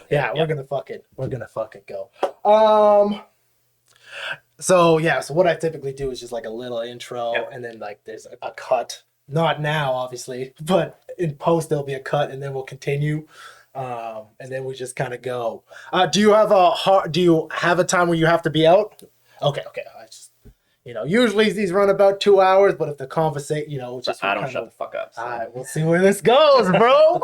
Yeah, we're gonna fucking go. So what I typically do is just like a little intro, and then like there's a cut. Not now, obviously, but in post there'll be a cut, and then we'll continue, and then we just kind of go. Do you have a time where you have to be out? Okay. I just usually these run about 2 hours, but if the conversation, just I don't shut the fuck up. So. All right, we'll see where this goes, bro.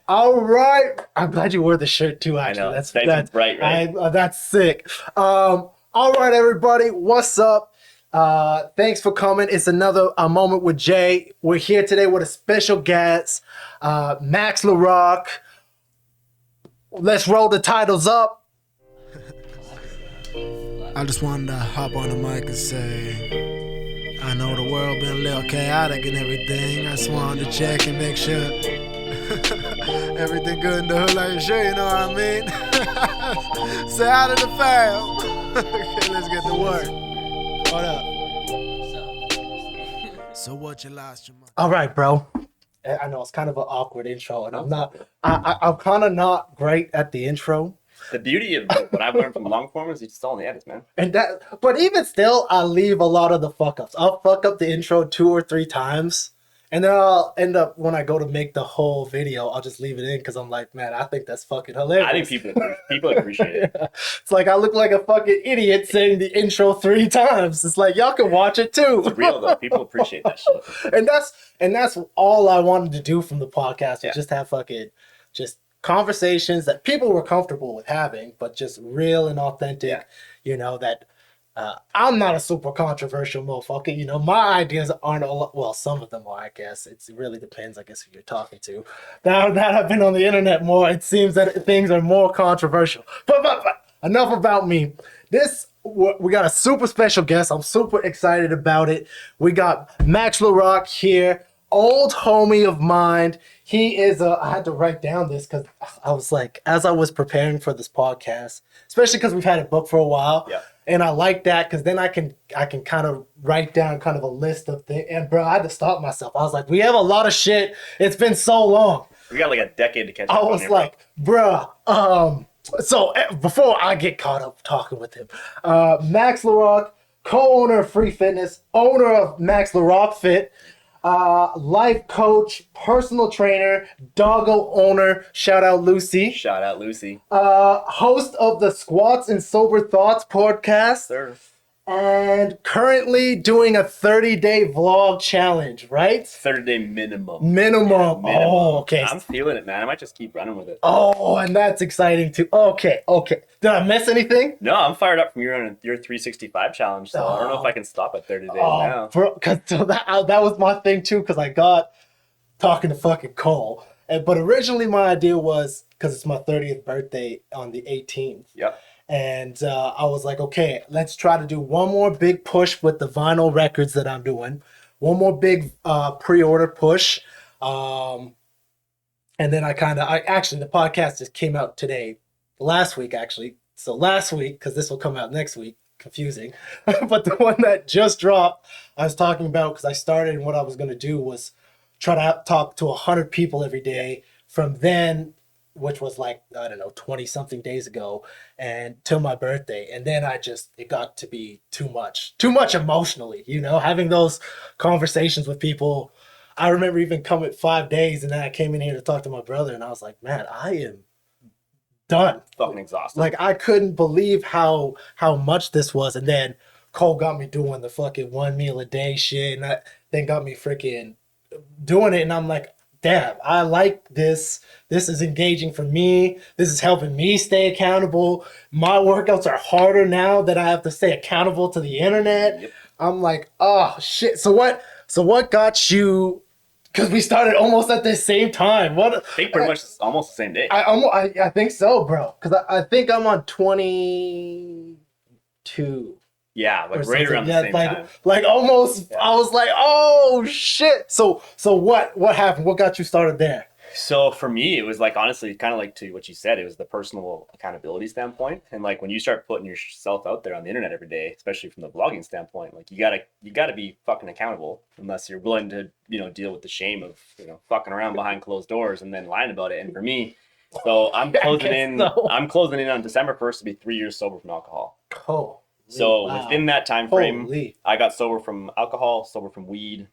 All right, I'm glad you wore the shirt too. Actually, I know. That's bright, right? That's sick. All right, everybody, what's up? Thanks for coming. It's another moment with Jay. We're here today with a special guest, Max Larocque. Let's roll the titles up. I just wanted to hop on the mic and say, I know the world been a little chaotic and everything. I just wanted to check and make sure everything good in the hood like sure, you know what I mean? Say out of the fam. Okay, let's get to work. Hold up. So what, you lost your mind? All right, bro. I know it's kind of an awkward intro, and I'm kind of not great at the intro. The beauty of what I've learned from long form is it's all in the edits, man. But even still, I leave a lot of the fuck ups. I'll fuck up the intro 2 or 3 times, and then I'll end up when I go to make the whole video, I'll just leave it in because I'm like, man, I think that's fucking hilarious. I think people appreciate it. Yeah. It's like I look like a fucking idiot saying the intro 3 times. It's like y'all can watch it too. It's real though. People appreciate that shit. And that's all I wanted to do from the podcast. Was just have fucking just conversations that people were comfortable with having, but just real and authentic. That I'm not a super controversial motherfucker. My ideas aren't a lot. Well, some of them are, I guess. It really depends, I guess, who you're talking to. Now that I've been on the internet more, it seems that things are more controversial. But enough about me. We got a super special guest. I'm super excited about it. We got Max Larocque here, old homie of mine. He is I had to write down this because I was like, as I was preparing for this podcast, especially because we've had it booked for a while. Yeah. And I like that because then I can kind of write down kind of a list of things. And bro, I had to stop myself. I was like, we have a lot of shit. It's been so long. We got like a decade to catch up. I was like, bruh. So before I get caught up talking with him, Max Larocque, co-owner of F.R.E.E Fitness, owner of Max Larocque Fit, life coach, personal trainer, doggo owner, shout out Lucy. Host of the Squats and Sober Thoughts podcast. Sir. And currently doing a 30-day vlog challenge, right? 30-day minimum. Yeah, minimum. Oh, okay. I'm feeling it, man. I might just keep running with it. Oh, and that's exciting too. Okay. Did I miss anything? No, I'm fired up from your 365 challenge, so I don't know if I can stop at 30 days now. Bro, so that was my thing too, because I got talking to fucking Cole. But originally my idea was, because it's my 30th birthday on the 18th. Yep. And I was like, okay, let's try to do one more big push with the vinyl records that I'm doing. One more big pre-order push. And then the podcast just came out last week, actually. So last week, because this will come out next week, confusing. But the one that just dropped, I was talking about, because I started and what I was going to do was try to talk to 100 people every day from then, which was like, I don't know, 20 something days ago, and till my birthday. And then it got to be too much emotionally, having those conversations with people. I remember even coming 5 days, and then I came in here to talk to my brother, and I was like, man, I am done. Fucking exhausted. Like, I couldn't believe how much this was. And then Cole got me doing the fucking 1 meal a day shit, and then got me freaking doing it. And I'm like, damn, I like this. This is engaging for me. This is helping me stay accountable. My workouts are harder now that I have to stay accountable to the internet. Yep. I'm like, oh shit. So what got you? Because we started almost at the same time. I think pretty much almost the same day. I think so, bro. Because I think I'm on 22. Yeah, like right around the same time. Like almost, yeah. I was like, oh shit. So what happened? What got you started there? So for me, it was like, honestly, kind of like to what you said, it was the personal accountability standpoint. And like when you start putting yourself out there on the internet every day, especially from the vlogging standpoint, like you gotta be fucking accountable unless you're willing to, deal with the shame of, fucking around behind closed doors and then lying about it. And for me, So I'm closing guess in. so. I'm closing in on December 1st to be 3 years sober from alcohol. Holy, So wow. within that time frame, Holy. I got sober from alcohol, sober from weed.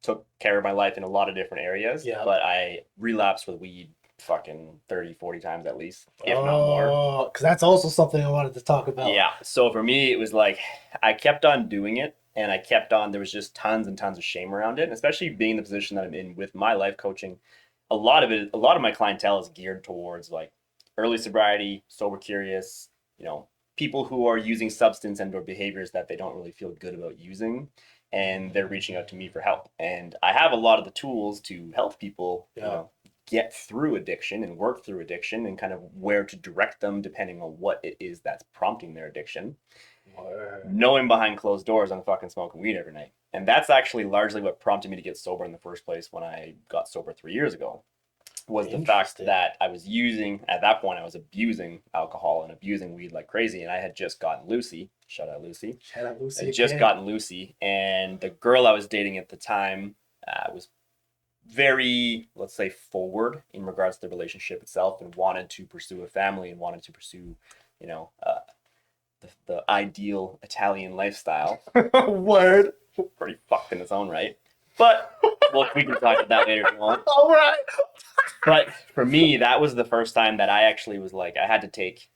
Took care of my life in a lot of different areas. Yeah. But I relapsed with weed fucking 30, 40 times at least, if not more. Oh, because that's also something I wanted to talk about. Yeah. So for me, it was like I kept on doing it, and I kept on. There was just tons and tons of shame around it, and especially being in the position that I'm in with my life coaching. A lot of my clientele is geared towards like early sobriety, sober curious, people who are using substance and or behaviors that they don't really feel good about using, and they're reaching out to me for help. And I have a lot of the tools to help people, get through addiction and work through addiction and kind of where to direct them depending on what it is that's prompting their addiction. Knowing behind closed doors I'm fucking smoking weed every night. And that's actually largely what prompted me to get sober in the first place when I got sober 3 years ago. Was the fact that I was at that point, I was abusing alcohol and abusing weed like crazy. And I had just gotten Lucy. Shout out Lucy. Shout out Lucy. I had just gotten Lucy. And the girl I was dating at the time was very, let's say, forward in regards to the relationship itself and wanted to pursue a family and wanted to pursue, the ideal Italian lifestyle. Word. Pretty fucked in its own right. But we can talk about that later if you want. All right. But for me, that was the first time that I actually was like, I had to take,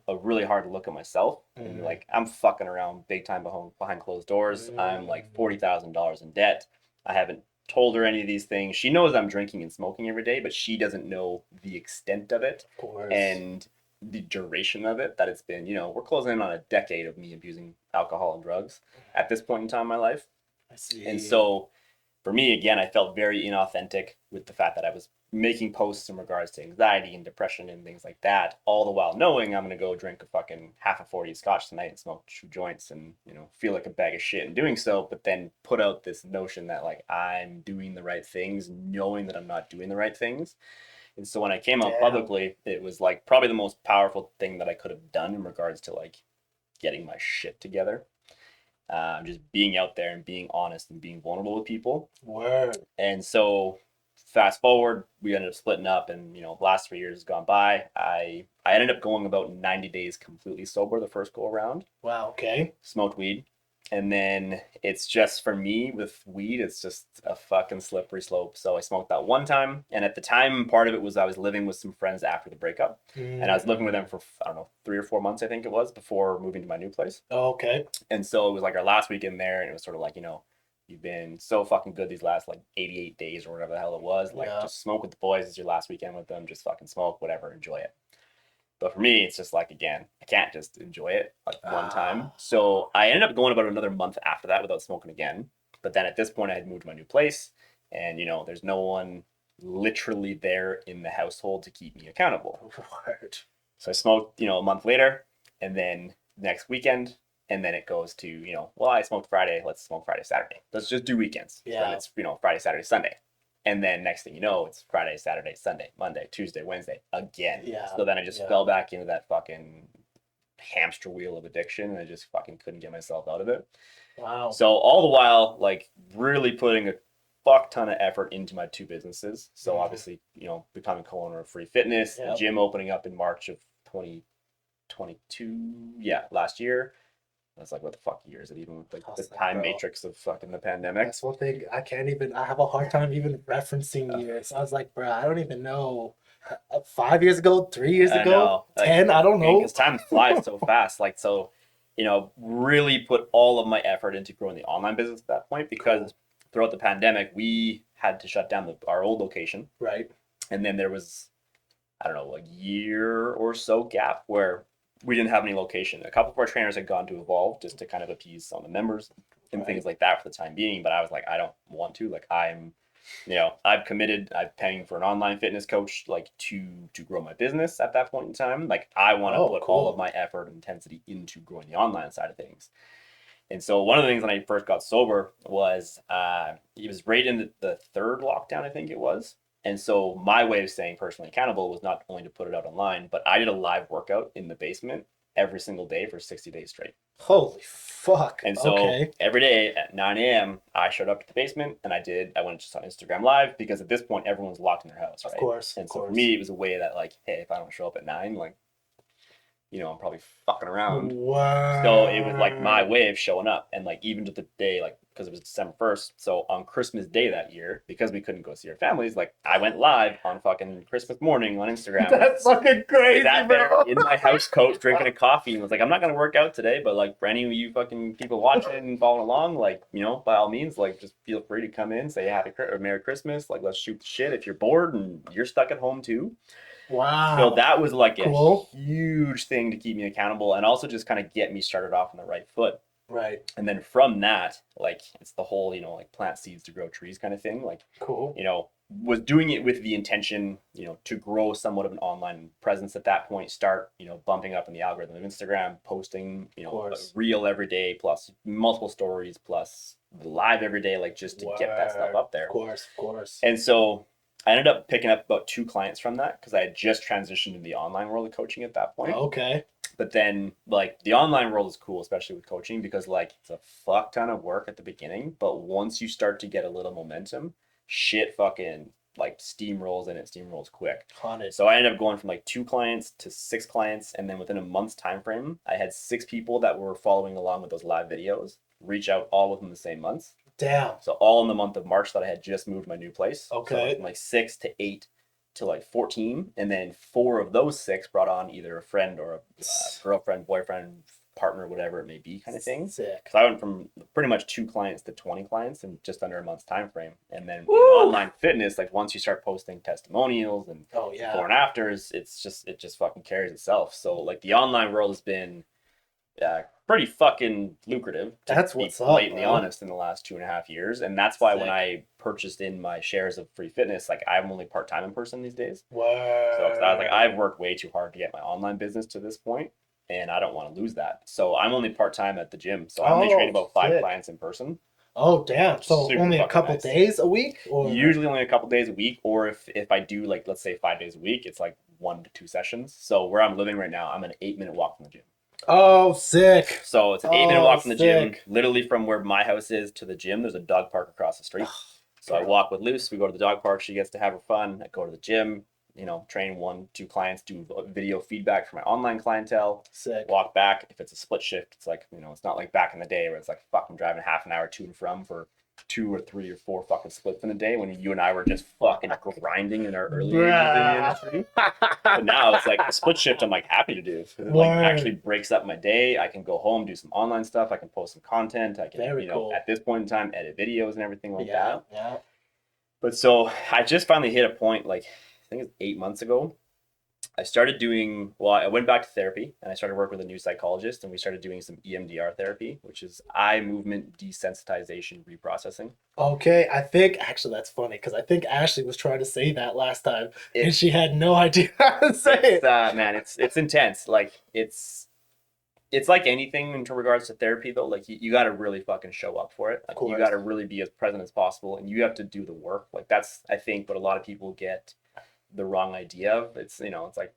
a really hard look at myself. And like, I'm fucking around big time behind closed doors. I'm like $40,000 in debt. I haven't told her any of these things. She knows I'm drinking and smoking every day, but she doesn't know the extent of it. Of course. And the duration of it, that it's been, we're closing in on a decade of me abusing alcohol and drugs at this point in time in my life. I see. And so for me, again, I felt very inauthentic with the fact that I was making posts in regards to anxiety and depression and things like that, all the while knowing I'm going to go drink a fucking half a 40 scotch tonight and smoke 2 joints and, feel like a bag of shit in doing so, but then put out this notion that like I'm doing the right things, knowing that I'm not doing the right things. And so when I came out publicly, it was like probably the most powerful thing that I could have done in regards to like getting my shit together. Just being out there and being honest and being vulnerable with people. Word. And so fast forward, we ended up splitting up, and last 3 years has gone by. I ended up going about 90 days completely sober the first go around. Wow. Okay. Smoked weed. And then it's just, for me with weed, it's just a fucking slippery slope. So I smoked that one time. And at the time, part of it was I was living with some friends after the breakup. And I was living with them for, 3 or 4 months, I think it was, before moving to my new place. Okay. And so it was like our last weekend there. And it was sort of like, you've been so fucking good these last like 88 days or whatever the hell it was. Like, just smoke with the boys. It's your last weekend with them. Just fucking smoke, whatever, enjoy it. But for me, it's just like, again, I can't just enjoy it like one time. So I ended up going about another month after that without smoking again. But then at this point, I had moved to my new place. And, there's no one literally there in the household to keep me accountable. Word. So I smoked, a month later. And then next weekend, and then it goes to, I smoked Friday. Let's smoke Friday, Saturday. Let's just do weekends. Yeah. Then it's, Friday, Saturday, Sunday. And then next thing you know, it's Friday, Saturday, Sunday, Monday, Tuesday, Wednesday again. Yeah. So then I just fell back into that fucking hamster wheel of addiction, and I just fucking couldn't get myself out of it. Wow. So all the while, like, really putting a fuck ton of effort into my 2 businesses. So obviously, becoming co-owner of F.R.E.E Fitness, the gym opening up in March of 2022. Yeah, last year. That's like, what the fuck year is it even with the time matrix of fucking the pandemic? That's one thing I have a hard time even referencing years. I was like, bro, I don't even know. 5 years ago, 3 years ago, 10, I don't know. Because time flies so fast. Like, so, really put all of my effort into growing the online business at that point, because throughout the pandemic, we had to shut down our old location. Right. And then there was, I don't know, a year or so gap where we didn't have any location. A couple of our trainers had gone to Evolve just to kind of appease some of the members and things like that for the time being. But I was like, I don't want to. Like, I've committed. I'm paying for an online fitness coach, like, to grow my business at that point in time. Like, I want to put all of my effort and intensity into growing the online side of things. And so one of the things when I first got sober was it was right in the 3rd lockdown, I think it was. And so my way of staying personally accountable was not only to put it out online, but I did a live workout in the basement every single day for 60 days straight. Holy fuck. And so okay. every day at 9 a.m., I showed up to the basement and I went just on Instagram Live because at this point, everyone's locked in their house, right? Of course. And of so course. for me, it was a way that like, hey, if I don't show up at 9, like, you know, I'm probably fucking around. Wow. So it was like my way of showing up. And like even to the day, like, because it was December 1st. So on Christmas Day that year, because we couldn't go see our families, like I went live on fucking Christmas morning on Instagram. That's fucking crazy, Sat there bro. in my house coat drinking a coffee and was like, I'm not going to work out today, but like for any of you fucking people watching and following along, like, you know, by all means, like just feel free to come in, say Merry Christmas. Like, let's shoot the shit if you're bored and you're stuck at home too. Wow. So that was like Cool. a huge thing to keep me accountable and also just kind of get me started off on the right foot. Right. And then from that, like it's the whole, you know, like plant seeds to grow trees kind of thing. Like, Cool. you know, was doing it with the intention, you know, to grow somewhat of an online presence at that point, start, you know, bumping up in the algorithm of Instagram, posting, you know, a reel every day, plus multiple stories, plus live every day, like just to get that stuff up there. Of course. And so I ended up picking up about 2 clients from that because I had just transitioned into the online world of coaching at that point. Okay. But then, like, the online world is cool, especially with coaching, because, like, it's a fuck ton of work at the beginning. But once you start to get a little momentum, shit fucking, like, steamrolls and it steamrolls quick. So I ended up going from, like, 2 clients to 6 clients. And then within a month's time frame, I had 6 people that were following along with those live videos reach out all within the same month. Damn. So all in the month of March that I had just moved my new place. Okay. So from like 6 to 8 to like 14. And then 4 of those 6 brought on either a friend or a girlfriend, boyfriend, partner, whatever it may be kind of thing. Sick. So I went from pretty much 2 clients to 20 clients in just under a month's time frame. And then in online fitness, like once you start posting testimonials and before and afters, it just fucking carries itself. So like the online world has been pretty fucking lucrative. That's what's up, blatantly honest, in the last 2.5 years, and that's why when I purchased in my shares of F.R.E.E Fitness, like I'm only part-time in person these days. Wow. So I was like, I've worked way too hard to get my online business to this point, and I don't want to lose that. So I'm only part-time at the gym. So I only train about 5 clients in person. Oh damn! So Super only a couple days a week, or usually only a couple days a week, or if I do like let's say 5 days a week, it's like 1 to 2 sessions. So where I'm living right now, I'm an 8-minute walk from the gym. Oh, sick. So it's an 8-minute walk from the gym, literally from where my house is to the gym. There's a dog park across the street. So I walk with Luce. We go to the dog park. She gets to have her fun. I go to the gym, you know, train 1-2 clients, do video feedback for my online clientele. Sick. Walk back. If it's a split shift, it's like, you know, it's not like back in the day where it's like fucking driving half an hour to and from for 2 or 3 or 4 fucking splits in a day when you and I were just fucking grinding in our early ages in the industry. But now it's like a split shift I'm like happy to do. It like actually breaks up my day. I can go home, do some online stuff. I can post some content. I can, at this point in time, edit videos and everything like that. Yeah. But so I just finally hit a point, like I think it's 8 months ago. I started doing, I went back to therapy and I started working with a new psychologist and we started doing some EMDR therapy, which is eye movement desensitization reprocessing. Okay, I think, actually that's funny because I think Ashley was trying to say that last time and she had no idea how to say it. Man, it's intense. Like it's like anything in regards to therapy though, like you got to really fucking show up for it. Like you got to really be as present as possible and you have to do the work. Like that's, I think, what a lot of people get the wrong idea of. It's, you know, it's like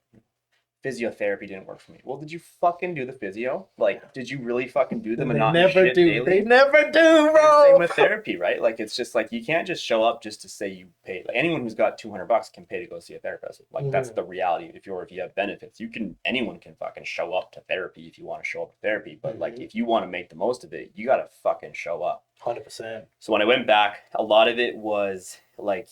physiotherapy didn't work for me. Well, did you fucking do the physio? Like, did you really fucking do the monotony shit daily? They never do, bro. Same with therapy, right? Like, it's just like you can't just show up just to say you paid. Like anyone who's got $200 can pay to go see a therapist. Like that's the reality. If you have benefits, anyone can fucking show up to therapy if you want to show up to therapy. But like if you want to make the most of it, you gotta fucking show up. 100%. So when I went back, a lot of it was like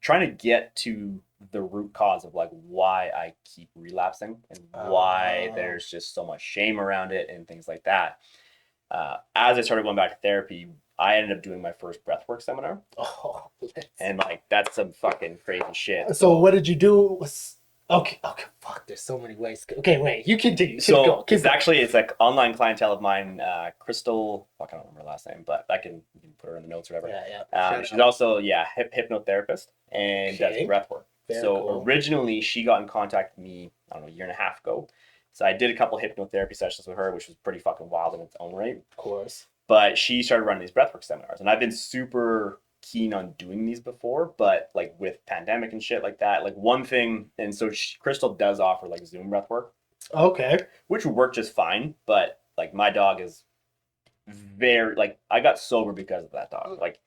trying to get to the root cause of like why I keep relapsing and why there's just so much shame around it and things like that. As I started going back to therapy, I ended up doing my first breathwork seminar. And like that's some fucking crazy shit. So what did you do? Okay, fuck, there's so many ways. Okay, wait, you continue. It's like online clientele of mine, Crystal, I don't remember her last name, but you can put her in the notes or whatever. Yeah. She's also, hypnotherapist and does breathwork. Cool. Originally she got in contact with me, I don't know, a year and a half ago. So I did a couple of hypnotherapy sessions with her, which was pretty fucking wild in its own right. Of course. But she started running these breathwork seminars and I've been super keen on doing these before, but like with pandemic and shit like that, like one thing, and so Crystal does offer like Zoom breathwork. Okay. which would work just fine. But like my dog is very like I got sober because of that dog. Like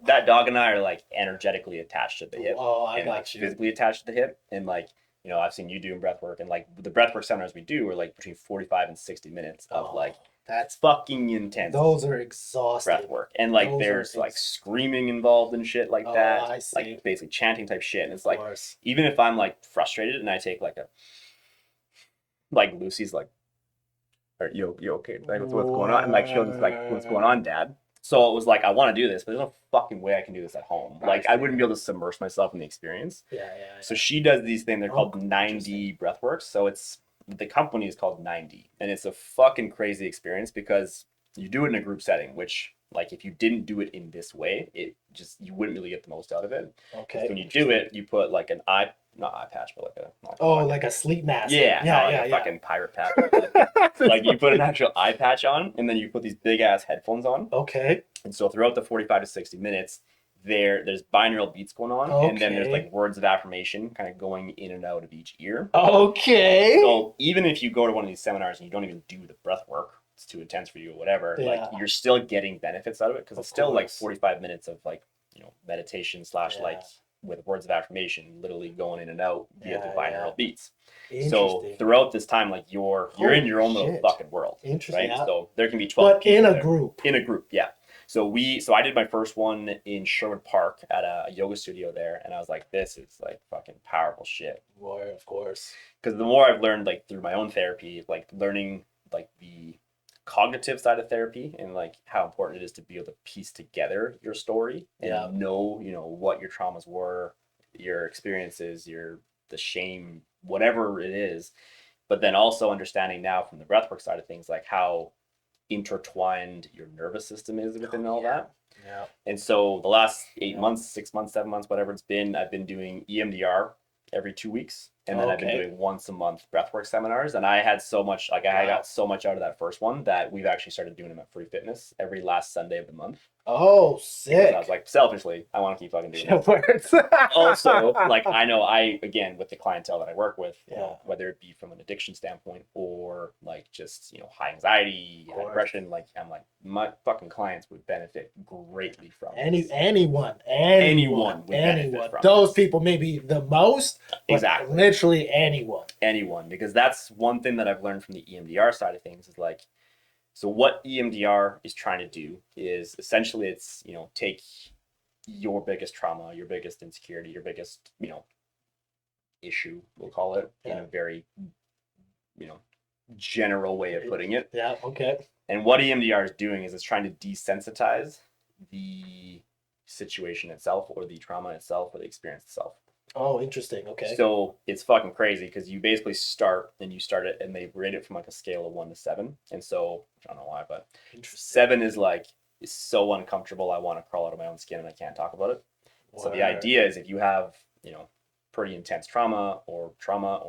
that dog and I are like energetically attached to the hip. Oh, I and got like you. physically attached to the hip. And like, you know, I've seen you doing breath work, and like the breath work seminars we do are like between 45 and 60 minutes of like that's fucking intense those are exhausting. breath work. And like Those there's are like screaming involved and shit like that. I see. Like basically chanting type shit. And it's Of like course. even if I'm like frustrated and I take like a like Lucy's like, are you okay? Like what's going on? And like she'll just like, what's going on, Dad? So it was like I want to do this, but there's no fucking way I can do this at home. Like I wouldn't be able to submerge myself in the experience. Yeah. So she does these things. They're called interesting. 9D breathworks. So it's the company is called 9D, and it's a fucking crazy experience because you do it in a group setting. Which like if you didn't do it in this way, it just you wouldn't really get the most out of it. Okay. When you do it, you put like an not eye patch, but like a like a sleep mask. Yeah, fucking pirate patch. Like you put an actual eye patch on, and then you put these big ass headphones on. Okay. And so throughout the 45 to 60 minutes, there's binaural beats going on, and then there's like words of affirmation kind of going in and out of each ear. Okay. So even if you go to one of these seminars and you don't even do the breath work, it's too intense for you or whatever, like you're still getting benefits out of it because it's still like 45 minutes of like, you know, meditation / like with words of affirmation, literally going in and out via the binaural beats. So throughout this time, like you're in your own little fucking world. Interesting. Right? So there can be 12 but in a group. In a group, yeah. So I did my first one in Sherwood Park at a yoga studio there, and I was like, this is like fucking powerful shit. Boy, of course. Because the more I've learned like through my own therapy, like learning like the cognitive side of therapy and like how important it is to be able to piece together your story and know, you know, what your traumas were, your experiences, the shame, whatever it is. But then also understanding now from the breathwork side of things, like how intertwined your nervous system is within all that. Yeah. And so the last 8 months, 6 months, 7 months, whatever it's been, I've been doing EMDR every 2 weeks. And then I've been doing once a month breathwork seminars. And I had so much, like I got so much out of that first one that we've actually started doing them at Free Fitness every last Sunday of the month. Oh, sick. Because I was like, selfishly, I want to keep fucking doing it. Also, like I know again, with the clientele that I work with, you know, whether it be from an addiction standpoint or like just, you know, high anxiety, high depression, like I'm like, my fucking clients would benefit greatly from anyone would benefit from those people maybe the most, exactly, literally anyone, because that's one thing that I've learned from the EMDR side of things is like, so what EMDR is trying to do is essentially it's, you know, take your biggest trauma, your biggest insecurity, your biggest, you know, issue, we'll call it, in a very, you know, general way of putting it. Yeah, okay. And what EMDR is doing is it's trying to desensitize the situation itself or the trauma itself or the experience itself. Oh, interesting. Okay. So it's fucking crazy because you basically start it and they rate it from like a scale of 1 to 7. And so I don't know why, but 7 is like, it's so uncomfortable. I want to crawl out of my own skin and I can't talk about it. So the idea is if you have, you know, pretty intense trauma or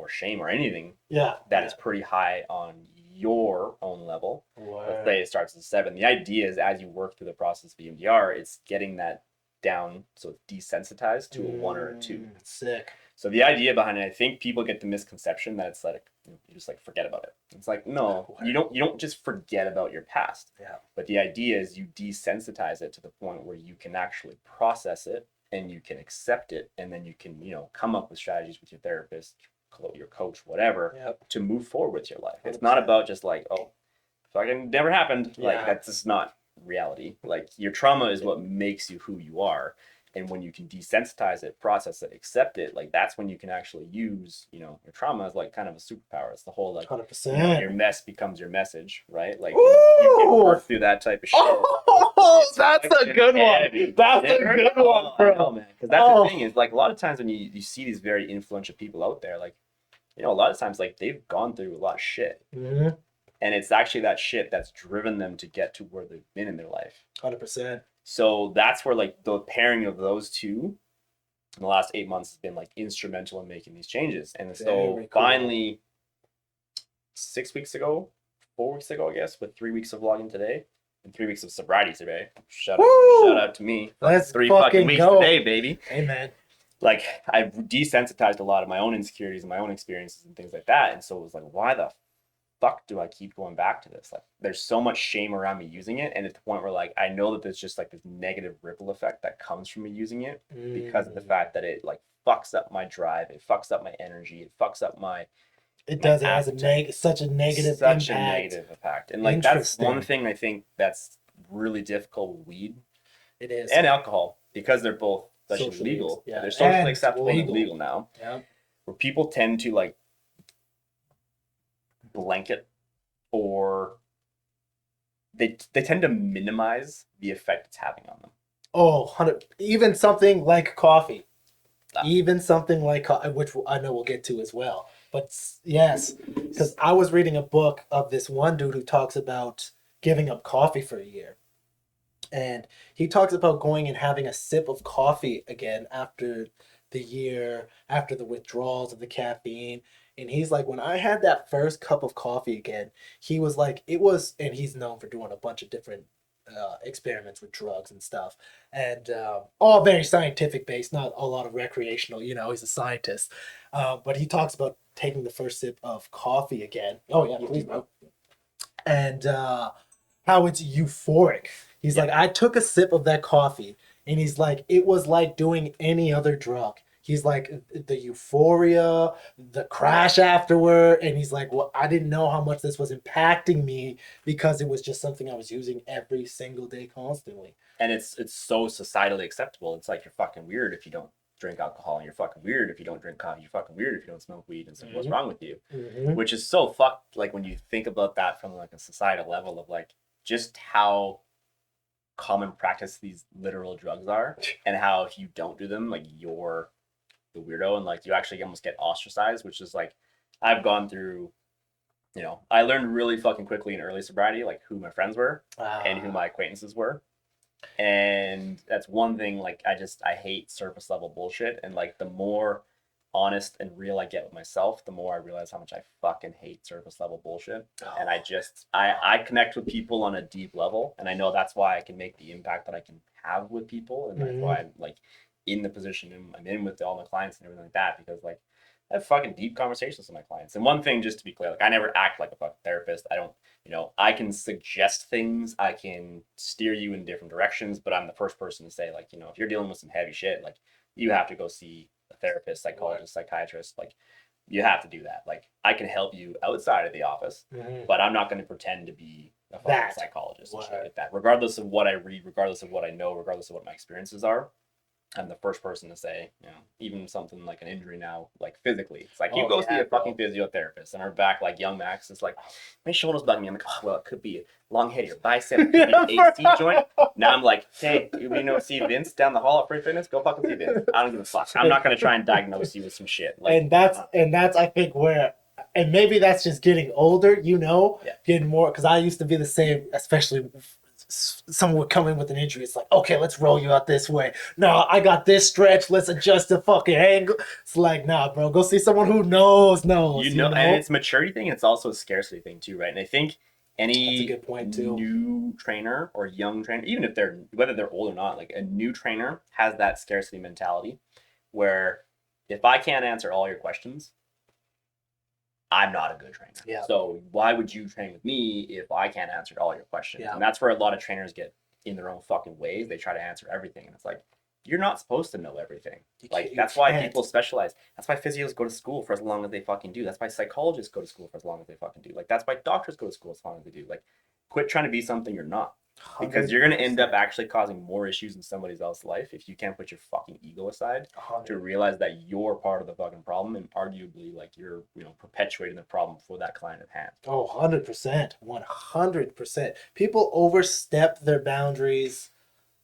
shame or anything that is pretty high on your own level, let's say it starts at 7. The idea is as you work through the process of EMDR, it's getting that down so it's desensitized to a 1 or a 2. Sick. So the idea behind it, I think people get the misconception that it's like you just like forget about it. It's like no, you don't just forget about your past. Yeah. But the idea is you desensitize it to the point where you can actually process it and you can accept it, and then you can, you know, come up with strategies with your therapist, your coach, whatever, to move forward with your life. 100%. It's not about just like, oh, fucking never happened. Like that's just not reality. Like your trauma is what makes you who you are. And when you can desensitize it, process it, accept it, like that's when you can actually use, you know, your trauma as like kind of a superpower. It's the whole like 100%. You know, your mess becomes your message, right? Like you can work through that type of shit. Oh, that's a good one. That's a good one, bro. I know, man. Because that's the thing is like a lot of times when you see these very influential people out there, like, you know, a lot of times like they've gone through a lot of shit. Mm-hmm. And it's actually that shit that's driven them to get to where they've been in their life. 100%. So that's where like the pairing of those two in the last 8 months has been like instrumental in making these changes. And so finally 4 weeks ago, I guess, with 3 weeks of vlogging today and 3 weeks of sobriety today. Shout out to me. Let's 3 fucking fucking weeks go. today, baby. Amen. like I've desensitized a lot of my own insecurities and my own experiences and things like that. And so it was like, why the fuck do I keep going back to this? Like there's so much shame around me using it. And at the point where like I know that there's just like this negative ripple effect that comes from me using it because of the fact that it like fucks up my drive, it fucks up my energy, it fucks up my It does. It has such a such impact. a negative impact. And like that's one thing I think that's really difficult with weed. It is. And alcohol, because they're both socially legal. Yeah. They're socially acceptable and legal now. Yeah. Where people tend to like blanket or they tend to minimize the effect it's having on them. Oh, even something like coffee. Even something like which I know we'll get to as well. But yes, because I was reading a book of this one dude who talks about giving up coffee for a year. And he talks about going and having a sip of coffee again after the year, after the withdrawals of the caffeine. And he's like, when I had that first cup of coffee again, he was like, it was, and he's known for doing a bunch of different experiments with drugs and stuff, and all very scientific based, not a lot of recreational. You know, he's a scientist, but he talks about taking the first sip of coffee again. Oh yeah, please, bro. And how it's euphoric. He's like, I took a sip of that coffee, and he's like, it was like doing any other drug. He's like, the euphoria, the crash afterward, and he's like, well, I didn't know how much this was impacting me because it was just something I was using every single day constantly. And it's so societally acceptable. It's like you're fucking weird if you don't drink alcohol, and you're fucking weird if you don't drink coffee. You're fucking weird if you don't smoke weed, and so what's wrong with you? Which is so fucked. Like when you think about that from like a societal level of like just how common practice these literal drugs are, and how if you don't do them, like you're the weirdo, and like you actually almost get ostracized, which is like I've gone through, you know, I learned really fucking quickly in early sobriety like who my friends were and who my acquaintances were. And that's one thing, like I hate surface level bullshit, and like the more honest and real I get with myself, the more I realize how much I fucking hate surface level bullshit. And I connect with people on a deep level, and I know that's why I can make the impact that I can have with people, and that's why I'm like in the position I'm in with all my clients and everything like that, because like I have fucking deep conversations with my clients. And one thing, just to be clear, like I never act like a fucking therapist. I don't, you know, I can suggest things, I can steer you in different directions, but I'm the first person to say, like, you know, if you're dealing with some heavy shit, like you have to go see a therapist, psychologist, psychiatrist. Like you have to do that. Like I can help you outside of the office, but I'm not going to pretend to be a fucking psychologist and shit like that. Regardless of what I read, regardless of what I know, regardless of what my experiences are, I'm the first person to say, you know, even something like an injury now, like physically, it's like you go see a fucking physiotherapist, and our back, like young Max, is like, my shoulder's bugging me. I'm like, oh, well, it could be a long head of your bicep, it could be an AC joint. Now I'm like, hey, you know, see Vince down the hall at Free Fitness? Go fucking see Vince. I don't give a fuck. I'm not gonna try and diagnose you with some shit. Like, and that's I think where, and maybe that's just getting older, you know, getting more, because I used to be the same, especially. Someone would come in with an injury. It's like, okay, let's roll you out this way. No, I got this stretch. Let's adjust the fucking angle. It's like, nah, bro, go see someone who knows. You know? And it's a maturity thing, and it's also a scarcity thing too, right? And I think any That's a good point too. New trainer or young trainer, even if whether they're old or not, like a new trainer has that scarcity mentality where if I can't answer all your questions, I'm not a good trainer. Yeah. So why would you train with me if I can't answer all your questions? Yeah. And that's where a lot of trainers get in their own fucking ways. They try to answer everything. And it's like, you're not supposed to know everything. Like, that's why people specialize. That's why physios go to school for as long as they fucking do. That's why psychologists go to school for as long as they fucking do. Like, that's why doctors go to school as long as they do. Like, quit trying to be something you're not. Because you're going to end up actually causing more issues in somebody else's life if you can't put your fucking ego aside 100. to realize that you're part of the fucking problem, and arguably like you're, you know, perpetuating the problem for that client at hand. Oh, 100%. 100%. People overstep their boundaries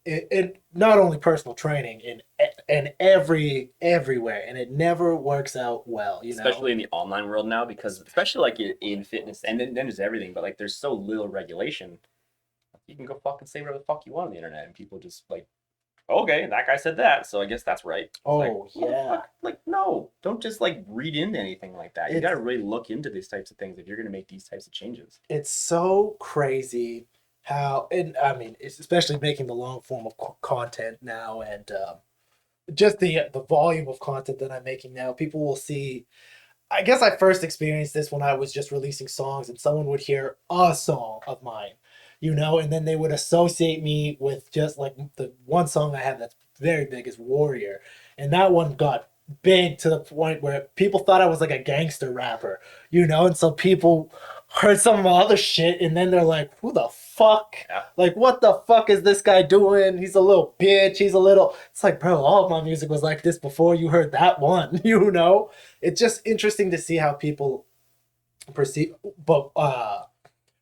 in not only personal training, in everywhere, and it never works out well, you know. Especially in the online world now, because especially like in fitness, and then there's everything, but like there's so little regulation. You can go fucking say whatever the fuck you want on the internet, and people just like, okay, that guy said that, so I guess that's right. It's like, no, don't just like read into anything like that. You got to really look into these types of things if you're going to make these types of changes. It's so crazy how, and I mean, it's especially making the long form of content now, and just the volume of content that I'm making now. People will see. I guess I first experienced this when I was just releasing songs, and someone would hear a song of mine, and then they would associate me with just like the one song I have that's very big is Warrior, and that one got big to the point where people thought I was like a gangster rapper, and so people heard some of my other shit, and then they're like, "Who the fuck? Yeah. Like, what the fuck is this guy doing? He's a little bitch. He's a little." It's like, bro, all of my music was like this before you heard that one, It's just interesting to see how people perceive. But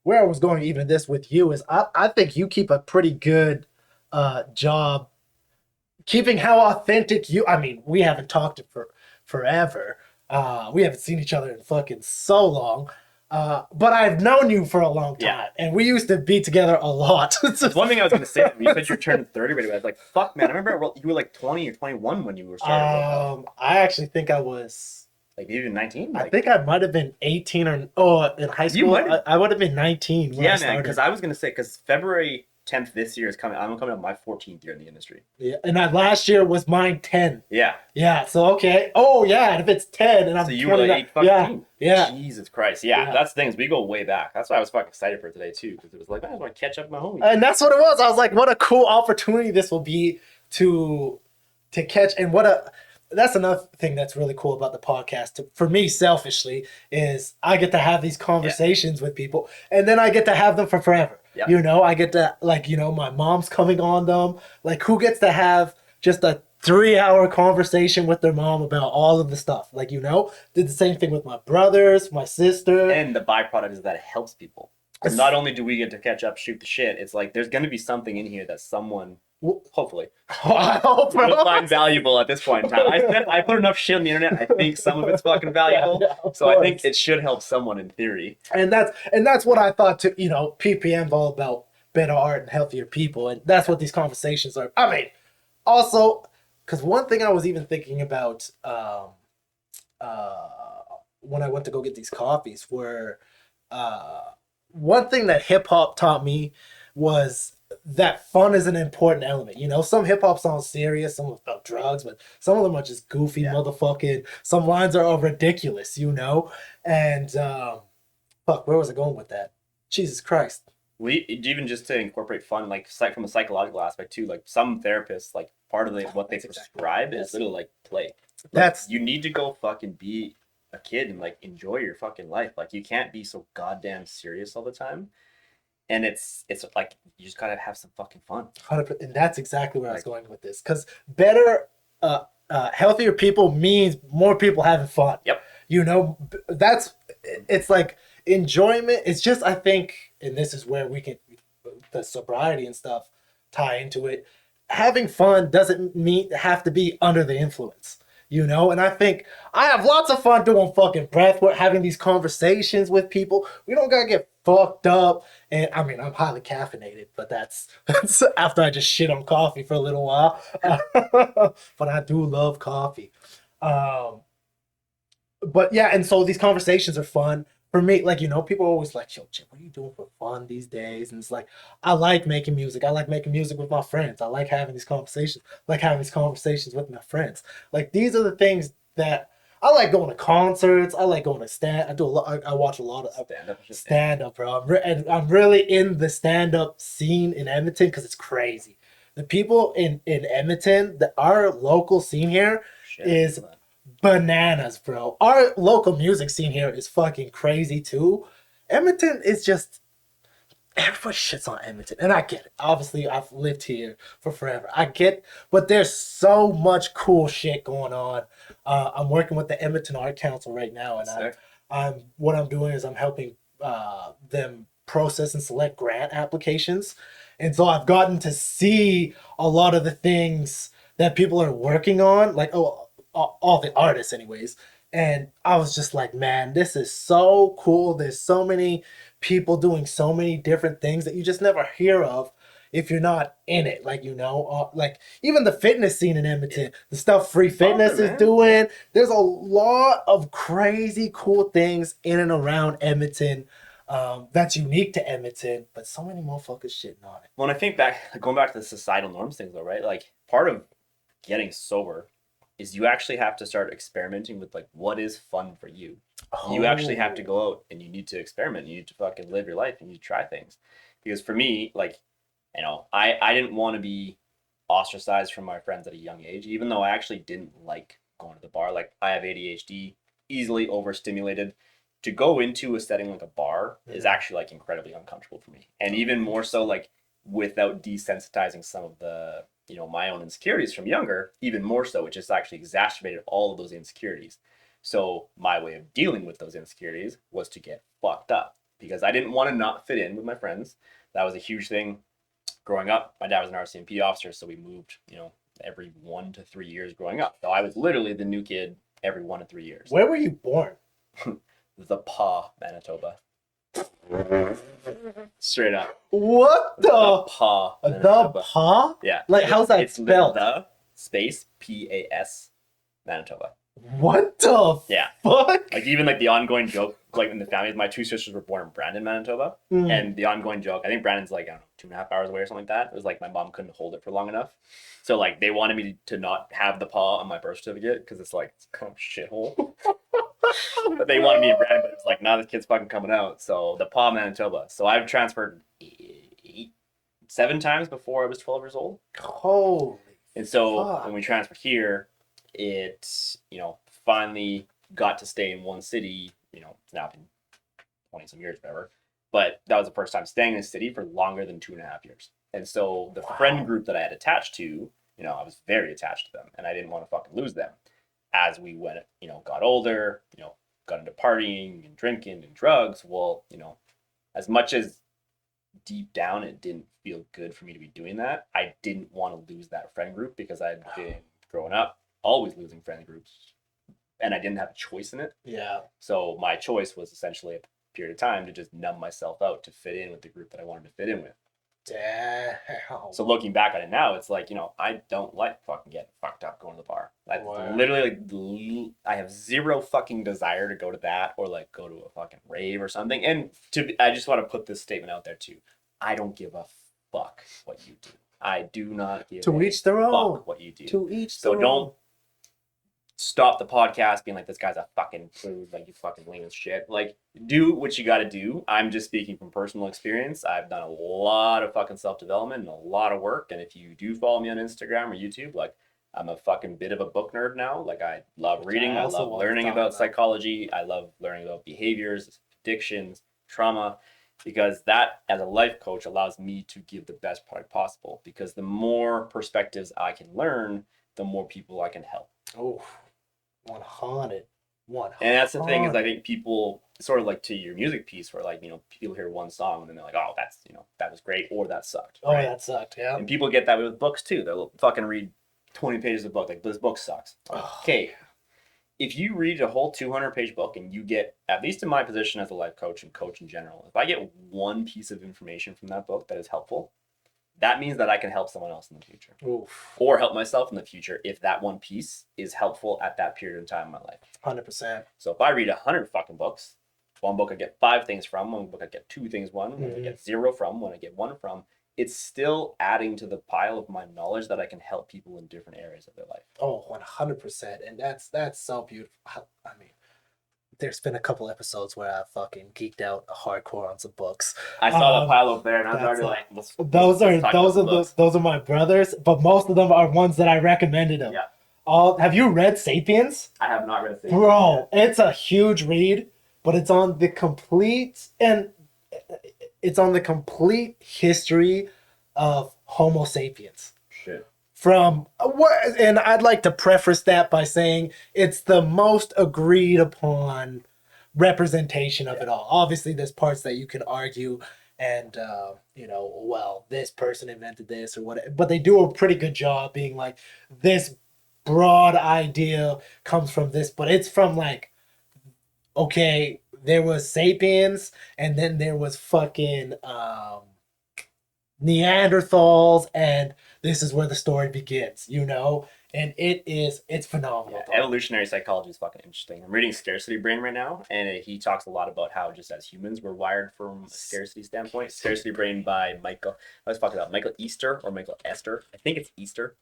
where I was going even this with you is I think you keep a pretty good job keeping how authentic you. I mean, we haven't talked for forever. We haven't seen each other in fucking so long. But I've known you for a long time, and we used to be together a lot. That's one thing I was going to say. You said you're turning 30, but I was like, fuck, man. I remember you were like 20 or 21 when you were starting. I actually think I was... Like even 19? I think I might have been 18 or in high school. I would have been 19 when I started. Man, because I was going to say, because February 10th this year is coming. I'm coming up my 14th year in the industry. Yeah, and last year was mine 10. Yeah. Yeah, so okay. Oh, yeah, and if it's 10 and I'm so you were like 8 fucking. Yeah. Jesus Christ. Yeah, that's the thing. We go way back. That's why I was fucking excited for today, too, because it was like, man, I want to catch up with my homies. And that's what it was. I was like, what a cool opportunity this will be to catch. And that's another thing that's really cool about the podcast. For me, selfishly, is I get to have these conversations with people, and then I get to have them for forever. Yeah. I get to, my mom's coming on them. Like, who gets to have just a 3-hour conversation with their mom about all of the stuff? Did the same thing with my brothers, my sister. And the byproduct is that it helps people. Not only do we get to catch up, shoot the shit, it's like there's going to be something in here that someone... hopefully, will find valuable at this point in time. I put enough shit on the internet. I think some of it's fucking valuable, so I think it should help someone in theory. And that's what I thought too. PPM's all about better art and healthier people, and that's what these conversations are. I mean, also, because one thing I was even thinking about when I went to go get these coffees were one thing that hip hop taught me was that fun is an important element. Some hip hop songs serious, some about drugs, but some of them are just goofy motherfucking. Some lines are ridiculous, And fuck, where was I going with that? Jesus Christ. Even just to incorporate fun, like from a psychological aspect too. Like some therapists, like part of what they prescribe is literally like play. You need to go fucking be a kid and like enjoy your fucking life. Like you can't be so goddamn serious all the time. And it's like you just gotta have some fucking fun. 100%, and that's exactly where I was going with this. Because better, healthier people means more people having fun. Yep. It's like enjoyment. It's just, I think, and this is where we can, the sobriety and stuff tie into it. Having fun doesn't have to be under the influence. And I think I have lots of fun doing fucking breathwork, having these conversations with people. We don't gotta get fucked up. And I mean, I'm highly caffeinated, but that's after I just shit on coffee for a little while. But I do love coffee. But yeah, and so these conversations are fun. For me, people are always like, yo, Chip, what are you doing for fun these days? And it's like, I like making music. I like making music with my friends. I like having these conversations. I like having these conversations with my friends. Like, these are the things that I like going to concerts. I like going to I watch a lot of stand-up, bro. I'm really in the stand-up scene in Edmonton because it's crazy. The people in Edmonton, our local scene here is bananas, bro. Our local music scene here is fucking crazy too. Edmonton is just, everybody shits on Edmonton, and I get it. Obviously, I've lived here for forever. I get, but there's so much cool shit going on. I'm working with the Edmonton Art Council right now, and what I'm doing is I'm helping them process and select grant applications, and so I've gotten to see a lot of the things that people are working on, like all the artists anyways, and I was just like, man, this is so cool. There's so many people doing so many different things that you just never hear of if you're not in it. Like even the fitness scene in Edmonton, the stuff Free Fitness is doing, there's a lot of crazy cool things in and around Edmonton that's unique to Edmonton, but so many motherfuckers shitting on it. Well, and I think going back to the societal norms things though, right? Like part of getting sober is you actually have to start experimenting with like what is fun for you. You actually have to go out and you need to experiment. You need to fucking live your life and you need to try things. Because for me, like, you know, I didn't want to be ostracized from my friends at a young age, even though I actually didn't like going to the bar. Like, I have ADHD, easily overstimulated. To go into a setting like a bar is actually like incredibly uncomfortable for me. And even more so, like, without desensitizing some of the, you know, my own insecurities from younger, even more so, it just actually exacerbated all of those insecurities. So my way of dealing with those insecurities was to get fucked up because I didn't want to not fit in with my friends. That was a huge thing growing up. My dad was an RCMP officer, so we moved, you know, every 1 to 3 years growing up. So I was literally the new kid every 1 to 3 years. Where were you born? The Paw, Manitoba. Straight up. What the? Paw, The Manitoba. Paw? Yeah. Like, how's that it's spelled? The space PAS Manitoba. What the Yeah. fuck? Like, even like the ongoing joke, like in the family, my 2 sisters were born in Brandon, Manitoba. And the ongoing joke, I think Brandon's like, I don't know, 2.5 hours away or something like that. It was like my mom couldn't hold it for long enough. So like they wanted me to not have the paw on my birth certificate because it's like, it's kind of a shithole. But they wanted me in Brandon, but it's like, nah, this kid's fucking coming out. So the paw, Manitoba. So I've transferred 7 times before I was 12 years old. Holy. And so fuck. when we transferred here, it, you know, finally got to stay in one city. You know, it's now been 20 some years, whatever. But that was the first time staying in a city for longer than 2.5 years. And so the friend group that I had attached to, you know, I was very attached to them and I didn't want to fucking lose them. As we went, you know, got older, you know, got into partying and drinking and drugs. Well, you know, as much as deep down it didn't feel good for me to be doing that, I didn't want to lose that friend group because I'd been growing up always losing friend groups and I didn't have a choice in it. Yeah. So my choice was essentially a period of time to just numb myself out to fit in with the group that I wanted to fit in with. Damn. So looking back on it now, it's like, you know, I don't like fucking getting fucked up going to the bar. Like, literally, like, I have zero fucking desire to go to that or like go to a fucking rave or something. And I just want to put this statement out there too. I don't give a fuck what you do. I do not give To each their own. fuck what you do. To each So their don't own. stop the podcast being like, this guy's a fucking prude, like, you fucking lame as shit. Like, do what you gotta do. I'm just speaking from personal experience. I've done a lot of fucking self-development and a lot of work. And if you do follow me on Instagram or YouTube, like, I'm a fucking bit of a book nerd now. Like, I love reading. I love learning about psychology. I love learning about behaviors, addictions, trauma, because that, as a life coach, allows me to give the best product possible. Because the more perspectives I can learn, the more people I can help. Oh, 100. And that's the thing is, I think people sort of like to your music piece where, like, you know, people hear one song and then they're like, oh, that's, you know, that was great or that sucked. Oh, right? that sucked, yeah. And people get that way with books too. They'll fucking read 20 pages of book, like, this book sucks. Okay. If you read a whole 200-page book and you get, at least in my position as a life coach and coach in general, if I get one piece of information from that book that is helpful, that means that I can help someone else in the future. Oof. Or help myself in the future if that one piece is helpful at that period of time in my life. 100%. So if I read 100 fucking books, one book I get 5 things from, one book I get 2 things one I get 0 from, one I get 1 from, it's still adding to the pile of my knowledge that I can help people in different areas of their life. Oh, 100%. And that's so beautiful. I mean, there's been a couple episodes where I fucking geeked out hardcore on some books. I saw the pile over there, and I was already like, those are my brothers, but most of them are ones that I recommended them. Yeah. Have you read *Sapiens*? I have not read *Sapiens*. Bro, it's a huge read, but it's on the complete history of Homo sapiens. Shit. And I'd like to preface that by saying it's the most agreed upon representation of it all. Obviously, there's parts that you can argue and, you know, well, this person invented this or whatever, but they do a pretty good job being like, this broad idea comes from this, but it's from like, okay, there was Sapiens and then there was fucking Neanderthals, and this is where the story begins, you know? And it's phenomenal. Yeah, evolutionary psychology is fucking interesting. I'm reading Scarcity Brain right now, and he talks a lot about how just as humans we're wired from a scarcity standpoint. Scarcity Brain by Michael Easter or Michael Esther. I think it's Easter.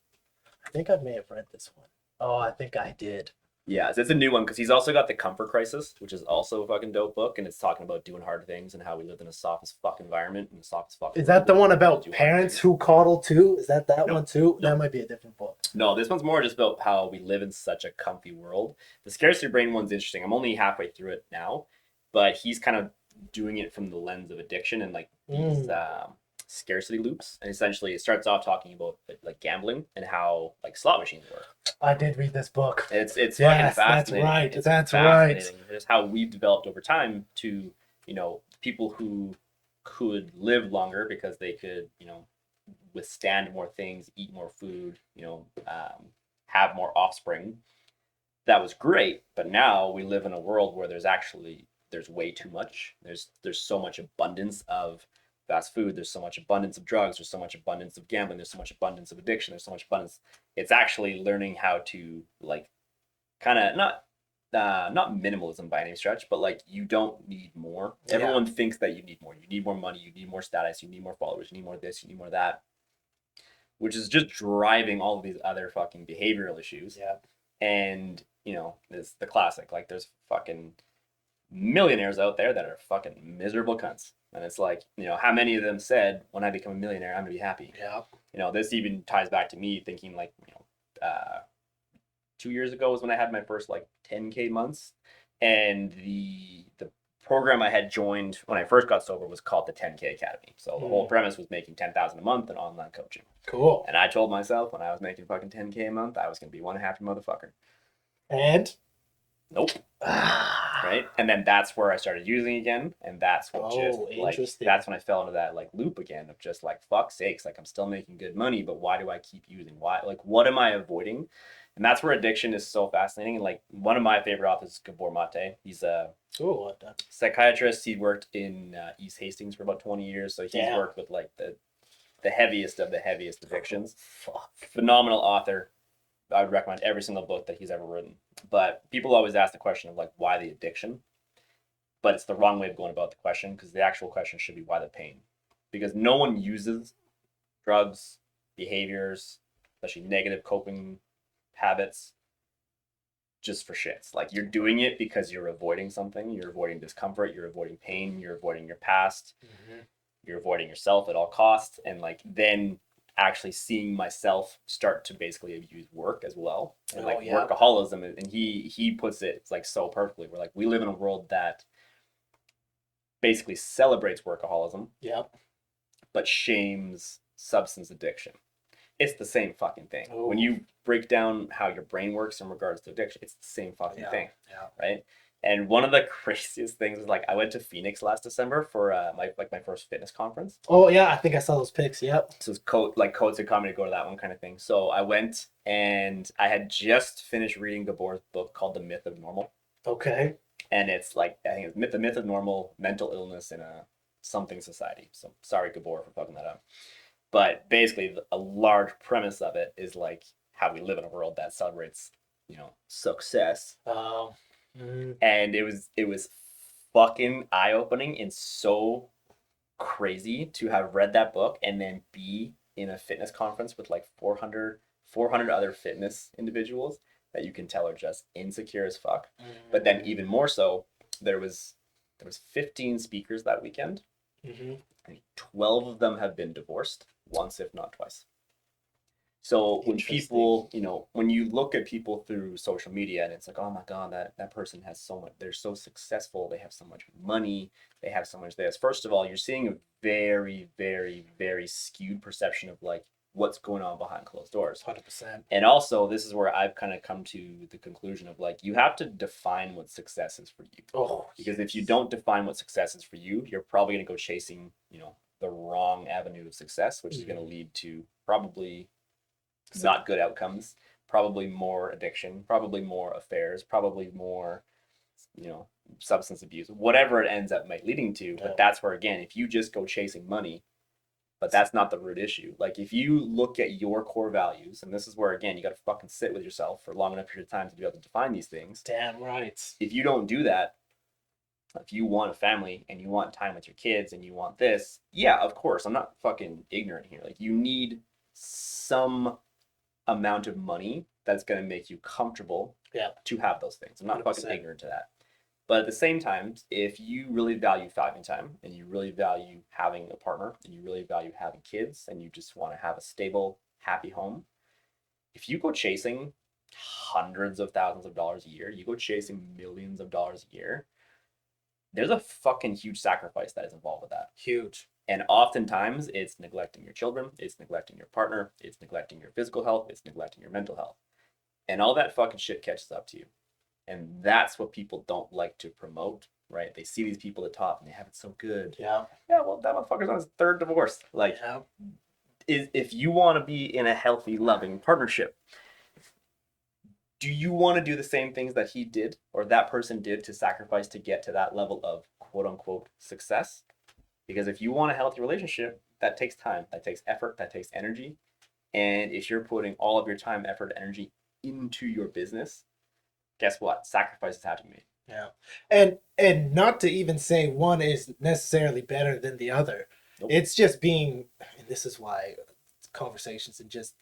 I think I may have read this one. Oh, I think I did. Yeah, so it's a new one because he's also got The Comfort Crisis, which is also a fucking dope book, and it's talking about doing hard things and how we live in a soft as fuck environment and a soft as fuck. Is that the one about do hard parents things. who coddle too? Is that No. one too? No. That might be a different book. No, this one's more just about how we live in such a comfy world. The Scarcity Brain one's interesting. I'm only halfway through it now, but he's kind of doing it from the lens of addiction and like these scarcity loops. And essentially, it starts off talking about like gambling and how like slot machines work. I did read this book. It's Yes, fucking fascinating. that's right. It's That's fascinating. right. It's how we've developed over time to, you know, people who could live longer because they could, you know, withstand more things, eat more food, you know, have more offspring. That was great, but now we live in a world where there's way too much. There's so much abundance of fast food. There's so much abundance of drugs. There's so much abundance of gambling. There's so much abundance of addiction. There's so much abundance. It's actually learning how to like kind of not minimalism by any stretch, but like you don't need more. Yeah. Everyone thinks that you need more. You need more money. You need more status. You need more followers. You need more this. You need more that. Which is just driving all of these other fucking behavioral issues. Yeah. And, you know, it's the classic. Like, there's fucking millionaires out there that are fucking miserable cunts. And it's like, you know, how many of them said, when I become a millionaire, I'm going to be happy? Yeah. You know, this even ties back to me thinking, like, you know, 2 years ago was when I had my first, like, 10K months. And the program I had joined when I first got sober was called the 10K Academy. So the whole premise was making $10,000 a month in online coaching. Cool. And I told myself when I was making fucking 10K a month, I was going to be one happy motherfucker. And? Nope. Right? And then that's where I started using again. And that's what that's when I fell into that like loop again of just like, fuck sakes, like I'm still making good money, but why do I keep using? Why? Like, what am I avoiding? And that's where addiction is so fascinating. And like one of my favorite authors is Gabor Mate. He's a psychiatrist. He worked in East Hastings for about 20 years. So he's worked with like the heaviest of the heaviest addictions. Phenomenal author. I would recommend every single book that he's ever written. But people always ask the question of like, why the addiction? But it's the wrong way of going about the question, because the actual question should be why the pain? Because no one uses drugs, behaviors, especially negative coping habits, just for shits. Like, you're doing it because you're avoiding something. You're avoiding discomfort. You're avoiding pain. You're avoiding your past. Mm-hmm. You're avoiding yourself at all costs. And like, then actually seeing myself start to basically abuse work as well. And workaholism. And he puts it like so perfectly. We're like, we live in a world that basically celebrates workaholism. Yep. But shames substance addiction. It's the same fucking thing. Ooh. When you break down how your brain works in regards to addiction, it's the same fucking thing. Yeah. Right? And one of the craziest things was like, I went to Phoenix last December for my first fitness conference. Oh yeah, I think I saw those pics. Yep. So it's codes had called me to go to that one kind of thing. So I went, and I had just finished reading Gabor's book called The Myth of Normal. Okay. And it's like, I think it's The Myth of Normal, Mental Illness in a Something Society. So sorry, Gabor, for fucking that up. But basically, a large premise of it is like how we live in a world that celebrates, you know, success. Oh. And it was fucking eye-opening and so crazy to have read that book and then be in a fitness conference with like 400 other fitness individuals that you can tell are just insecure as fuck. But then even more so, there was 15 speakers that weekend. Mm-hmm. And 12 of them have been divorced once, if not twice. So when people, you know, when you look at people through social media and it's like, oh my God, that person has so much, they're so successful, they have so much money, they have so much this. First of all, you're seeing a very, very, very skewed perception of like what's going on behind closed doors. 100%. And also, this is where I've kind of come to the conclusion of like, you have to define what success is for you. Oh, because if you don't define what success is for you, you're probably going to go chasing, you know, the wrong avenue of success, which is going to lead to probably not good outcomes, probably more addiction, probably more affairs, probably more, you know, substance abuse, whatever it ends up leading to. But that's where, again, if you just go chasing money, but that's not the root issue. Like, if you look at your core values, and this is where, again, you got to fucking sit with yourself for a long enough period of time to be able to define these things. Damn right. If you don't do that, if you want a family and you want time with your kids and you want this, yeah, of course, I'm not fucking ignorant here. Like, you need some amount of money that's going to make you comfortable to have those things. I'm not 100%. fucking ignorant to that. But at the same time, if you really value family time and you really value having a partner and you really value having kids and you just want to have a stable, happy home, if you go chasing hundreds of thousands of dollars a year, you go chasing millions of dollars a year, there's a fucking huge sacrifice that is involved with that. Huge. And oftentimes it's neglecting your children, it's neglecting your partner, it's neglecting your physical health, it's neglecting your mental health. And all that fucking shit catches up to you. And that's what people don't like to promote, right? They see these people at the top and they have it so good. Yeah. Yeah, well, that motherfucker's on his third divorce. Like, if you want to be in a healthy, loving partnership, do you want to do the same things that he did or that person did to sacrifice to get to that level of quote unquote success? Because if you want a healthy relationship, that takes time, that takes effort, that takes energy. And if you're putting all of your time, effort, energy into your business, guess what? Sacrifices have to be made. Yeah. And not to even say one is necessarily better than the other. Nope. It's just being, and this is why conversations and just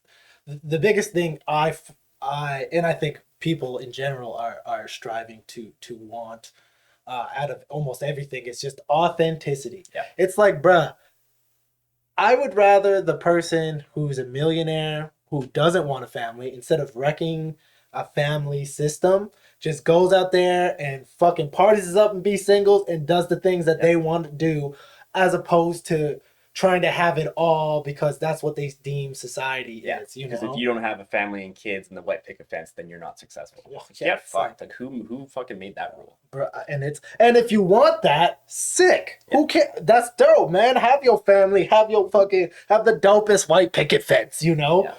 the biggest thing I think people in general are striving to want out of almost everything is just authenticity. Yeah. It's like, bruh, I would rather the person who's a millionaire who doesn't want a family, instead of wrecking a family system, just goes out there and fucking parties up and be singles and does the things that they want to do, as opposed to trying to have it all because that's what they deem society is. Because if you don't have a family and kids and the white picket fence, then you're not successful. Yeah, fucked. Like who fucking made that rule? Bro, and if you want that, sick. Yeah. Who cares? That's dope, man. Have your family, have the dopest white picket fence, you know? Yeah.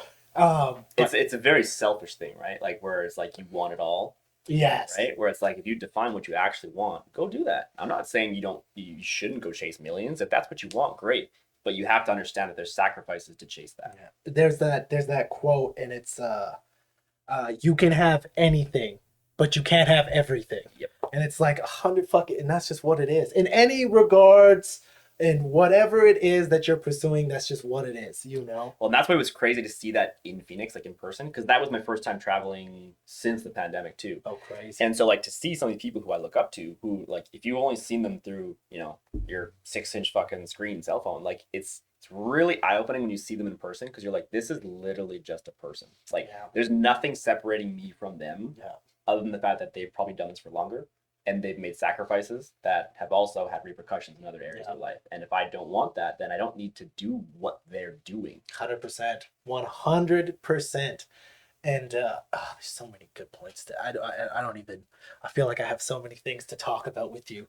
It's a very selfish thing, right? Like where it's like you want it all. Yes. Right? Where it's like if you define what you actually want, go do that. I'm not saying you shouldn't go chase millions. If that's what you want, great. But you have to understand that there's sacrifices to chase that. Yeah. There's that quote, and it's you can have anything, but you can't have everything. Yep. And it's like 100 fucking, and that's just what it is. In any regards, in whatever it is that you're pursuing, that's just what it is, you know? Well, and that's why it was crazy to see that in Phoenix, like in person, because that was my first time traveling since the pandemic too. Oh, crazy. And so like to see some of the people who I look up to, who like, if you've only seen them through, you know, your 6-inch fucking screen cell phone, like it's really eye-opening when you see them in person, because you're like, this is literally just a person. It's like, there's nothing separating me from them other than the fact that they've probably done this for longer. And they've made sacrifices that have also had repercussions in other areas of life. And if I don't want that, then I don't need to do what they're doing. 100%. 100%. And there's so many good points. I don't even, I feel like I have so many things to talk about with you.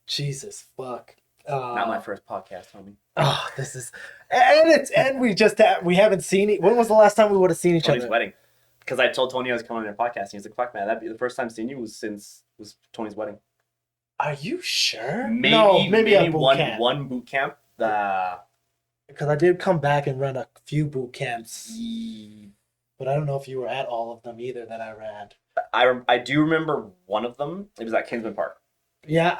Jesus, fuck. Not my first podcast, homie. Oh, this is, and we haven't seen it. When was the last time we would have seen each Tony's other? wedding. Because I told Tony I was coming on your podcast, and he's like, "Fuck, man, that'd be the first time seeing you was Tony's wedding." Are you sure? Maybe a boot camp. one boot camp. Because I did come back and run a few boot camps, but I don't know if you were at all of them either that I ran. I do remember one of them. It was at Kingsman Park. Yeah.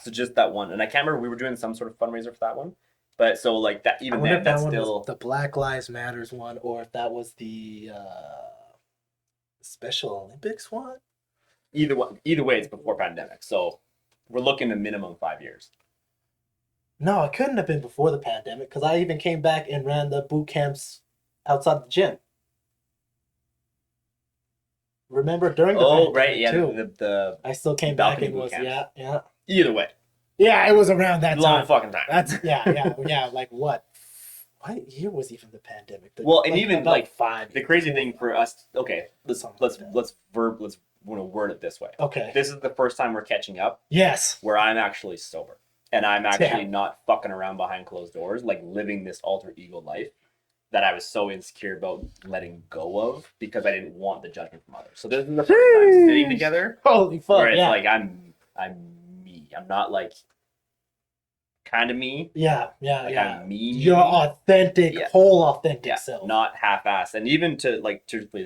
So just that one, and I can't remember. We were doing some sort of fundraiser for that one. But so like that, even then, that's still the Black Lives Matters one, or if that was the Special Olympics one. Either way, it's before pandemic. So we're looking at minimum 5 years. No, it couldn't have been before the pandemic, because I even came back and ran the boot camps outside the gym. Remember during the pandemic, right, yeah, too. the I still came back and was camps. yeah. Either way. Yeah, it was around that long time. fucking time. That's yeah. Like what year was even the pandemic? Well, and even like 5. The crazy thing for us. Okay, let's word it this way. Okay. This is the first time we're catching up. Yes. Where I'm actually sober, and I'm actually not fucking around behind closed doors, like living this alter ego life that I was so insecure about letting go of because I didn't want the judgment from others. So this is the first time sitting together. Holy fuck! Where it's like I'm me. I'm not like kind of me. Yeah. I'm me. Your authentic, whole authentic self. Not half-assed. And even to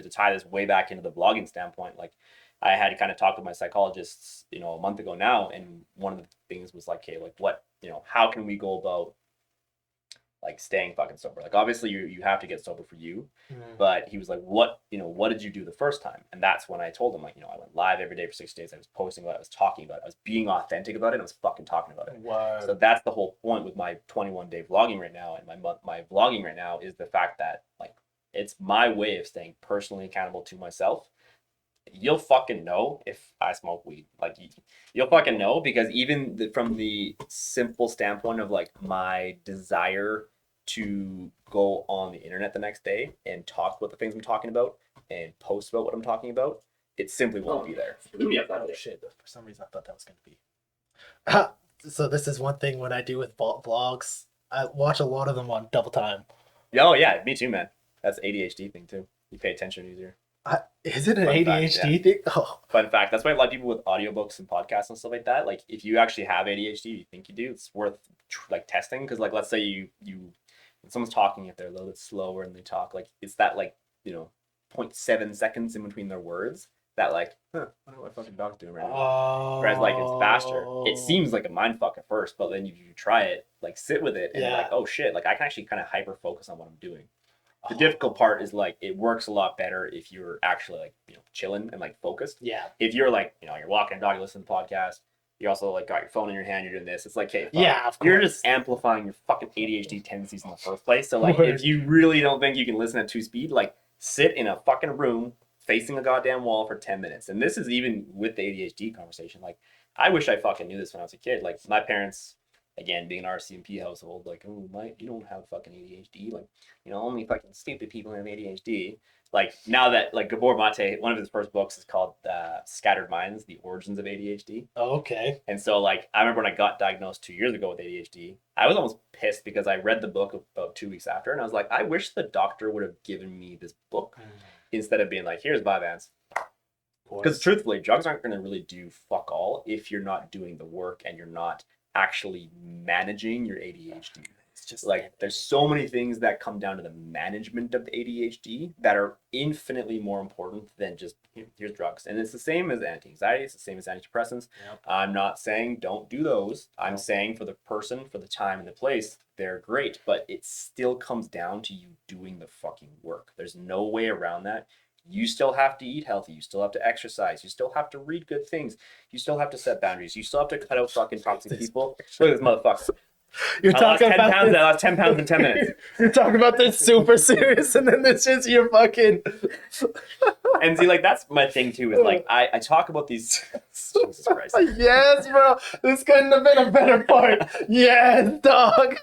tie this way back into the blogging standpoint, like I had kind of talked with my psychologists, a month ago now, and one of the things was like, hey, like what, how can we go about like staying fucking sober. Like obviously you have to get sober for you, Mm. but he was like, what did you do the first time? And that's when I told him, like, I went live every day for 6 days. I was posting about it, I was talking about it, I was being authentic about it, and I was fucking talking about it. Wow. So that's the whole point with my 21-day vlogging right now, and my vlogging right now is the fact that like it's my way of staying personally accountable to myself. You'll fucking know if I smoke weed. Like you'll fucking know, because even from the simple standpoint of like my desire to go on the internet the next day and talk about the things I'm talking about and post about what I'm talking about, it simply won't be there. Oh shit! For some reason, I thought that was gonna be. So this is one thing when I do with vlogs. I watch a lot of them on double time. Oh yeah, me too, man. That's ADHD thing too. You pay attention easier. Is it an Fun fact, ADHD thing? Oh. Fun fact. That's why a lot of people with audiobooks and podcasts and stuff like that, like if you actually have ADHD, you think you do, it's worth like testing. Because like let's say you when someone's talking, if they're a little bit slower and they talk, like it's that like 0.7 seconds in between their words that like, I wonder what fucking dog's doing right now. Whereas like it's faster. It seems like a mind fuck at first, but then you try it, like sit with it, and you're like, oh shit, like I can actually kind of hyper focus on what I'm doing. The difficult part is like it works a lot better if you're actually like chilling and like focused. Yeah. If you're like you're walking a dog, you listen to the podcast, you also like got your phone in your hand, you're doing this. It's like, hey, yeah, you're just amplifying your fucking ADHD tendencies in the first place. So like, if you really don't think you can listen at 2 speed, like sit in a fucking room facing a goddamn wall for 10 minutes. And this is even with the ADHD conversation. Like, I wish I fucking knew this when I was a kid. Like my parents, again, being an RCMP household, like, oh, you don't have fucking ADHD. Like, only fucking stupid people have ADHD. Like, now that, like, Gabor Mate, one of his first books is called Scattered Minds, The Origins of ADHD. Oh, okay. And so, like, I remember when I got diagnosed 2 years ago with ADHD, I was almost pissed because I read the book about 2 weeks after, and I was like, I wish the doctor would have given me this book instead of being like, here's Vyvanse. Because truthfully, drugs aren't going to really do fuck all if you're not doing the work and you're not actually managing your ADHD. It's just like there's so many things that come down to the management of the ADHD that are infinitely more important than just here's drugs. And it's the same as anti-anxiety, it's the same as antidepressants. Yep. I'm not saying don't do those. I'm saying for the person, for the time and the place, they're great, but it still comes down to you doing the fucking work. There's no way around that. You still have to eat healthy. You still have to exercise. You still have to read good things. You still have to set boundaries. You still have to cut out fucking toxic people. Look at this motherfucker. You're talking about I lost 10 pounds in 10 minutes. You're talking about this super serious, and then this is your fucking. And see, like that's my thing too. Is like I talk about these. Jesus Christ. Yes, bro. This couldn't have been a better part. Yes, dog.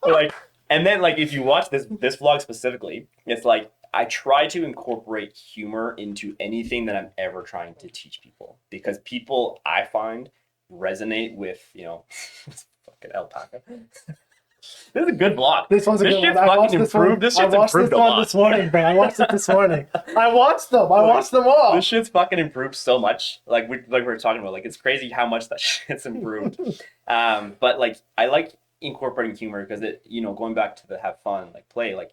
Like, and then like if you watch this vlog specifically, it's like. I try to incorporate humor into anything that I'm ever trying to teach people, because people I find resonate with, fucking alpaca. This is a good vlog. This one's a good one. I watched this one. This shit's improved a lot. This morning, bro. I watched it this morning. I watched them all. This shit's fucking improved so much. Like we were talking about, like it's crazy how much that shit's improved. But like I like incorporating humor because it, going back to the have fun, like play, like.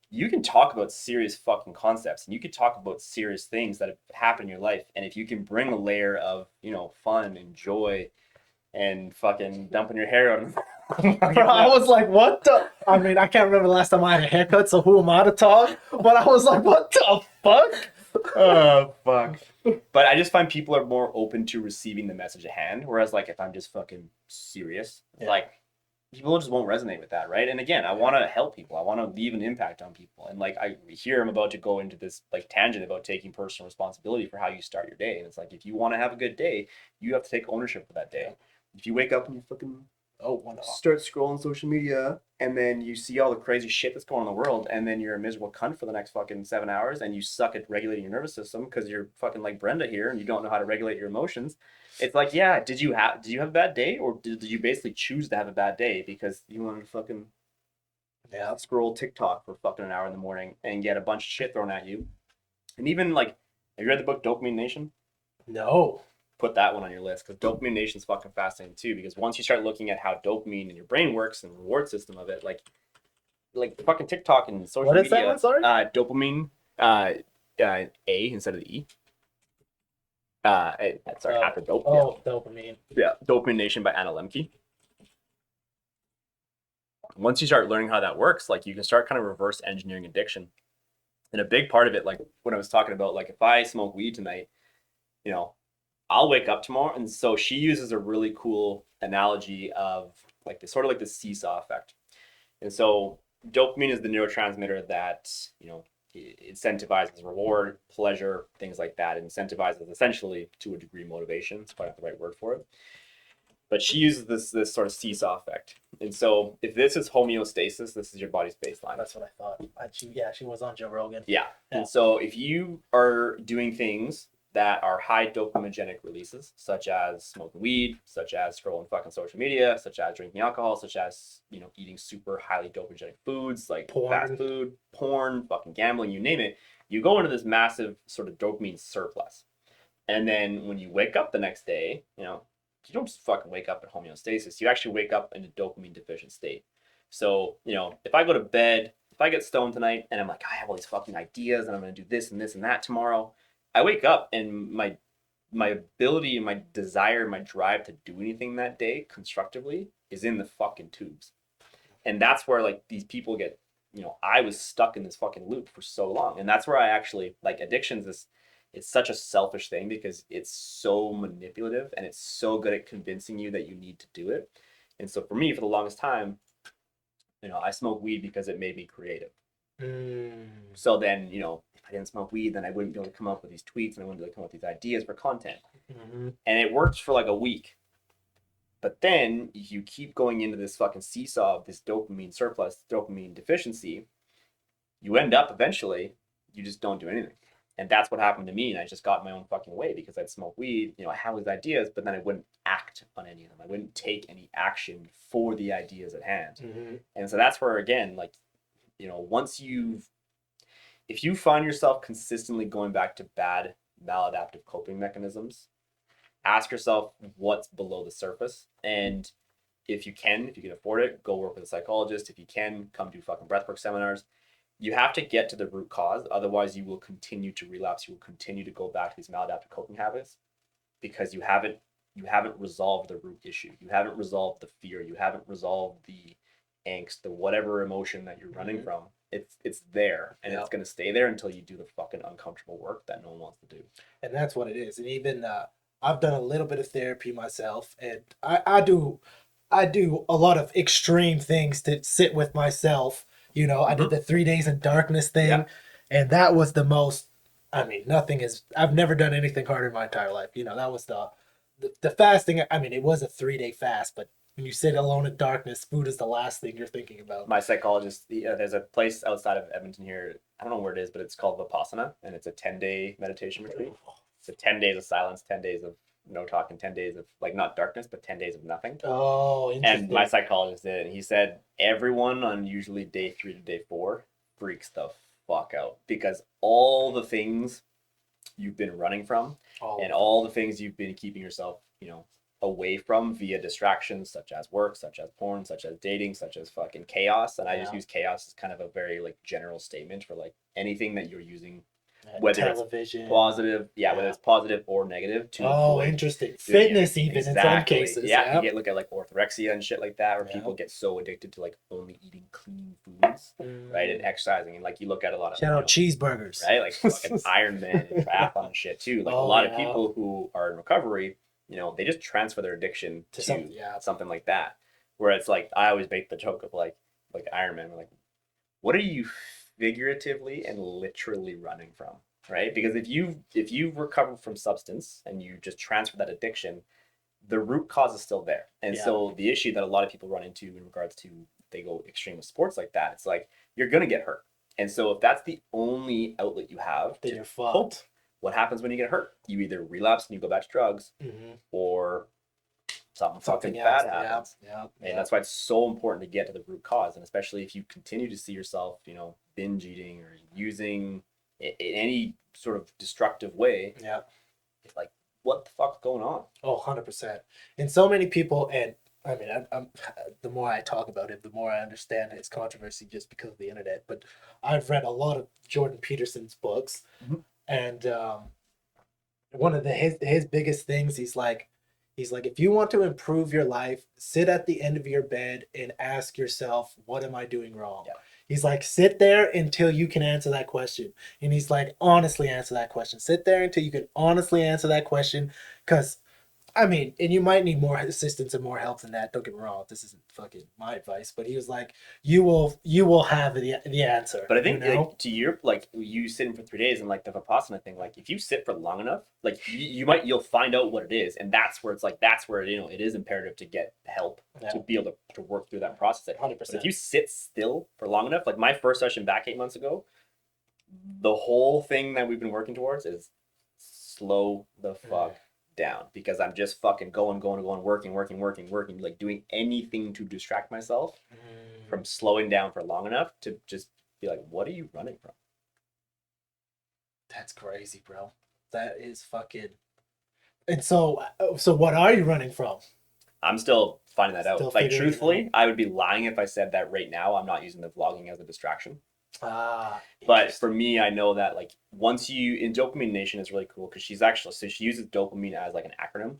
You can talk about serious fucking concepts and you can talk about serious things that have happened in your life. And if you can bring a layer of, fun and joy and fucking dumping your hair out. Bro, I was like, what the? I mean, I can't remember the last time I had a haircut, so who am I to talk? But I was like, what the fuck? Oh, fuck. But I just find people are more open to receiving the message at hand. Whereas, like, if I'm just fucking serious, like, people just won't resonate with that, right? And again, I want to help people. I want to leave an impact on people. And like I hear I'm about to go into this like tangent about taking personal responsibility for how you start your day. And it's like if you want to have a good day, you have to take ownership of that day. If you wake up and you fucking start scrolling social media and then you see all the crazy shit that's going on in the world and then you're a miserable cunt for the next fucking 7 hours and you suck at regulating your nervous system because you're fucking like Brenda here and you don't know how to regulate your emotions. It's like, yeah, did you have a bad day, or did you basically choose to have a bad day because you wanted to fucking scroll TikTok for fucking an hour in the morning and get a bunch of shit thrown at you? And even like, have you read the book Dopamine Nation? No. Put that one on your list because Dopamine Nation's fucking fascinating too. Because once you start looking at how dopamine in your brain works and the reward system of it, like fucking TikTok and social media. What is that one? Sorry. Dopamine. A instead of the E. Sorry, after dope. Oh, yeah. Dopamine. Yeah, Dopamine Nation by Anna Lemke. once you start learning how that works, like you can start kind of reverse engineering addiction. And a big part of it, like when I was talking about, like if I smoke weed tonight, you know, I'll wake up tomorrow. And so she uses a really cool analogy of like the sort of like the seesaw effect. And so dopamine is the neurotransmitter that, you know, incentivizes reward, pleasure, things like that. It incentivizes essentially, to a degree, motivation. It's probably not the right word for it. But she uses this sort of seesaw effect. And so if this is homeostasis, this is your body's baseline. That's what I thought. She was on Joe Rogan. Yeah. And so if you are doing things that are high dopaminogenic releases, such as smoking weed, such as scrolling fucking social media, such as drinking alcohol, such as, you know, eating super highly dopamigenic foods like fast food, porn, fucking gambling, you name it, you go into this massive sort of dopamine surplus. And then when you wake up the next day, you know, you don't just fucking wake up in homeostasis. You actually wake up in a dopamine deficient state. So, you know, if I go to bed, if I get stoned tonight and I'm like, I have all these fucking ideas and I'm going to do this and this and that tomorrow, I wake up and my ability and my desire and my drive to do anything that day constructively is in the fucking tubes. And that's where like these people get, you know, I was stuck in this fucking loop for so long. And that's where I actually, like, addictions is, it's such a selfish thing because it's so manipulative and it's so good at convincing you that you need to do it. And so for me, for the longest time, you know, I smoked weed because it made me creative. So then, you know, if I didn't smoke weed, then I wouldn't be able to come up with these tweets and I wouldn't be able to come up with these ideas for content. And it worked for like a week. But then you keep going into this fucking seesaw of this dopamine surplus, dopamine deficiency. You end up eventually, you just don't do anything. And that's what happened to me. And I just got in my own fucking way because I'd smoke weed. You know, I had these ideas, but then I wouldn't act on any of them. I wouldn't take any action for the ideas at hand. And so that's where, again, like, you know, if you find yourself consistently going back to bad maladaptive coping mechanisms, ask yourself what's below the surface. And if you can afford it, go work with a psychologist. If you can, come do fucking breathwork seminars. You have to get to the root cause. Otherwise, you will continue to relapse. You will continue to go back to these maladaptive coping habits because you haven't resolved the root issue. You haven't resolved the fear. You haven't resolved the angst, the whatever emotion that you're running from. It's there, and it's going to stay there until you do the fucking uncomfortable work that no one wants to do. And that's what it is. And even I've done a little bit of therapy myself, and I do a lot of extreme things to sit with myself. You know, I did the 3 days in darkness thing, and that was the most, I mean, I've never done anything harder in my entire life. You know, that was the fasting. I mean, it was a 3-day fast, but when you sit alone in darkness, food is the last thing you're thinking about. My psychologist, there's a place outside of Edmonton here, I don't know where it is, but it's called Vipassana, and it's a 10-day meditation retreat. So 10 days of silence, 10 days of no talking, 10 days of, like, not darkness, but 10 days of nothing. Oh, interesting. And my psychologist did it, and he said everyone on usually day 3 to day 4 freaks the fuck out because all the things you've been running from and all the things you've been keeping yourself, you know, away from via distractions such as work, such as porn, such as dating, such as fucking chaos. And I just use chaos as kind of a very, like, general statement for, like, anything that you're using, whether television, it's positive, whether it's positive or negative. Interesting. Fitness, even in some cases. Yeah, you look at like orthorexia and shit like that, where people get so addicted to like only eating clean foods, right, and exercising, and like you look at a lot of cheeseburgers, right, like fucking Iron Man and triathlon and shit too. Like a lot of people who are in recovery, you know, they just transfer their addiction to something like that. Where it's like I always make the joke of like Iron Man, like, what are you figuratively and literally running from, right? Because if you've recovered from substance and you just transfer that addiction, the root cause is still there. And so the issue that a lot of people run into in regards to they go extreme with sports like that, it's like you're gonna get hurt. And so if that's the only outlet you have then you're fucked. What happens when you get hurt? You either relapse and you go back to drugs, or something fucking bad happens. And that's why it's so important to get to the root cause. And especially if you continue to see yourself, you know, binge eating or using in any sort of destructive way, it's like, what the fuck's going on? 100%. And so many people, and I mean, I'm the more I talk about it, the more I understand his controversy just because of the internet. But I've read a lot of Jordan Peterson's books, and one of his biggest things, he's like, He's like, if you want to improve your life, sit at the end of your bed and ask yourself, what am I doing wrong? Yeah. He's like, sit there until you can answer that question. And he's like, honestly answer that question. Sit there until you can honestly answer that question. Because, I mean, and you might need more assistance and more help than that. Don't get me wrong. This isn't fucking my advice. But he was like, you will have the answer. But I think you know? like, to your like you sitting for 3 days and like the Vipassana thing, like if you sit for long enough, like you'll find out what it is, and that's where it's like that's where it is imperative to get help to be able to work through that process. 100%. But if you sit still for long enough, like my first session back 8 months ago, the whole thing that we've been working towards is slow the fuck down, because I'm just fucking going, working, like doing anything to distract myself from slowing down for long enough to just be like, what are you running from? That's crazy, bro. That is fucking. And so what are you running from? I'm still finding that Still out. Like, figuring it truthfully, I would be lying if I said that right now I'm not using the vlogging as a distraction. But Interesting. for me, I know that like once you in Dopamine Nation is really cool because she uses dopamine as like an acronym.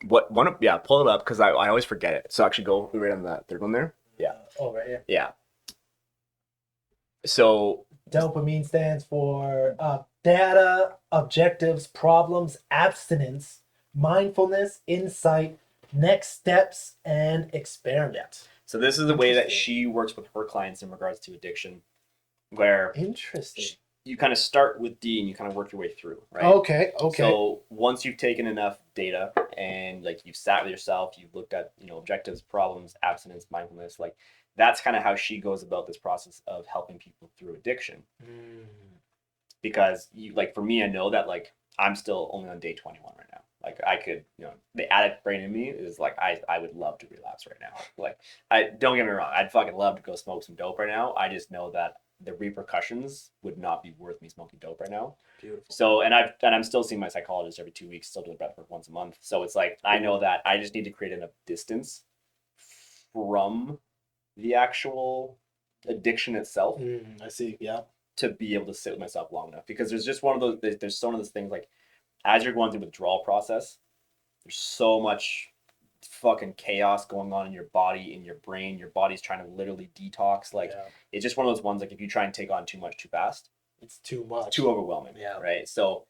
Pull it up because I always forget it. So actually go right on that third one there. Yeah. Right here. Yeah. So Dopamine stands for data, objectives, problems, abstinence, mindfulness, insight, next steps, and experiment. So this is the way that she works with her clients in regards to addiction, where Interesting. you kind of start with D and you kind of work your way through, right? Okay. So once you've taken enough data and like you've sat with yourself, you've looked at, objectives, problems, abstinence, mindfulness, like that's kind of how she goes about this process of helping people through addiction. Because for me, I know that like I'm still only on day 21 right now. Like I could, the addict brain in me is like, I would love to relapse right now. Like don't get me wrong. I'd fucking love to go smoke some dope right now. I just know that the repercussions would not be worth me smoking dope right now. Beautiful. So, and I'm still seeing my psychologist every 2 weeks, still doing breathwork once a month. So it's like, I know that I just need to create enough distance from the actual addiction itself. I see. Yeah. To be able to sit with myself long enough, because there's just one of those, there's one of those things like, as you're going through the withdrawal process, there's so much fucking chaos going on in your body, in your brain. Your body's trying to literally detox. Like it's just one of those ones, like if you try and take on too much too fast, it's too much, it's too overwhelming. Yeah. Right. So,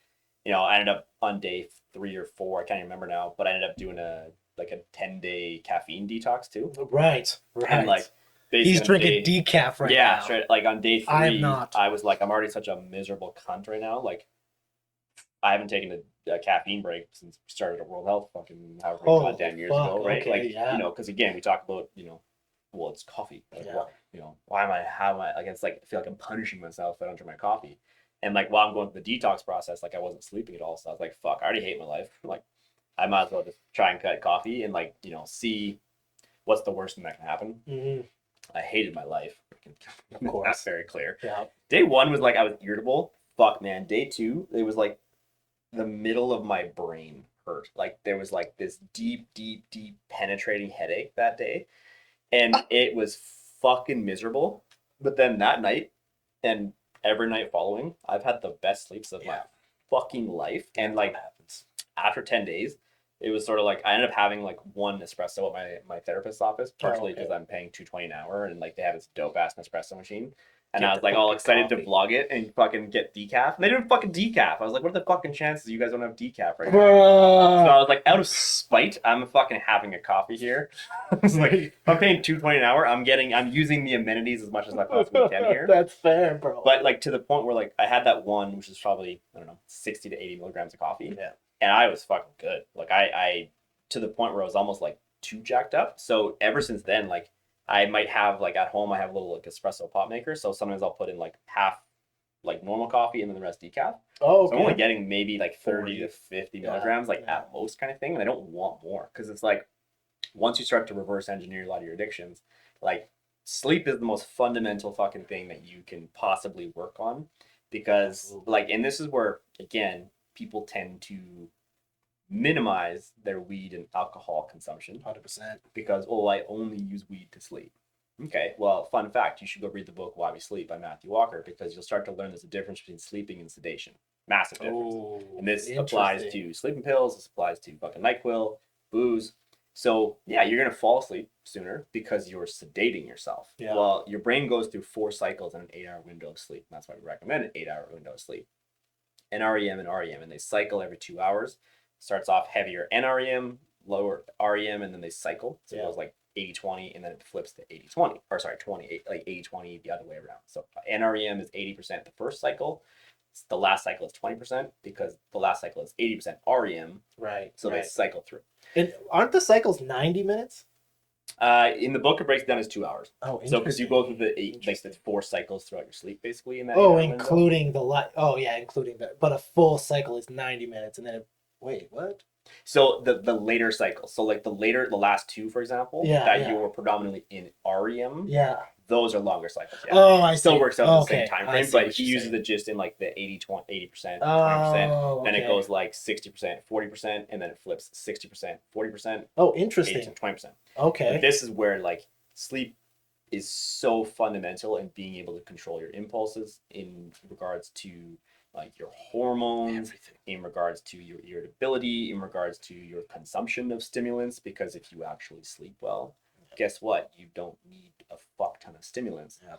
I ended up on day 3 or 4, I can't even remember now, but I ended up doing a 10-day caffeine detox too. Right. And like he's drinking decaf right now. Yeah, straight, like on day 3, I'm not. I was like, I'm already such a miserable cunt right now. Like I haven't taken a caffeine break since we started at World Health fucking however many goddamn years ago, right? Okay, because again, we talk about, well, it's coffee. Like, why am I, like, it's like, I feel like I'm punishing myself if I don't drink my coffee. And like, while I'm going through the detox process, like I wasn't sleeping at all. So I was like, fuck, I already hate my life. Like, I might as well just try and cut coffee and like, see what's the worst thing that can happen. I hated my life. Of course. That's very clear. Yeah. Day 1 was like, I was irritable. Fuck, man. Day 2, it was like, the middle of my brain hurt. Like there was like this deep penetrating headache that day, and it was fucking miserable. But then that night and every night following, I've had the best sleeps of my fucking life. And like after 10 days, it was sort of like I ended up having like 1 espresso at my therapist's office, partially because I'm paying $220 an hour, and like they have this dope ass Nespresso machine. And I was like all excited to vlog it and fucking get decaf. And they didn't fucking decaf. I was like, what are the fucking chances you guys don't have decaf right now? So I was like, out of spite, I'm fucking having a coffee here. I was like, if I'm paying $220 an hour, I'm using the amenities as much as I possibly can here. That's fair, bro. But like to the point where like I had that one, which is probably, I don't know, 60 to 80 milligrams of coffee. Yeah. And I was fucking good. Like I to the point where I was almost like too jacked up. So ever since then, like I might have like at home, I have a little like espresso pot maker. So sometimes I'll put in like half like normal coffee and then the rest decaf. Oh, okay. So I'm only getting maybe like 30 to 50 milligrams, like at most kind of thing. And I don't want more because it's like once you start to reverse engineer a lot of your addictions, like sleep is the most fundamental fucking thing that you can possibly work on, because like, and this is where, again, people tend to minimize their weed and alcohol consumption. 100%. Because, I only use weed to sleep. Okay, well, fun fact, you should go read the book Why We Sleep by Matthew Walker, because you'll start to learn there's a difference between sleeping and sedation. Massive difference. Oh, And this applies interesting. to sleeping pills. This applies to fucking NyQuil, booze. So yeah, you're gonna fall asleep sooner because you're sedating yourself. Yeah. Well, your brain goes through 4 cycles in an 8-hour window of sleep. That's why we recommend an 8-hour window of sleep. NREM and REM, and they cycle every 2 hours. Starts off heavier NREM, lower REM, and then they cycle. So it goes like 80-20, and then it flips to 80-20, or sorry, 20, like 80-20 the other way around. So NREM is 80% the first cycle. The last cycle is 20% because the last cycle is 80% REM. Right. So they cycle through. And aren't the cycles 90 minutes? In the book, it breaks down as 2 hours. Oh, so because you go through the 4 cycles throughout your sleep, basically in that. Oh, including window. Including that. But a full cycle is 90 minutes, and then wait, what? So the later cycles, so like the last 2, for example, that you were predominantly in REM. Yeah. Those are longer cycles. Yeah. Oh, I see. Still works out in the same time frame, but he uses saying. it just in like the 80%, 20%. Then it goes like 60%, 40%, and then it flips 60%, 40%. Oh, interesting. 20%. Okay. But this is where like sleep is so fundamental in being able to control your impulses in regards to like your hormones, in regards to your irritability, in regards to your consumption of stimulants, because if you actually sleep well, guess what? You don't need a fuck ton of stimulants. Yeah.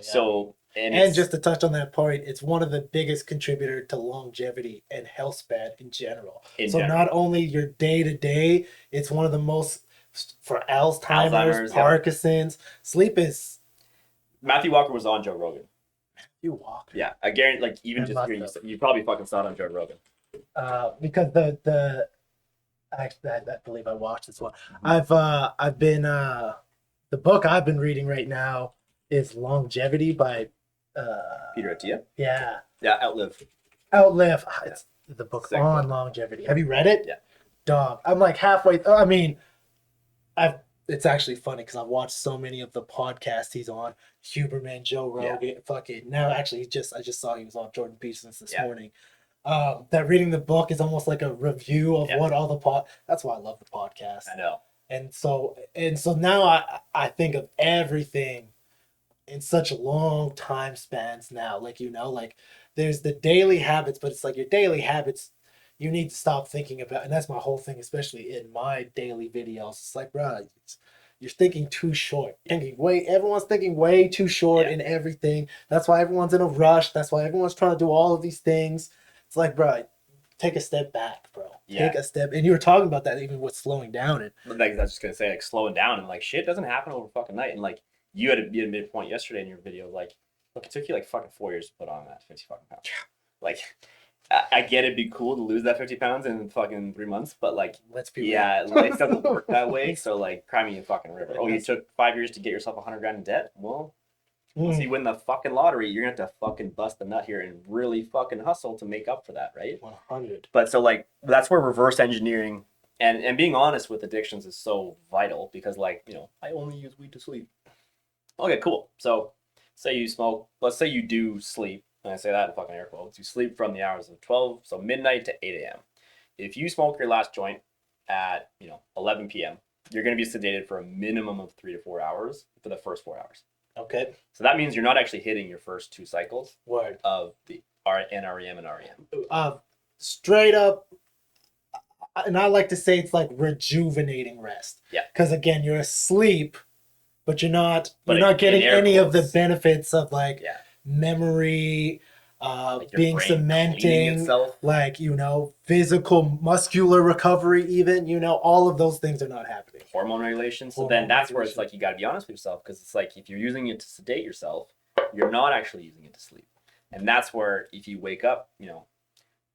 So, and just to touch on that point, it's one of the biggest contributor to longevity and health span in general. Not only your day to day, it's one of the most for Alzheimer's, Parkinson's. Sleep is. Matthew Walker was on Joe Rogan. Matthew Walker. Yeah, I guarantee. Like even just hearing you probably fucking saw it on Joe Rogan. Because the actually, I believe I watched this one. I've been the book I've been reading right now is Longevity by Peter Attia. Yeah. Yeah, Outlive. It's the book on longevity. Have you read it? Yeah. Dog. I'm like halfway. I mean, it's actually funny because I've watched so many of the podcasts he's on. Huberman, Joe Rogan, fucking. Now, actually, I just saw he was on Jordan Peterson's this morning. That reading the book is almost like a review of what all the that's why I love the podcast. I know. And so now I think of everything in such long time spans now. Like, like there's the daily habits, but it's like your daily habits you need to stop thinking about. And that's my whole thing, especially in my daily videos. It's like, bro, you're thinking too short. Everyone's thinking way too short in everything. That's why everyone's in a rush. That's why everyone's trying to do all of these things. It's like, bro, take a step back, bro. Take a step. And you were talking about that even with slowing down. Like, I was just going to say, like, slowing down and, like, shit doesn't happen over fucking night. And, like, you had a midpoint yesterday in your video, like, look, it took you, like, fucking 4 years to put on that 50 fucking pounds. Like, I get it'd be cool to lose that 50 pounds in fucking 3 months, but, like, let's be real. Life doesn't work that way. So, like, cry me a fucking river. Oh, you took 5 years to get yourself $100,000 in debt? Well, once you win the fucking lottery, you're gonna have to fucking bust the nut here and really fucking hustle to make up for that, right? 100. But so like that's where reverse engineering and being honest with addictions is so vital because like, I only use weed to sleep. Okay, cool. So say you smoke, let's say you do sleep, and I say that in fucking air quotes, you sleep from the hours of 12, so midnight to 8 a.m. If you smoke your last joint at 11 p.m., you're gonna be sedated for a minimum of 3 to 4 hours for the first 4 hours. Okay. So that means you're not actually hitting your first 2 cycles of the NREM and REM. Straight up, and I like to say it's like rejuvenating rest. Yeah. Because again, you're asleep, but you're not getting any of the benefits of like memory, like being cementing, like physical muscular recovery, even all of those things are not happening. Hormone regulation. So then that's where it's like you got to be honest with yourself because it's like if you're using it to sedate yourself, you're not actually using it to sleep, and that's where if you wake up,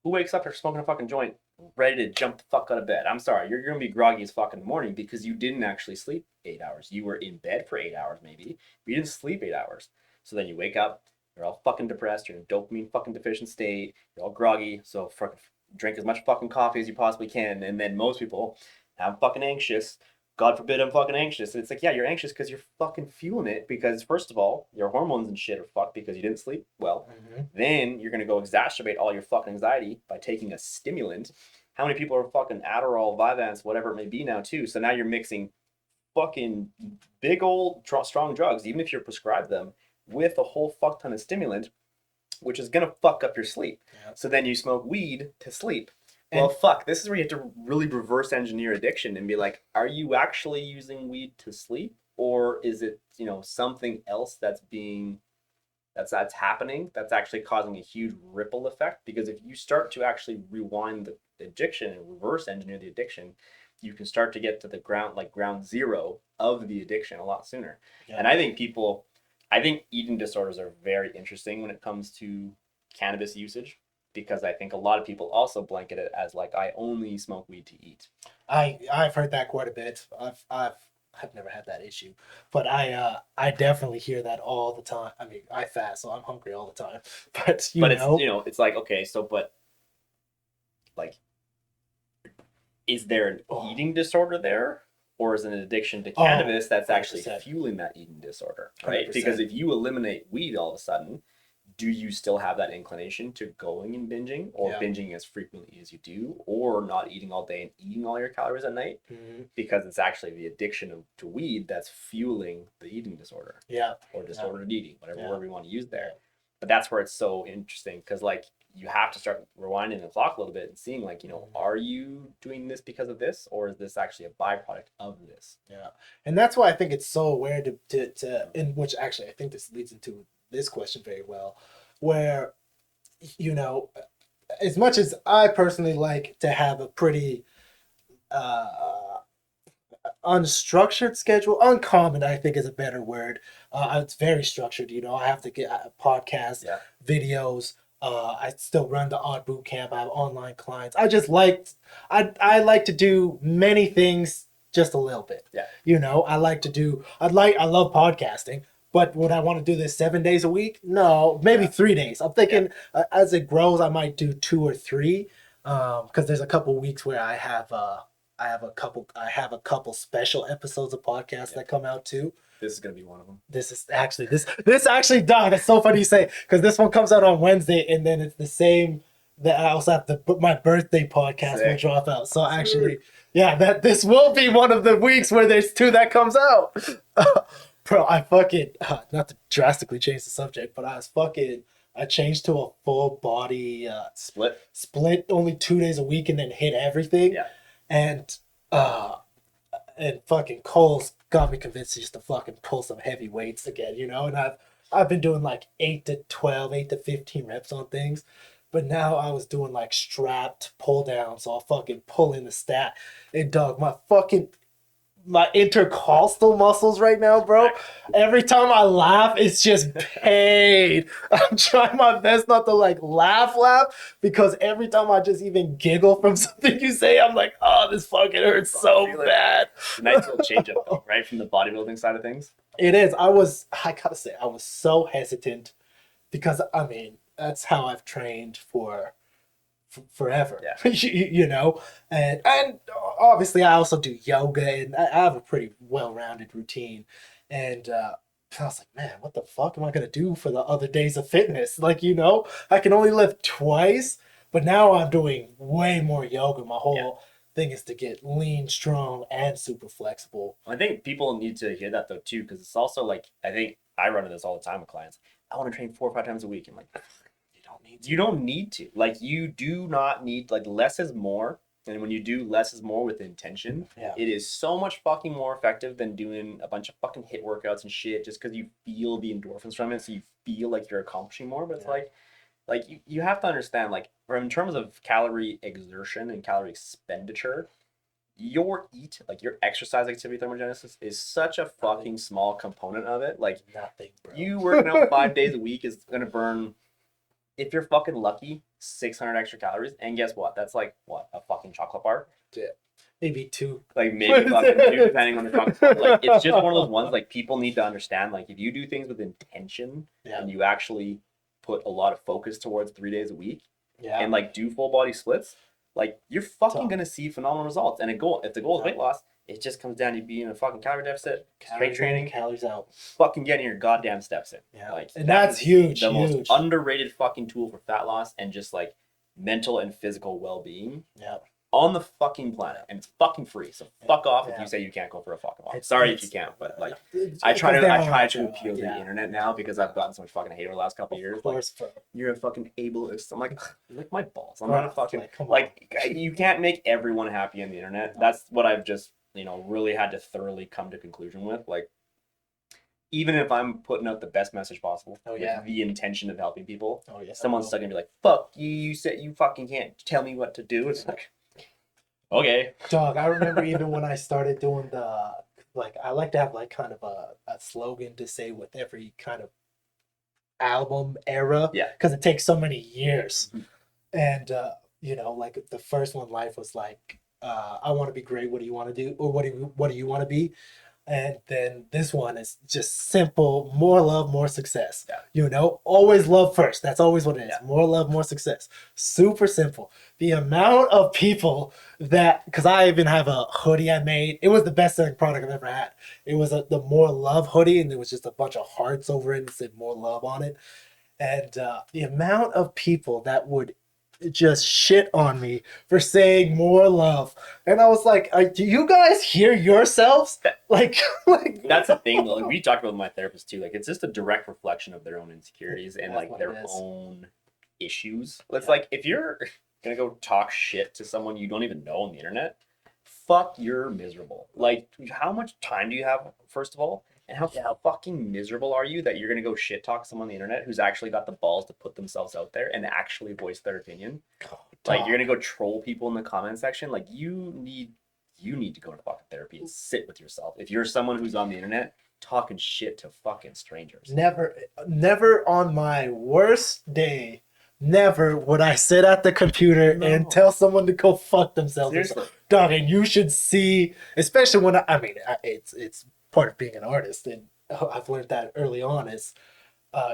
who wakes up after smoking a fucking joint ready to jump the fuck out of bed? I'm sorry, you're gonna be groggy as fuck in the morning because you didn't actually sleep 8 hours. You were in bed for 8 hours maybe, but you didn't sleep 8 hours. So then you wake up. You're all fucking depressed. You're in a dopamine fucking deficient state. You're all groggy. So fucking drink as much fucking coffee as you possibly can. And then most people, I'm fucking anxious. God forbid I'm fucking anxious. And it's like, yeah, you're anxious because you're fucking fueling it. Because first of all, your hormones and shit are fucked because you didn't sleep well. Mm-hmm. Then you're going to go exacerbate all your fucking anxiety by taking a stimulant. How many people are fucking Adderall, Vyvanse, whatever it may be now too? So now you're mixing fucking big old strong drugs, even if you're prescribed them, with a whole fuck ton of stimulant, which is gonna fuck up your sleep. Yeah. So then you smoke weed to sleep. Well, fuck, this is where you have to really reverse engineer addiction and be like, are you actually using weed to sleep? Or is it, something else that's happening that's actually causing a huge ripple effect? Because if you start to actually rewind the addiction and reverse engineer the addiction, you can start to get to the ground zero of the addiction a lot sooner. Yeah. And I think eating disorders are very interesting when it comes to cannabis usage, because I think a lot of people also blanket it as like, I only smoke weed to eat. I've heard that quite a bit. I've never had that issue, but I definitely hear that all the time. I mean, I fast, so I'm hungry all the time. But it's like, okay, so but like, is there an eating disorder there, or is it an addiction to cannabis that's actually 100%. Fueling that eating disorder, right? 100%. Because if you eliminate weed all of a sudden, do you still have that inclination to going and binging, or binging as frequently as you do, or not eating all day and eating all your calories at night? Mm-hmm. Because it's actually the addiction to weed that's fueling the eating disorder. Yeah. Or disordered eating, whatever word we want to use there. Yeah. But that's where it's so interesting, because like, you have to start rewinding the clock a little bit and seeing like, are you doing this because of this, or is this actually a byproduct of this? Yeah. And that's why I think it's so weird to in which actually I think this leads into this question very well, where, as much as I personally like to have a pretty unstructured schedule, uncommon I think is a better word. It's very structured. I have to get podcasts, videos. I still run the odd boot camp. I have online clients. I like to do many things just a little bit. Yeah. I love podcasting, but would I want to do this 7 days a week? No, maybe 3 days. I'm thinking as it grows, I might do 2 or 3. Because there's a couple weeks where I have a couple special episodes of podcasts that come out too. This is gonna be one of them. This actually done. It's so funny you say, because this one comes out on Wednesday, and then it's the same that I also have my birthday podcast will drop out. So actually, this will be one of the weeks where there's 2 that comes out. Bro, I fucking not to drastically change the subject, but I changed to a full body split only 2 days a week, and then hit everything. Yeah. And fucking Cole's got me convinced just to fucking pull some heavy weights again, and I've been doing like 8 to 15 reps on things, but now I was doing like strapped pull down, so I'll fucking pull in the stat, and dog, my intercostal muscles right now, bro. Every time I laugh, it's just pain. I'm trying my best not to like laugh, because every time I just even giggle from something you say, I'm like, oh, this fucking hurts so bad. It's a nice little change up, though, right? From the bodybuilding side of things. It is. I gotta say, I was so hesitant, because I mean, that's how I've trained for forever. Yeah. And obviously I also do yoga, and I have a pretty well-rounded routine, and I was like, man, what the fuck am I gonna do for the other days of fitness? Like, I can only lift twice, but now I'm doing way more yoga. My whole thing is to get lean, strong, and super flexible. I think people need to hear that though too, because it's also like, I think I run into this all the time with clients. I want to train 4 or 5 times a week. I'm like, you don't need to. Like, you do not need, like, less is more. And when you do less is more with intention, it is so much fucking more effective than doing a bunch of fucking HIIT workouts and shit just because you feel the endorphins from it, so you feel like you're accomplishing more. But it's like you have to understand, like, in terms of calorie exertion and calorie expenditure, your exercise activity thermogenesis is such a fucking small component of it. Like, nothing, bro. You working out 5 days a week is going to burn, if you're fucking lucky, 600 extra calories. And guess what? That's like, what, a fucking chocolate bar? Yeah. Maybe 2. Like, maybe fucking 2, depending on the chocolate bar. Like, it's just one of those ones, like, people need to understand, like, if you do things with intention, and you actually put a lot of focus towards 3 days a week, and, like, do full body splits, like, you're fucking going to see phenomenal results. And if the goal is weight loss, it just comes down to being in a fucking calorie deficit, strength training, calories out, fucking getting your goddamn steps in. Yeah, like, and that's huge. The most underrated fucking tool for fat loss and just like mental and physical well-being. Yeah, on the fucking planet, and it's fucking free. So fuck off if Yeah. you say you can't go for a fucking walk. It's- Sorry it's- if you can't, but like It's I try because to appeal to the internet now because I've gotten so much fucking hate over the last couple of years. Of course, Like, you're a fucking ableist. I'm like, lick my balls. I'm Bro, not a fucking like, come on. like you can't make everyone happy on the internet. That's what I've just really had to thoroughly come to conclusion with. Like, even if I'm putting out the best message possible with the intention of helping people, someone's still gonna be like, "Fuck you! You said you fucking can't tell me what to do." It's like, okay, dog. I remember even when I started doing I like to have like kind of a slogan to say with every kind of album era, because it takes so many years, and like the first one, Life, was like, I want to be great. What do you want to do, or what do you want to be? And then this one is just simple: more love, more success. Always love first. That's always what it is. More love, more success. Super simple. The amount of people because I even have a hoodie I made. It was the best selling product I've ever had. It was the More Love hoodie, and there was just a bunch of hearts over it and said More Love on it. And the amount of people that would just shit on me for saying more love, and I was like, do you guys hear yourselves? Like that's the thing though. Like, we talked about with my therapist too. Like, it's just a direct reflection of their own insecurities and like their own issues. It's like, if you're gonna go talk shit to someone you don't even know on the internet, fuck, you're miserable. Like, how much time do you have, first of all? And how fucking miserable are you that you're going to go shit talk someone on the internet who's actually got the balls to put themselves out there and actually voice their opinion? Like, you're going to go troll people in the comment section? Like, you need to go to fucking therapy and sit with yourself. If you're someone who's on the internet talking shit to fucking strangers. Never on my worst day, never would I sit at the computer and tell someone to go fuck themselves. Seriously. Dog, and you should see, especially when it's part of being an artist, and I've learned that early on is,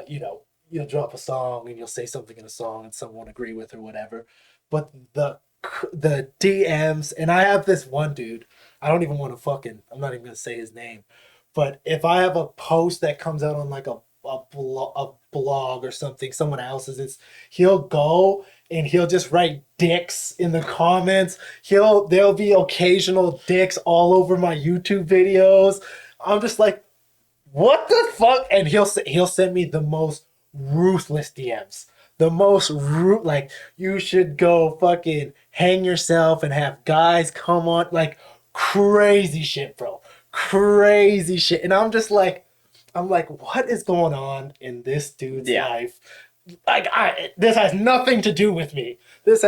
you'll drop a song and you'll say something in a song and someone won't agree with or whatever, but the DMs, and I have this one dude, I'm not even gonna say his name, but if I have a post that comes out on like a blog or something, someone else's, he'll go and he'll just write dicks in the comments. There'll be occasional dicks all over my YouTube videos. I'm just like, what the fuck? And he'll send me the most ruthless DMs. The most like, you should go fucking hang yourself and have guys come on, like crazy shit, bro. Crazy shit. And I'm like, what is going on in this dude's life? Like, this has nothing to do with me. This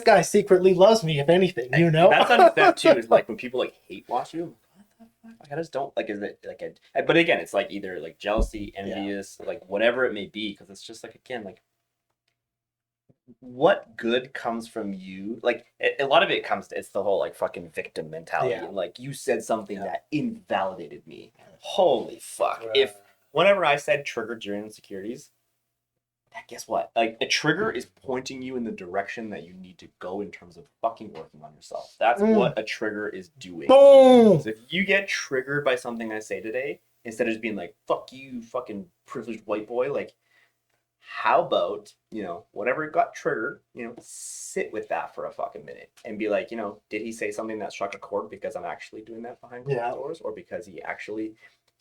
guy secretly loves me, if anything, That's understand too, is like when people like hate watch you. Like, I just don't like. Is it like but again, it's like either like jealousy, envious, like whatever it may be, because it's just like, again, like, what good comes from you? Like, a lot of it it's the whole like fucking victim mentality. And like, you said something that invalidated me. Holy fuck! If whenever I said triggered your insecurities, guess what? Like, a trigger is pointing you in the direction that you need to go in terms of fucking working on yourself. That's what a trigger is doing. Boom! So if you get triggered by something I say today, instead of just being like, fuck you, fucking privileged white boy, like, how about, whatever got triggered, sit with that for a fucking minute and be like, did he say something that struck a chord because I'm actually doing that behind closed doors, or because he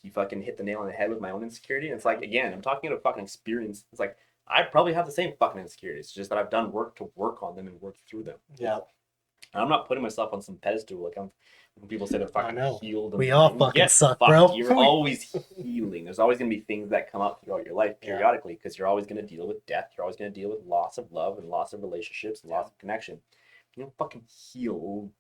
fucking hit the nail on the head with my own insecurity? And it's like, again, I'm talking about fucking experience. It's like, I probably have the same fucking insecurities. It's just that I've done work to work on them and work through them. Yeah. And I'm not putting myself on some pedestal. Like, when people say they're fucking healed. We all fucking suck, bro. You're always healing. There's always going to be things that come up throughout your life periodically, because you're always going to deal with death. You're always going to deal with loss of love and loss of relationships and loss of connection. You don't fucking heal.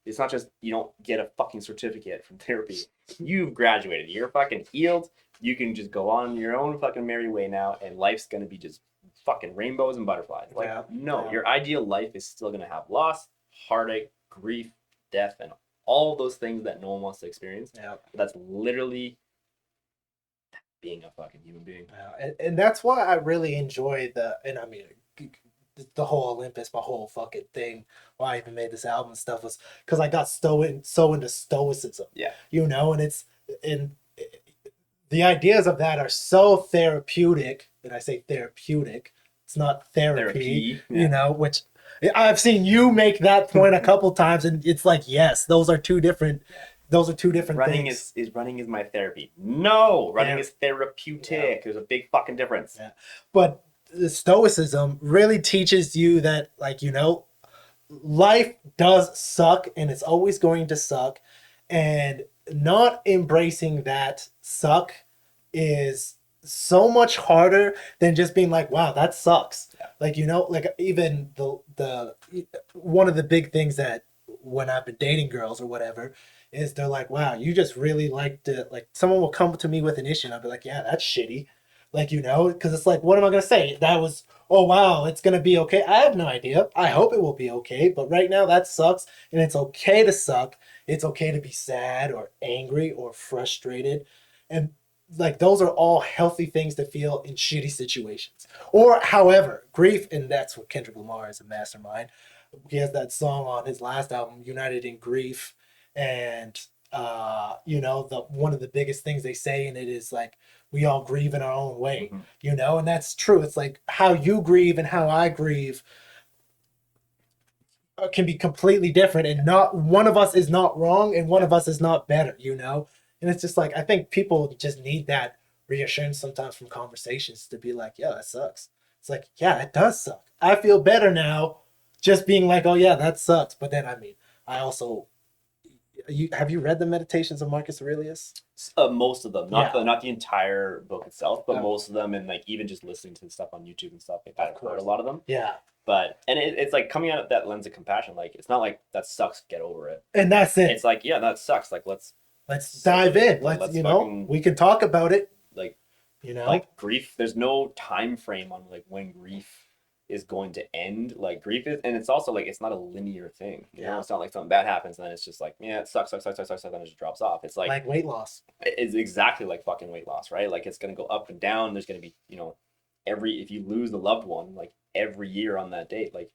It's not just, you don't get a fucking certificate from therapy. You've graduated. You're fucking healed. You can just go on your own fucking merry way now, and life's going to be just fucking rainbows and butterflies. Like, your ideal life is still going to have loss, heartache, grief, death, and all those things that no one wants to experience. But that's literally being a fucking human being. And that's why I really enjoy the whole Olympus, my whole fucking thing, why I even made this album and stuff, was because I got so into stoicism. And the ideas of that are so therapeutic, and I say therapeutic, it's not therapy. Which I've seen you make that point a couple times, and it's like, yes, those are two different Running things. running is my therapy. No, running Yeah. is therapeutic. Yeah. There's a big fucking difference. Yeah. But the stoicism really teaches you that, like, life does suck and it's always going to suck, and not embracing that suck is so much harder than just being like, wow, that sucks. Yeah. Like, like even the one of the big things that when I've been dating girls or whatever is they're like, wow, you just really like to, like, someone will come to me with an issue and I'll be like, yeah, that's shitty. Like, because it's like, what am I going to say? That was, oh, wow, it's going to be okay. I have no idea. I hope it will be okay. But right now, that sucks. And it's okay to suck. It's okay to be sad or angry or frustrated. And like, those are all healthy things to feel in shitty situations. Or, however, grief, and that's what Kendrick Lamar is a mastermind. He has that song on his last album, United in Grief. And, the one of the biggest things they say in it is like, we all grieve in our own way, and that's true. It's like how you grieve and how I grieve can be completely different, and not one of us is not wrong and one of us is not better, and it's just like, I think people just need that reassurance sometimes from conversations to be like, yeah, that sucks. It's like, yeah, it does suck. I feel better now just being like, oh yeah, that sucks. But then, I mean, I also, have you read the Meditations of Marcus Aurelius? Most of them, not the entire book itself, but most of them, and like even just listening to the stuff on YouTube and stuff like that, I've heard a lot of them. Yeah. But it's like coming out of that lens of compassion. Like, it's not like that sucks, get over it. And that's it. It's like, yeah, that sucks. Like, let's dive in. Let's we can talk about it. Like, like grief. There's no time frame on like when grief is going to end. Like, grief is, and it's also like, it's not a linear thing. You know, it's not like something bad happens and then it's just like, yeah, it sucks, then it just drops off. It's like weight loss. It's exactly like fucking weight loss, right? Like, it's gonna go up and down. There's gonna be, if you lose a loved one, like every year on that date, like,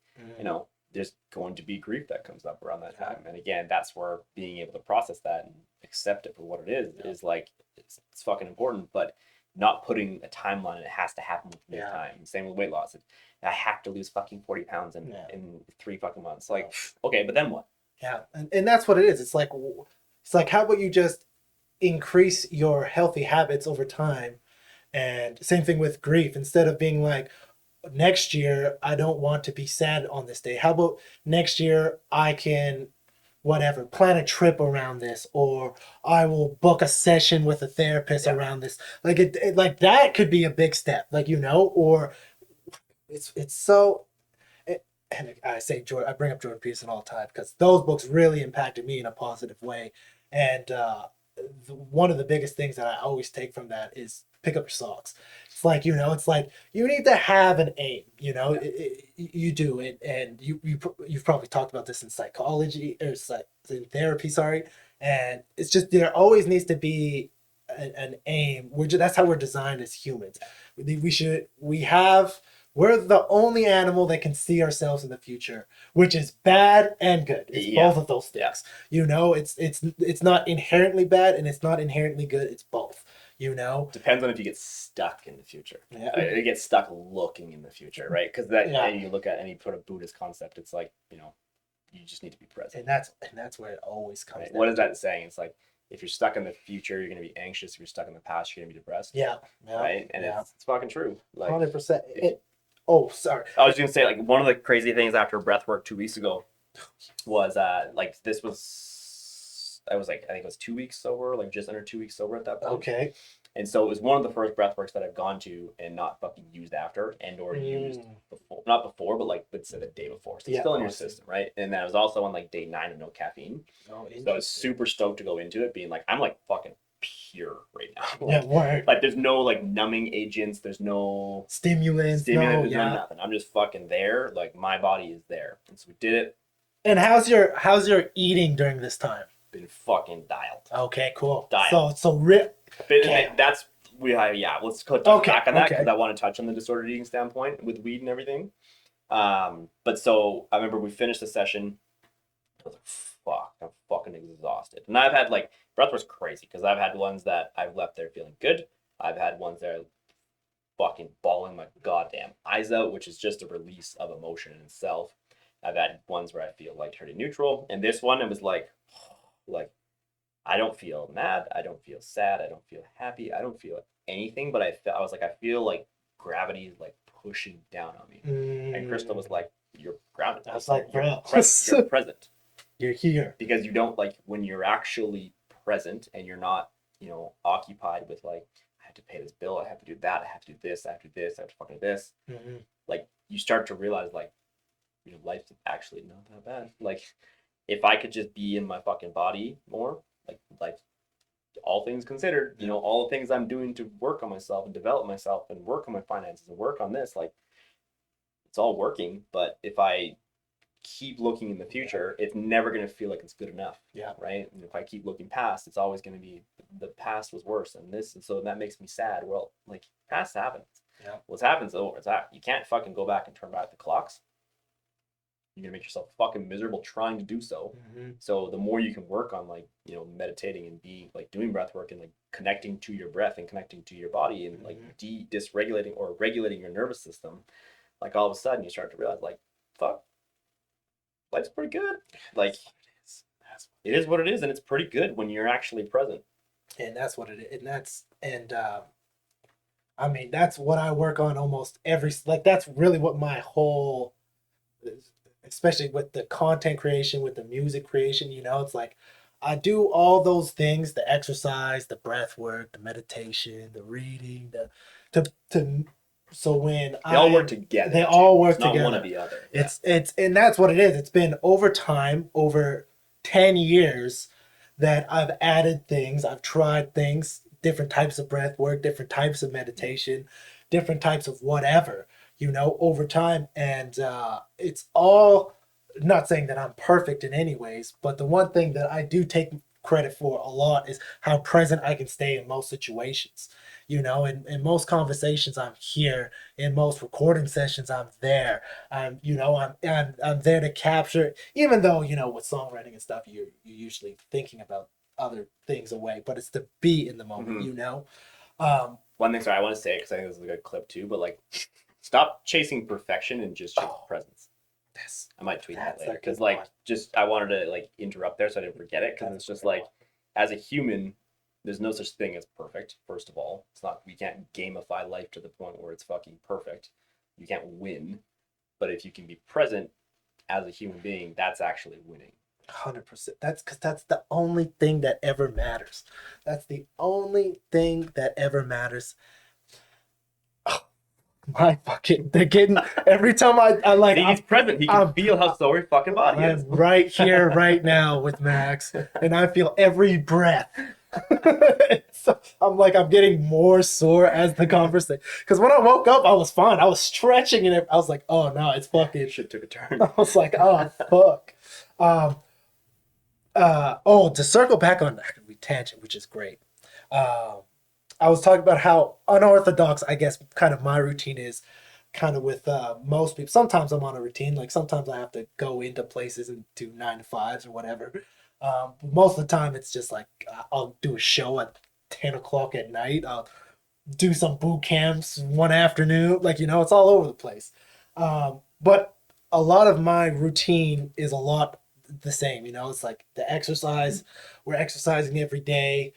there's going to be grief that comes up around that time. And again, that's where being able to process that and accept it for what it is like, it's fucking important, but not putting a timeline, and it has to happen within time. Same with weight loss. I have to lose fucking 40 pounds in 3 fucking months. Like, okay, but then what? Yeah, and that's what it is. It's like, how about you just increase your healthy habits over time? And same thing with grief. Instead of being like, next year, I don't want to be sad on this day. How about next year I can, whatever, plan a trip around this, or I will book a session with a therapist around this. Like, it like that could be a big step, like, or it's so. And I say I bring up Jordan Peterson all the time because those books really impacted me in a positive way. And one of the biggest things that I always take from that is pick up your socks. It's like, it's like you need to have an aim, you do it. And you've probably talked about this in psychology or in therapy, sorry. And it's just, there always needs to be an aim. That's how we're designed as humans. We're the only animal that can see ourselves in the future, which is bad and good. It's both of those things. It's not inherently bad and it's not inherently good. It's both. Depends on if you get stuck in the future. Yeah. You get stuck looking in the future, right? Because and you look at any sort of Buddhist concept, it's like, you just need to be present. And that's where it always comes down. What is that saying? It's like, if you're stuck in the future, you're going to be anxious. If you're stuck in the past, you're going to be depressed. Yeah. Right? And it's fucking true. Like, 100%. Oh, sorry. I was going to say, like, one of the crazy things after breath work 2 weeks ago was, like, I think it was 2 weeks sober, like just under 2 weeks sober at that point. Okay. And so it was one of the first breath works that I've gone to and not fucking used after and or used before. Not before, but like, let's say the day before. So it's still in your system, right? And then I was also on like day 9 of no caffeine. So I was super stoked to go into it being like, I'm like fucking pure right now. Like, like there's no like numbing agents, there's no stimulants, there's no nothing. I'm just fucking there. Like, my body is there. And so we did it. And how's your eating during this time? Been fucking dialed. Okay, cool. Dialed. Let's go back on that because I want to touch on the disordered eating standpoint with weed and everything. But so I remember we finished the session. I was like, fuck, I'm fucking exhausted. And I've had like, breath was crazy because I've had ones that I've left there feeling good. I've had ones that are fucking bawling my goddamn eyes out, which is just a release of emotion in itself. I've had ones where I feel lighthearted, neutral, and this one it was like I don't feel mad, I don't feel sad, I don't feel happy, I don't feel anything, but I was like, I feel like gravity is like pushing down on me. And Crystal was like, you're grounded. I was like, bro, you're present. You're here. Because you don't like when you're actually present and you're not, occupied with like, I have to pay this bill, I have to do that, I have to do this, I have to do this, I have to fucking do this. Mm-hmm. Like you start to realize like, life's actually not that bad. Like if I could just be in my fucking body more, like all things considered, all the things I'm doing to work on myself and develop myself and work on my finances and work on this, like it's all working. But if I keep looking in the future, it's never going to feel like it's good enough. Yeah. Right. And if I keep looking past, it's always going to be the past was worse than this. And so that makes me sad. Well, like past happens. Yeah. What's happen's over. It's that you can't fucking go back and turn back the clocks. You're gonna make yourself fucking miserable trying to do so. Mm-hmm. So the more you can work on like, meditating and being like doing breath work and like connecting to your breath and connecting to your body and like dysregulating or regulating your nervous system, like all of a sudden you start to realize like, fuck, life's pretty good. Like it is what it is, and it's pretty good when you're actually present. And that's what it is. I mean, that's what I work on almost that's really what my whole, especially with the content creation, with the music creation, it's like I do all those things, the exercise, the breath work, the meditation, the reading, so when they all work together. They all work together. Not one or the other. It's and that's what it is. It's been over time, over 10 years that I've added things, I've tried things, different types of breath work, different types of meditation, different types of whatever, over time. And it's all, not saying that I'm perfect in any ways, but the one thing that I do take credit for a lot is how present I can stay in most situations. In most conversations I'm here, in most recording sessions I'm there. I'm there to capture, even though with songwriting and stuff you're usually thinking about other things away, but it's to be in the moment. One thing, sorry, I want to say because I think this is a good clip too, but like stop chasing perfection and just chase presence. I might tweet that later because I wanted to like interrupt there so I didn't forget it, because it's just like as a human there's no such thing as perfect. First of all, it's not, we can't gamify life to the point where it's fucking perfect. You can't win, but if you can be present as a human being, that's actually winning. 100%. That's because that's the only thing that ever matters. That's the only thing that ever matters. My fucking, they're getting, every time I like. See, he's present. He can feel how sore your fucking body is. I'm right here, right now with Max, and I feel every breath. So I'm getting more sore as the conversation. Because when I woke up, I was fine. I was stretching, and I was like, oh no, it's fucking. Shit took a turn. I was like, oh fuck. To circle back on that, we tangent, which is great. I was talking about how unorthodox, I guess, kind of my routine is, kind of with most people. Sometimes I'm on a routine. Like sometimes I have to go into places and do 9 to 5s or whatever. Most of the time it's just like I'll do a show at 10 o'clock at night. I'll do some boot camps one afternoon. It's all over the place. But a lot of my routine is a lot the same. It's like the exercise. We're exercising every day.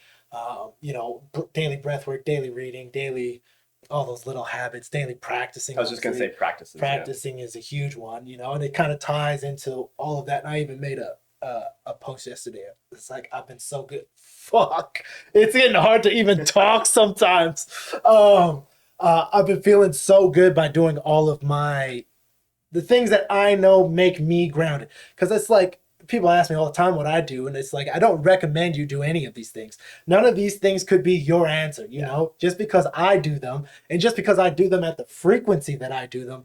Daily breath work, daily reading, daily, all those little habits, daily practicing. I was just going to say practices. Practicing is a huge one, and it kind of ties into all of that. And I even made a post yesterday. It's like, I've been so good. Fuck. It's getting hard to even talk sometimes. I've been feeling so good by doing all of the things that I know make me grounded. Because it's like, people ask me all the time what I do, and it's like, I don't recommend you do any of these things. None of these things could be your answer, just because I do them, and just because I do them at the frequency that I do them,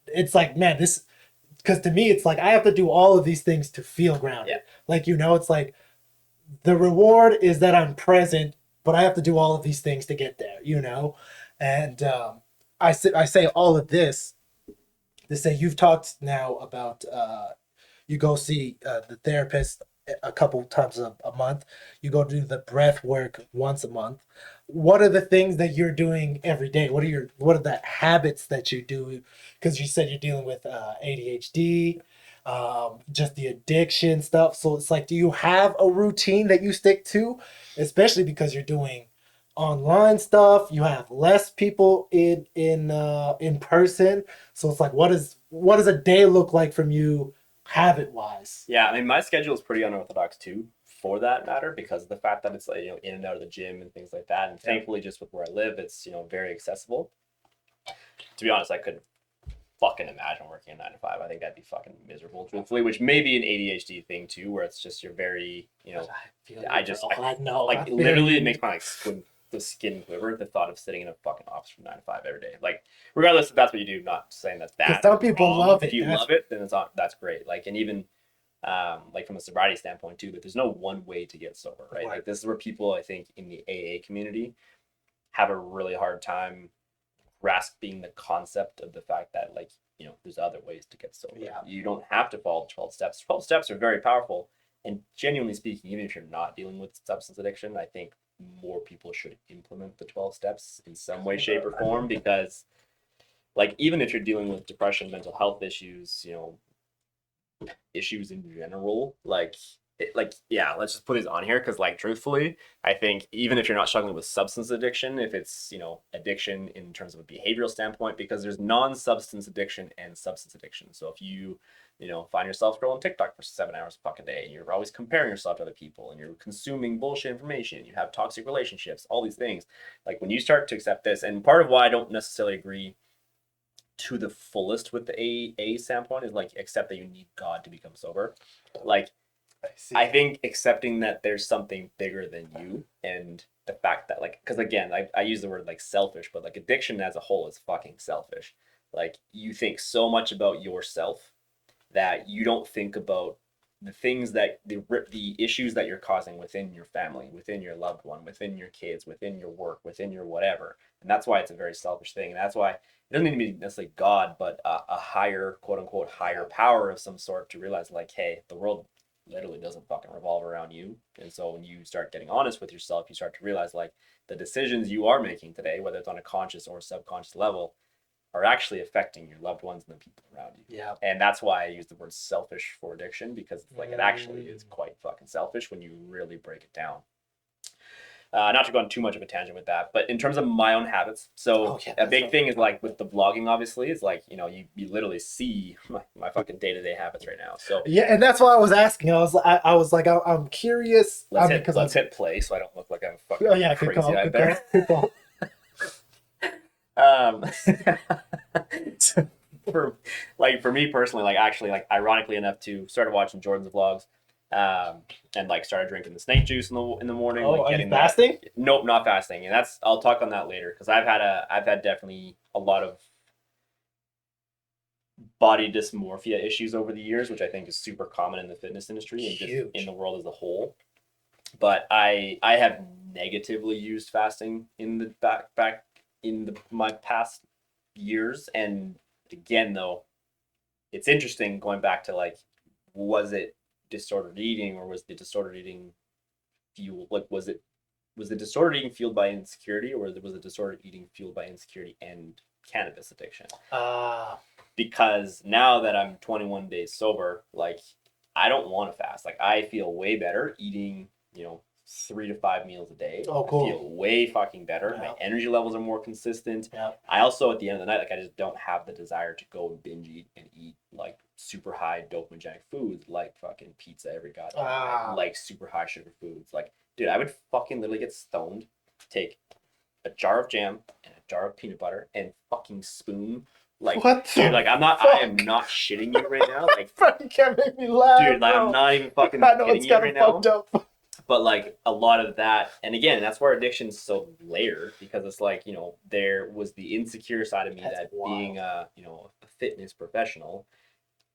it's like, man, because to me, it's like, I have to do all of these things to feel grounded. Yeah. It's like, the reward is that I'm present, but I have to do all of these things to get there, And I say all of this to say, you've talked now about, you go see the therapist a couple times a month. You go do the breath work once a month. What are the things that you're doing every day? What are the habits that you do? Because you said you're dealing with ADHD. just the addiction stuff. So it's like, do you have a routine that you stick to, especially because you're doing online stuff? You have less people in person, so it's like, what does a day look like from you, habit wise? Yeah, I mean, my schedule is pretty unorthodox too, for that matter, because of the fact that it's like, in and out of the gym and things like that. And thankfully, just with where I live, it's, very accessible. To be honest, I couldn't fucking imagine working a 9 to 5. I think that'd be fucking miserable, truthfully, which may be an ADHD thing too, where it's just, you're very, I know, like, literally, it makes my the skin quiver, the thought of sitting in a fucking office from 9 to 5 every day. Like, regardless if that's what you do, not saying that's bad. Some people love it. If you love it, then that's great. Like, and even like from a sobriety standpoint too, but there's no one way to get sober, right? Like, this is where people, I think, in the AA community have a really hard time grasping the concept of the fact that, like, there's other ways to get sober. Yeah. You don't have to follow 12 steps. 12 steps are very powerful, and genuinely speaking, even if you're not dealing with substance addiction, I think more people should implement the 12 steps in some way, shape, or form, because, like, even if you're dealing with depression, mental health issues, issues in general, let's just put these on here, because, like, truthfully, I think even if you're not struggling with substance addiction, if it's, addiction in terms of a behavioral standpoint, because there's non-substance addiction and substance addiction. So if you find yourself scrolling TikTok for 7 hours a fucking day, and you're always comparing yourself to other people, and you're consuming bullshit information, you have toxic relationships, all these things, like, when you start to accept this, and part of why I don't necessarily agree to the fullest with the AA standpoint is, like, accept that you need God to become sober. Like, I think accepting that there's something bigger than you, and the fact that, like, because again, I use the word, like, selfish, but, like, addiction as a whole is fucking selfish. Like, you think so much about yourself that you don't think about the things that the issues that you're causing within your family, within your loved one, within your kids, within your work, within your whatever. And that's why it's a very selfish thing. And that's why it doesn't need to be necessarily God, but a higher, quote unquote, higher power of some sort, to realize, like, hey, the world literally doesn't fucking revolve around you. And so when you start getting honest with yourself, you start to realize, like, the decisions you are making today, whether it's on a conscious or subconscious level, are actually affecting your loved ones and the people around you. Yeah. And that's why I use the word selfish for addiction, because, like, it actually is quite fucking selfish when you really break it down. Not to go on too much of a tangent with that, but in terms of my own habits, so a big thing is, like, with the vlogging, obviously, is, like, you literally see my fucking day-to-day habits right now. So yeah, and that's why I was asking. I was like, I'm curious. Let's hit play, so I don't look like I'm fucking crazy out there. Good call. For me personally, like, actually, like, ironically enough, too, started watching Jordan's vlogs, and, like, started drinking the snake juice in the morning. Oh, like, are getting you fasting? Nope, not fasting, and I'll talk on that later, because I've had definitely a lot of body dysmorphia issues over the years, which I think is super common in the fitness industry and just in the world as a whole. But I have negatively used fasting in the back in my past years. And again, though, it's interesting going back to, like, was it disordered eating, or was the disordered eating fueled, like, was the disordered eating fueled by insecurity, or was the disordered eating fueled by insecurity and cannabis addiction? Because now that I'm 21 days sober, like, I don't want to fast. Like, I feel way better eating, 3 to 5 meals a day. Oh, cool. I feel way fucking better. Yeah. My energy levels are more consistent. Yeah. I also, at the end of the night, like, I just don't have the desire to go and binge eat and eat, like, super high dopamine foods, like fucking pizza every goddamn night, like super high sugar foods. Like, dude, I would fucking literally get stoned, take a jar of jam and a jar of peanut butter and fucking spoon. Like, what, dude, like, I am not shitting you right now. Like, you can't make me laugh, dude, like, bro. I'm not even fucking I know kidding it's you right now. up. But, like, a lot of that, and again, that's where addiction's so layered, because it's like, there was the insecure side of me being a fitness professional,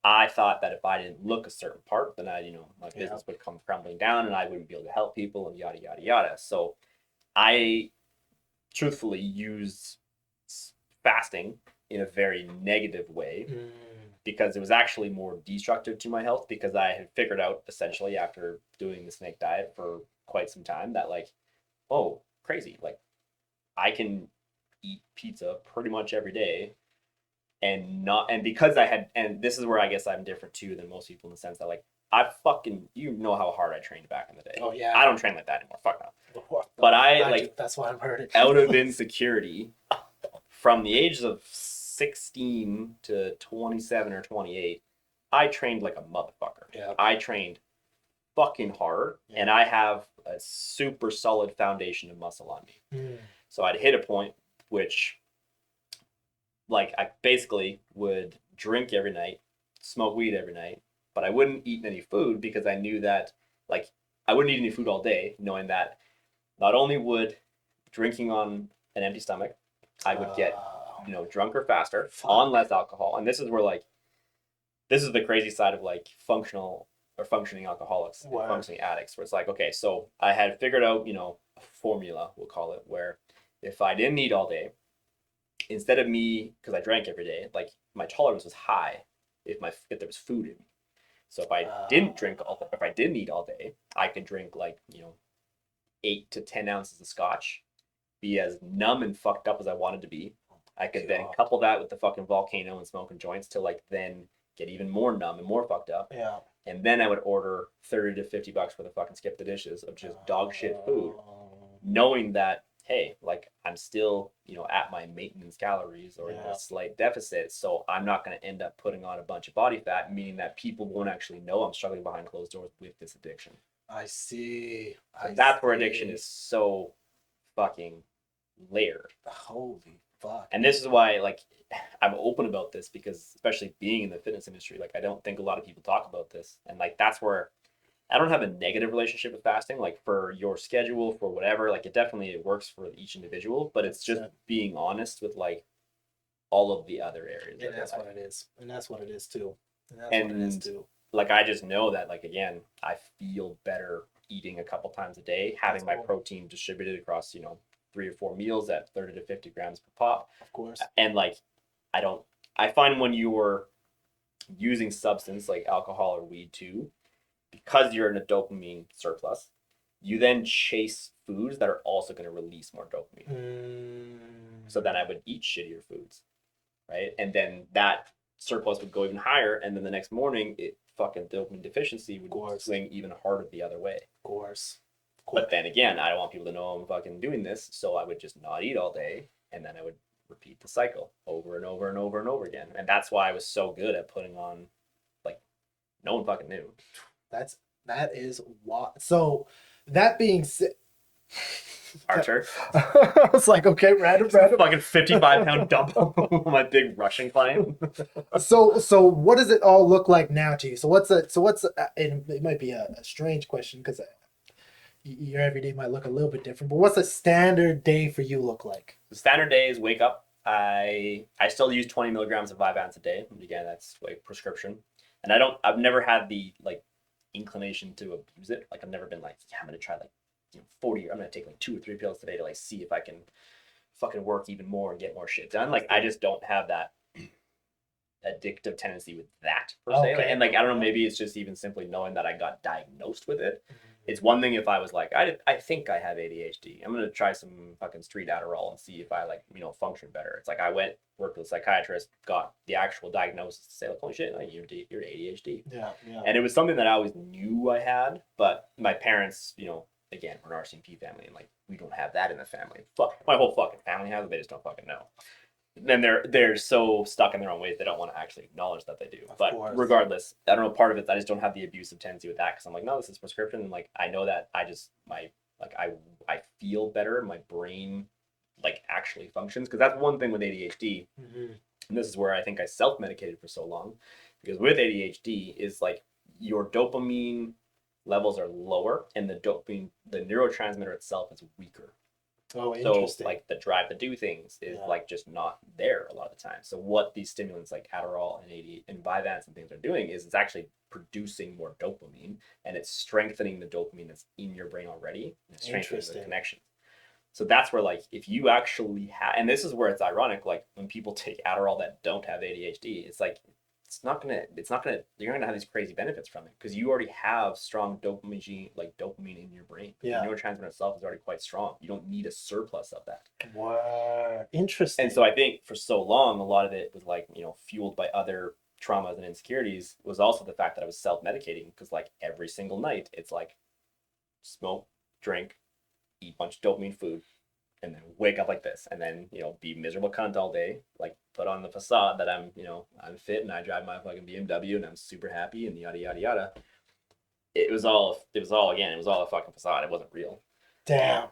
I thought that if I didn't look a certain part, then my business would come crumbling down, and I wouldn't be able to help people, and yada yada yada. So I truthfully used fasting in a very negative way, because it was actually more destructive to my health, because I had figured out, essentially, after doing the snake diet for quite some time, that, like, oh, crazy, like, I can eat pizza pretty much every day and because I had, and this is where I guess I'm different too than most people in the sense that like I fucking, you know how hard I trained back in the day. Oh yeah. I don't train like that anymore. Fuck no. But I like, that's why I'm hurting. out of insecurity from the ages of 16 to 27 or 28, I trained like a motherfucker. Yeah. I trained fucking hard, and I have a super solid foundation of muscle on me. So I'd hit a point which, like, I basically would drink every night, smoke weed every night, but I wouldn't eat any food because I knew that, like, I wouldn't eat any food all day, knowing that not only would drinking on an empty stomach, I would get, you know, drunker faster on less alcohol. And this is where, like, this is the crazy side of like functioning alcoholics, and functioning addicts, where it's like, okay, so I had figured out, you know, a formula, we'll call it, where if I didn't eat all day, instead of me, because I drank every day, like my tolerance was high if there was food in me. So if I didn't eat all day, I could drink like, you know, 8 to 10 ounces of scotch, be as numb and fucked up as I wanted to be. I could then couple that with the fucking volcano and smoking joints to like then get even more numb and more fucked up. Yeah. And then I would order $30 to $50 for the fucking skip the dishes of just dog shit food, knowing that, hey, like I'm still, you know, at my maintenance calories or in a slight deficit. So I'm not going to end up putting on a bunch of body fat, meaning that people won't actually know I'm struggling behind closed doors with this addiction. I see. So that's where addiction is so fucking layered. Holy fuck. And this is why, like, I'm open about this because, especially being in the fitness industry, like, I don't think a lot of people talk about this. And, like, that's where I don't have a negative relationship with fasting, like, for your schedule, for whatever. Like, it works for each individual, but it's just being honest with, like, all of the other areas. And that's what it is. And that's what it is, too. Like, I just know that, like, again, I feel better eating a couple times a day, having my protein distributed across, you know, 3 or 4 meals at 30 to 50 grams per pop. Of course. And like, I find when you're using substance like alcohol or weed too, because you're in a dopamine surplus, you then chase foods that are also going to release more dopamine. So then I would eat shittier foods, right? And then that surplus would go even higher. And then the next morning, fucking dopamine deficiency would swing even harder the other way. Of course. But then again, I don't want people to know I'm fucking doing this, so I would just not eat all day, and then I would repeat the cycle over and over and over and over again. And that's why I was so good at putting on, like, no one fucking knew. That is what. So that being said, Archer, I was like, okay, random. Fucking 55-pound dumbbell, my big Russian client. So what does it all look like now to you? It might be a strange question because your everyday might look a little bit different, but what's a standard day for you look like? The standard day is wake up. I still use 20 milligrams of Vyvanse a day. And again, that's like prescription. And I've never had the like inclination to abuse it. Like I've never been like, yeah, I'm going to try like, you know, 40, I'm going to take like 2 or 3 pills today to like see if I can fucking work even more and get more shit done. Like I just don't have that addictive tendency with that per se. Okay. And like, I don't know, maybe it's just even simply knowing that I got diagnosed with it. It's one thing if I was like, I think I have ADHD. I'm going to try some fucking street Adderall and see if I like, you know, function better. It's like I worked with a psychiatrist, got the actual diagnosis to say like, holy shit, like, you're ADHD. Yeah. And it was something that I always knew I had, but my parents, you know, again, we're an RCMP family and like, we don't have that in the family. Fuck, my whole fucking family has it, they just don't fucking know. Then they're so stuck in their own ways they don't want to actually acknowledge that they do. But regardless, I don't know, part of it I just don't have the abusive tendency with that because I'm like, no, this is prescription, and like I know that I feel better, my brain like actually functions, because that's one thing with ADHD. And this is where I think I self-medicated for so long, because with ADHD is like your dopamine levels are lower and the neurotransmitter itself is weaker. Oh, interesting. So like the drive to do things is like just not there a lot of the time. So what these stimulants like Adderall and Vyvanse and things are doing is it's actually producing more dopamine, and it's strengthening the dopamine that's in your brain already. And it's strengthening the connection. So that's where like if you actually have, and this is where it's ironic, like when people take Adderall that don't have ADHD, it's like it's not gonna, you're not gonna have these crazy benefits from it because you already have strong dopamine in your brain. Yeah. The neurotransmitter itself is already quite strong. You don't need a surplus of that. Wow, interesting. And so I think for so long, a lot of it was like, fueled by other traumas and insecurities, was also the fact that I was self-medicating because like every single night it's like smoke, drink, eat a bunch of dopamine food, and then wake up like this, and then be miserable cunt all day, like put on the facade that I'm fit and I drive my fucking BMW and I'm super happy and yada yada yada. It was all a fucking facade. It wasn't real. Damn.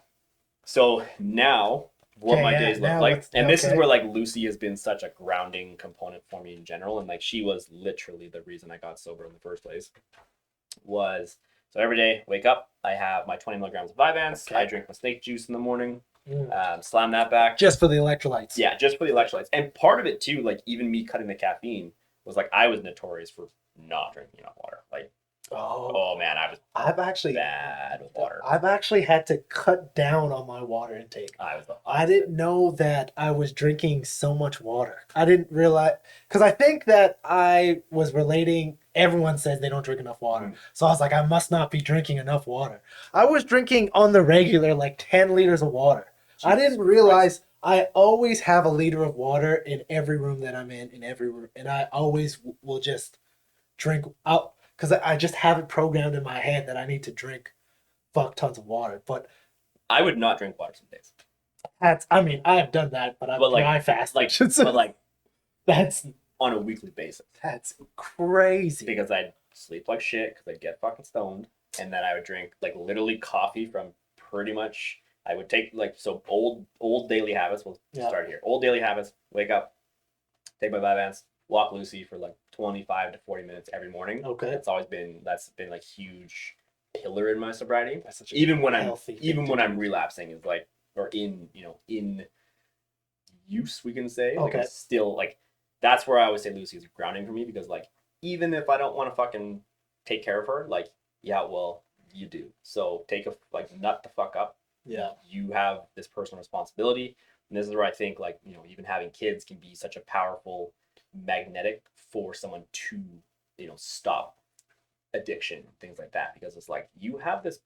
So now what my days look like, and this is where like Lucy has been such a grounding component for me in general, and like she was literally the reason I got sober in the first place. So every day, wake up, I have my 20 milligrams of Vyvanse. I drink my snake juice in the morning. Slam that back. Just for the electrolytes. Yeah, just for the electrolytes. And part of it too, like even me cutting the caffeine was like I was notorious for not drinking enough water. Like, oh man, I've actually bad with water. I've actually had to cut down on my water intake. I didn't know that I was drinking so much water. I didn't realize, because I think that I was relating. Everyone says they don't drink enough water. So I was like, I must not be drinking enough water. I was drinking on the regular like 10 liters of water. I didn't realize I always have a liter of water in every room that I'm in every room. And I always will just drink out because I just have it programmed in my head that I need to drink fuck tons of water. But I would not drink water some days. I have done that, but I fast. That's on a weekly basis. That's crazy. Because I'd sleep like shit because I'd get fucking stoned. And then I would drink like literally coffee from pretty much, I would take old daily habits. We'll start here. Old daily habits, wake up, take my Vyvanse, walk Lucy for like 25 to 40 minutes every morning. Okay. That's been like huge pillar in my sobriety. Even when I'm relapsing is like, or in use, we can say. Like it's still like, that's where I always say Lucy is grounding for me because like, even if I don't want to fucking take care of her, like, yeah, well, you do. So nut the fuck up. Yeah. You have this personal responsibility. And this is where I think like, even having kids can be such a powerful magnetic for someone to, stop addiction, things like that. Because it's like, you have this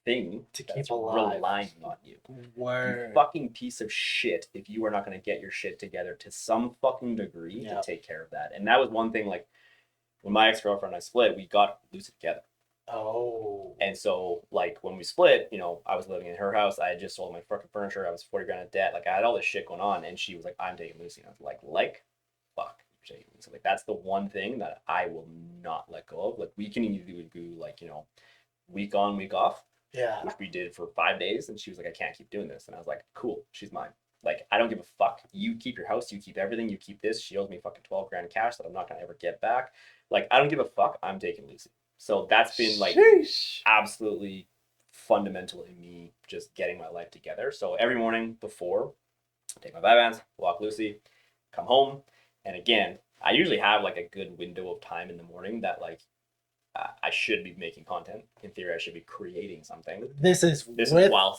thing to keep alive relying on you. Word. You fucking piece of shit if you are not going to get your shit together to some fucking degree to take care of that. And that was one thing, like, when my ex-girlfriend and I split, we got Lucy together. Oh. And so, like, when we split, I was living in her house. I had just sold my fucking furniture. I was 40 grand in debt. Like, I had all this shit going on. And she was like, I'm taking Lucy. And I was like, fuck. So, like, that's the one thing that I will not let go of. Like, we can either do, like, week on, week off. Yeah. Which we did for 5 days. And she was like, I can't keep doing this. And I was like, cool, she's mine. Like, I don't give a fuck. You keep your house, you keep everything, you keep this. She owes me fucking 12 grand in cash that I'm not going to ever get back. Like, I don't give a fuck. I'm taking Lucy. So that's been like absolutely fundamental in me just getting my life together. So every morning before, take my Vyvanse, walk Lucy, come home. And again, I usually have like a good window of time in the morning that like I should be making content. In theory, I should be creating something. This is while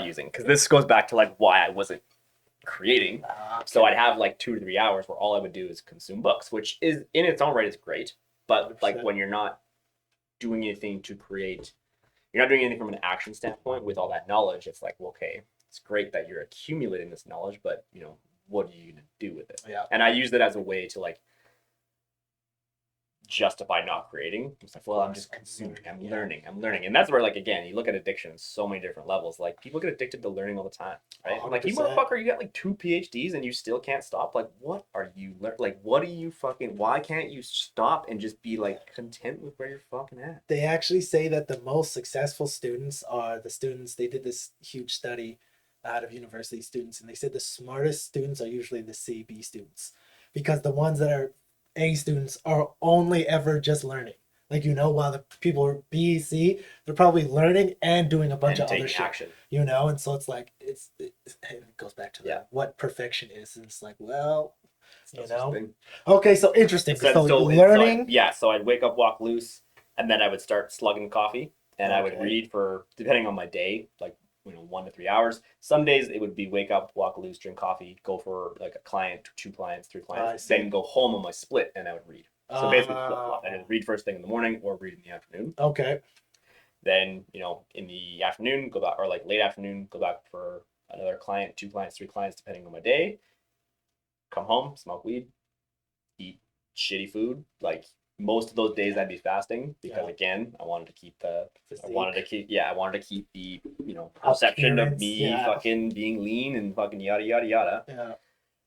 using. Because this goes back to like why I wasn't creating. So I'd have like 2 to 3 hours where all I would do is consume books, which is in its own right is great. But like when you're not doing anything to create, you're not doing anything from an action standpoint with all that knowledge, it's like, well, okay, it's great that you're accumulating this knowledge, but what are you going to do with it? Yeah. And I use that as a way to like justify not creating. It's like, well, I'm just consuming, I'm learning. And that's where, like, again, you look at addiction on so many different levels. Like, people get addicted to learning all the time, right? 100%. Like, you motherfucker, you got like 2 PhDs and you still can't stop. Like, what are you what are you fucking, why can't you stop and just be like content with where you're fucking at? They actually say that the most successful students are the students, they did this huge study out of university students, and they said the smartest students are usually the C/B students, because the ones that are A students are only ever just learning. Like, while the people are B, C, they're probably learning and doing a bunch of other shit. Action. And so it's like, it goes back to what perfection is. And it's like, well, Okay, so interesting. So learning. So I'd wake up, walk loose, and then I would start slugging coffee, and I would read for, depending on my day, like 1 to 3 hours. Some days it would be wake up, walk loose, drink coffee, go for like a client, 2 clients, 3 clients, then go home on my split and I would read. So basically flip flop. I would read first thing in the morning or read in the afternoon. Okay. Then, in the afternoon, go back, or like late afternoon, go back for another client, 2 clients, 3 clients, depending on my day. Come home, smoke weed, eat shitty food. Like most of those days I'd be fasting because again, I wanted to keep the perception of me fucking being lean and fucking yada yada yada. Yeah.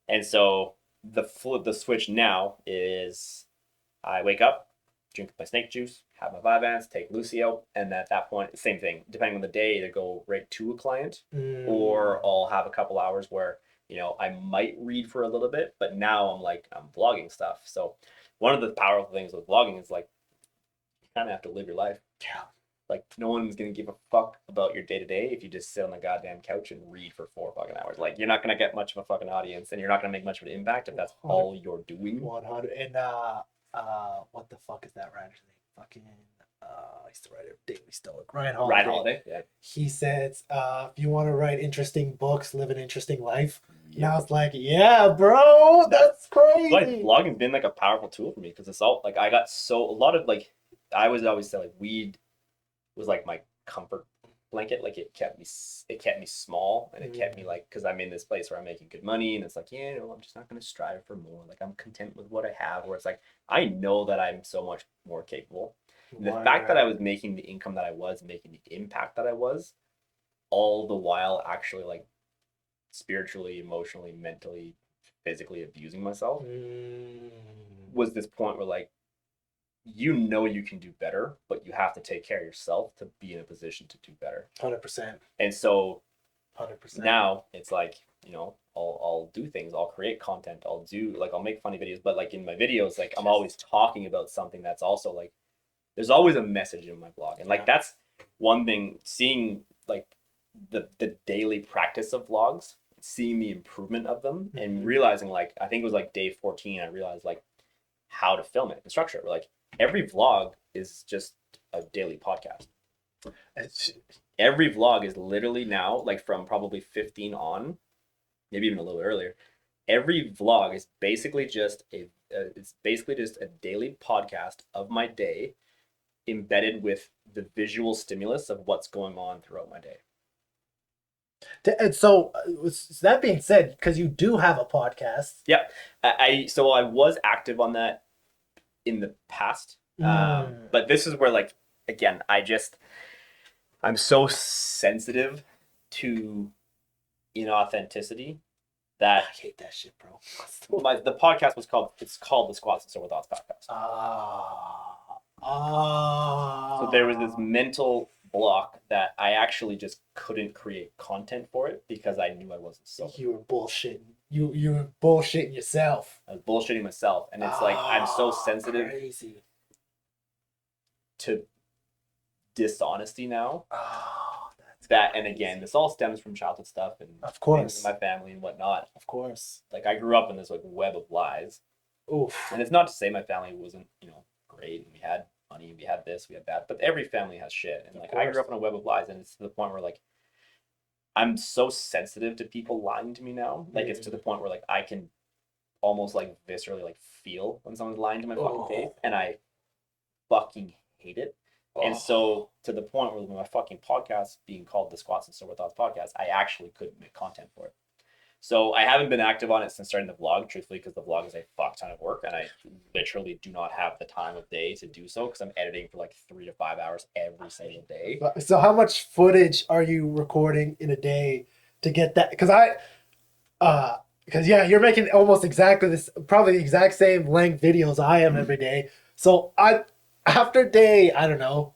And so the switch now is I wake up, drink my snake juice, have my Vyvanse, take Lucy out, and at that point, same thing. Depending on the day, either go right to a client or I'll have a couple hours where I might read for a little bit, but now I'm vlogging stuff. So one of the powerful things with vlogging is like you kind of have to live your life. Yeah. Like no one's gonna give a fuck about your day to day if you just sit on the goddamn couch and read for 4 fucking hours. Like you're not gonna get much of a fucking audience, and you're not gonna make much of an impact if that's all you're doing. 100 and what the fuck is that writer's name? Fucking I used to write it. Daily Stoic. Ryan Holiday. Yeah. He says, if you want to write interesting books, live an interesting life. Yeah. And I was like, yeah, bro, that's crazy. Like vlogging's been like a powerful tool for me because it's all like I got a lot of like I was always say like weed was like my comfort blanket. Like it kept me small and it kept me like because I'm in this place where I'm making good money and it's like I'm just not gonna strive for more. Like I'm content with what I have. Where it's like I know that I'm so much more capable. The fact that I was making the income that I was, making the impact that I was, all the while actually like spiritually, emotionally, mentally, physically abusing myself was this point where like you can do better, but you have to take care of yourself to be in a position to do better. 100%. And so 100%. Now it's like, I'll do things, I'll create content, I'll make funny videos, but like in my videos, like I'm always talking about something that's also like there's always a message in my blog. And like that's one thing, seeing like the daily practice of vlogs, seeing the improvement of them and realizing like I think it was like day 14 I realized like how to film it and structure it. Like every vlog is just a daily podcast. Every vlog is literally now like from probably 15 on, maybe even a little earlier. Every vlog is basically just a daily podcast of my day embedded with the visual stimulus of what's going on throughout my day. And so that being said, because you do have a podcast. Yeah. I was active on that in the past. But this is where like, again, I'm so sensitive to inauthenticity that I hate that shit, bro. the podcast was called the Squats and Sober Thoughts podcast. So there was this mental block that I actually just couldn't create content for it because I knew I wasn't sober. You were bullshitting. You were bullshitting yourself. I was bullshitting myself, and it's like I'm so sensitive to dishonesty now. And again, this all stems from childhood stuff and of course my family and whatnot. Of course, like I grew up in this like web of lies. Oof. And it's not to say my family wasn't great and we had money, we had this, we had that, but every family has shit. And like I grew up in a web of lies, and it's to the point where like I'm so sensitive to people lying to me now. Like it's to the point where like I can almost like viscerally like feel when someone's lying to my fucking face, and I fucking hate it. And so to the point where my fucking podcast being called the Squats and Sober Thoughts podcast, I actually couldn't make content for it. So I haven't been active on it since starting the vlog, truthfully, because the vlog is a fuck ton of work, and I literally do not have the time of day to do so because I'm editing for like 3 to 5 hours every single day. So how much footage are you recording in a day to get that? Because you're making almost exactly this, probably the exact same length videos I am every day. So after day, I don't know,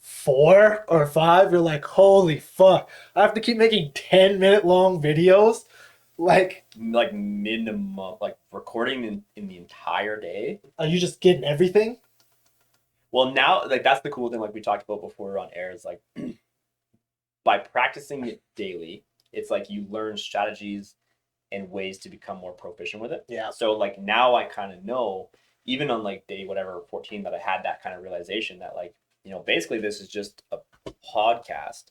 4 or 5, you're like, holy fuck, I have to keep making 10-minute long videos. Like minimum, like recording in the entire day. Are you just getting everything? Well, now, like that's the cool thing, like we talked about before we were on air, is like by practicing it daily, it's like you learn strategies and ways to become more proficient with it. Yeah. So like now I kind of know, even on like day 14, that I had that kind of realization that like, basically this is just a podcast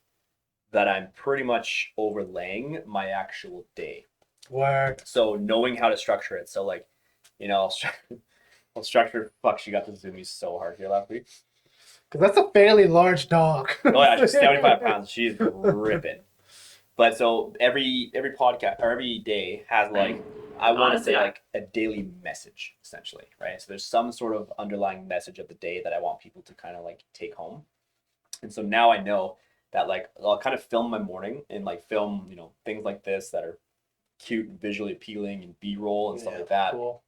that I'm pretty much overlaying my actual day. Word. So knowing how to structure it. So like, I'll structure. Fuck, she got the zoomies so hard here last week. Because that's a fairly large dog. Oh yeah, she's 75 pounds. She's ripping. But so every podcast or every day has like, I want to say like a daily message essentially, right? So there's some sort of underlying message of the day that I want people to kind of like take home. And so now I know that like I'll kind of film my morning and like film, things like this that are cute and visually appealing and B-roll and stuff like that. Cool.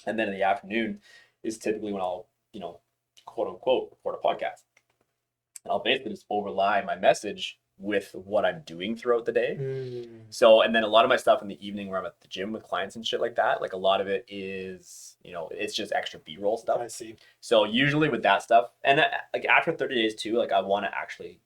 And then in the afternoon is typically when I'll, quote unquote, record a podcast. And I'll basically just overlay my message with what I'm doing throughout the day. So, and then a lot of my stuff in the evening where I'm at the gym with clients and shit like that, like a lot of it is, it's just extra B-roll stuff. I see. So usually with that stuff, and like after 30 days too, like I want to actually,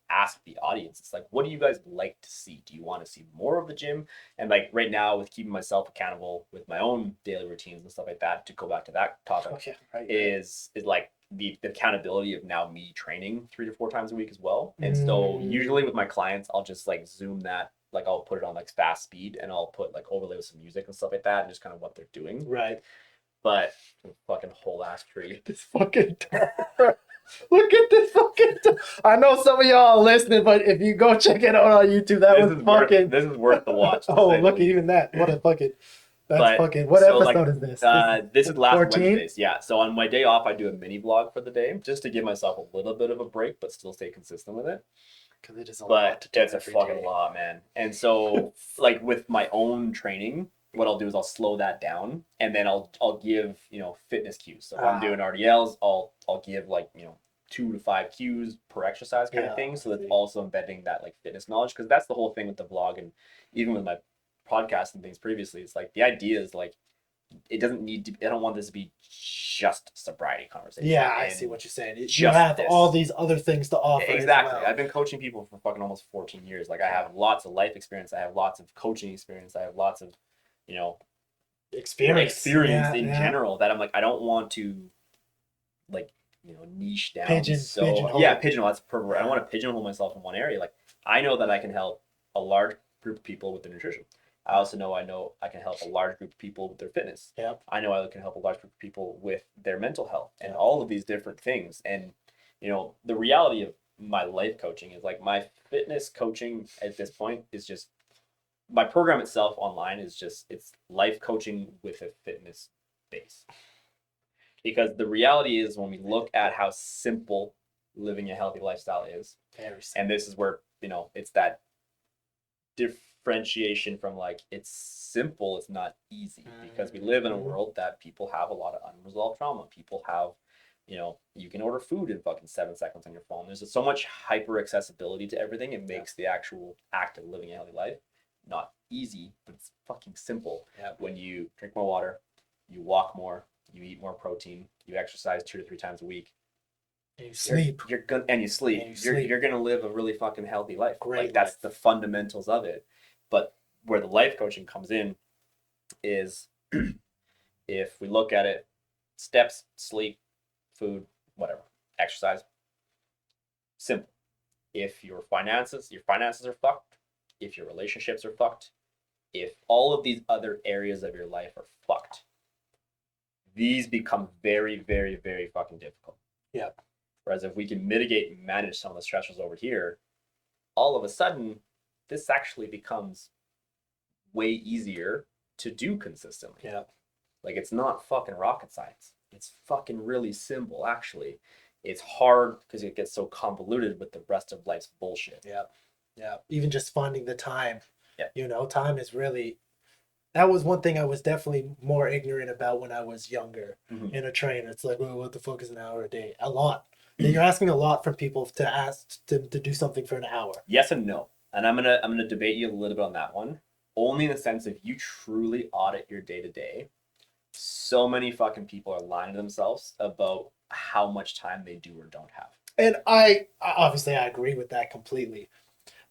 ask the audience, it's like, what do you guys like to see? Do you want to see more of the gym? And like right now with keeping myself accountable with my own daily routines and stuff like that, to go back to that topic, is like the accountability of now me training 3 to 4 times a week as well. And so usually with my clients, I'll just like zoom that, like I'll put it on like fast speed and I'll put like overlay with some music and stuff like that and just kind of what they're doing. Right. But fucking whole ass tree. This fucking look at this fucking I know some of y'all are listening, but if you go check it out on YouTube, This is worth the watch. Oh, look at even that. What a fucking what episode is this? This is last 14? Wednesdays. Yeah. So on my day off, I do a mini vlog for the day just to give myself a little bit of a break, but still stay consistent with it. Because it is a lot to do. It's a fucking lot, man. And so like with my own training, what I'll do is I'll slow that down and then I'll give, fitness cues. So if I'm doing RDLs, I'll give like, 2 to 5 cues per exercise kind of thing. So that's also embedding that like fitness knowledge. Because that's the whole thing with the vlog and even with my podcast and things previously. It's like the idea is like, it doesn't need to, I don't want this to be just sobriety conversation. Yeah, I see what you're saying. You have all these other things to offer. Exactly. As well. I've been coaching people for fucking almost 14 years. Like I have lots of life experience. I have lots of coaching experience. I have lots of, experience in general that I'm like, I don't want to like, niche down. Pigeonhole. That's perfect. I don't want to pigeonhole myself in one area. Like I know that I can help a large group of people with their nutrition. I also know I can help a large group of people with their fitness. Yep. I know I can help a large group of people with their mental health and all of these different things. And, the reality of my life coaching is like my fitness coaching at this point is just, my program itself online is just, it's life coaching with a fitness base. Because the reality is when we look at how simple living a healthy lifestyle is, and this is where, it's that differentiation from like, it's simple, it's not easy, because we live in a world that people have a lot of unresolved trauma. People have, you can order food in fucking 7 seconds on your phone. There's so much hyper accessibility to everything. It makes the actual act of living a healthy life not easy, but it's fucking simple. When you drink more water, you walk more, you eat more protein, you exercise 2 to 3 times a week, and you sleep. You're gonna live a really fucking healthy life. Great. That's the fundamentals of it. But where the life coaching comes in is if we look at it, steps, sleep, food, whatever, exercise, simple. If your finances are fucked, if your relationships are fucked, if all of these other areas of your life are fucked, these become very, very, very fucking difficult. Yeah. Whereas if we can mitigate and manage some of the stressors over here, all of a sudden, this actually becomes way easier to do consistently. Yeah. Like it's not fucking rocket science. It's fucking really simple, actually. It's hard because it gets so convoluted with the rest of life's bullshit. Yeah. Yeah, even just finding the time. Yeah. Time is really, that was one thing I was definitely more ignorant about when I was younger in a trainer. It's like, well, what the fuck is an hour a day? A lot. And you're asking a lot from people to ask to do something for an hour. Yes and no. And I'm gonna debate you a little bit on that one. Only in the sense if you truly audit your day to day, so many fucking people are lying to themselves about how much time they do or don't have. And I obviously agree with that completely.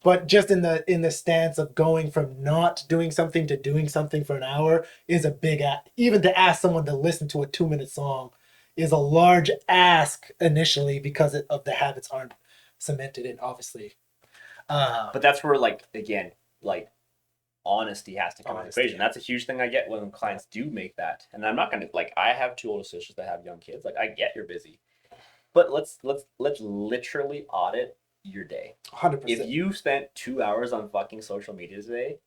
But just in the stance of going from not doing something to doing something for an hour is a big even to ask someone to listen to a 2-minute song is a large ask initially because of the habits aren't cemented in, obviously. But that's where, like, again, like, honesty has to come into the Honesty. equation. That's a huge thing I get when clients do make that. And I'm not gonna, like, I have 2 older sisters that have young kids. Like, I get you're busy, but let's literally audit your day. 100%. If you spent 2 hours on fucking social media today,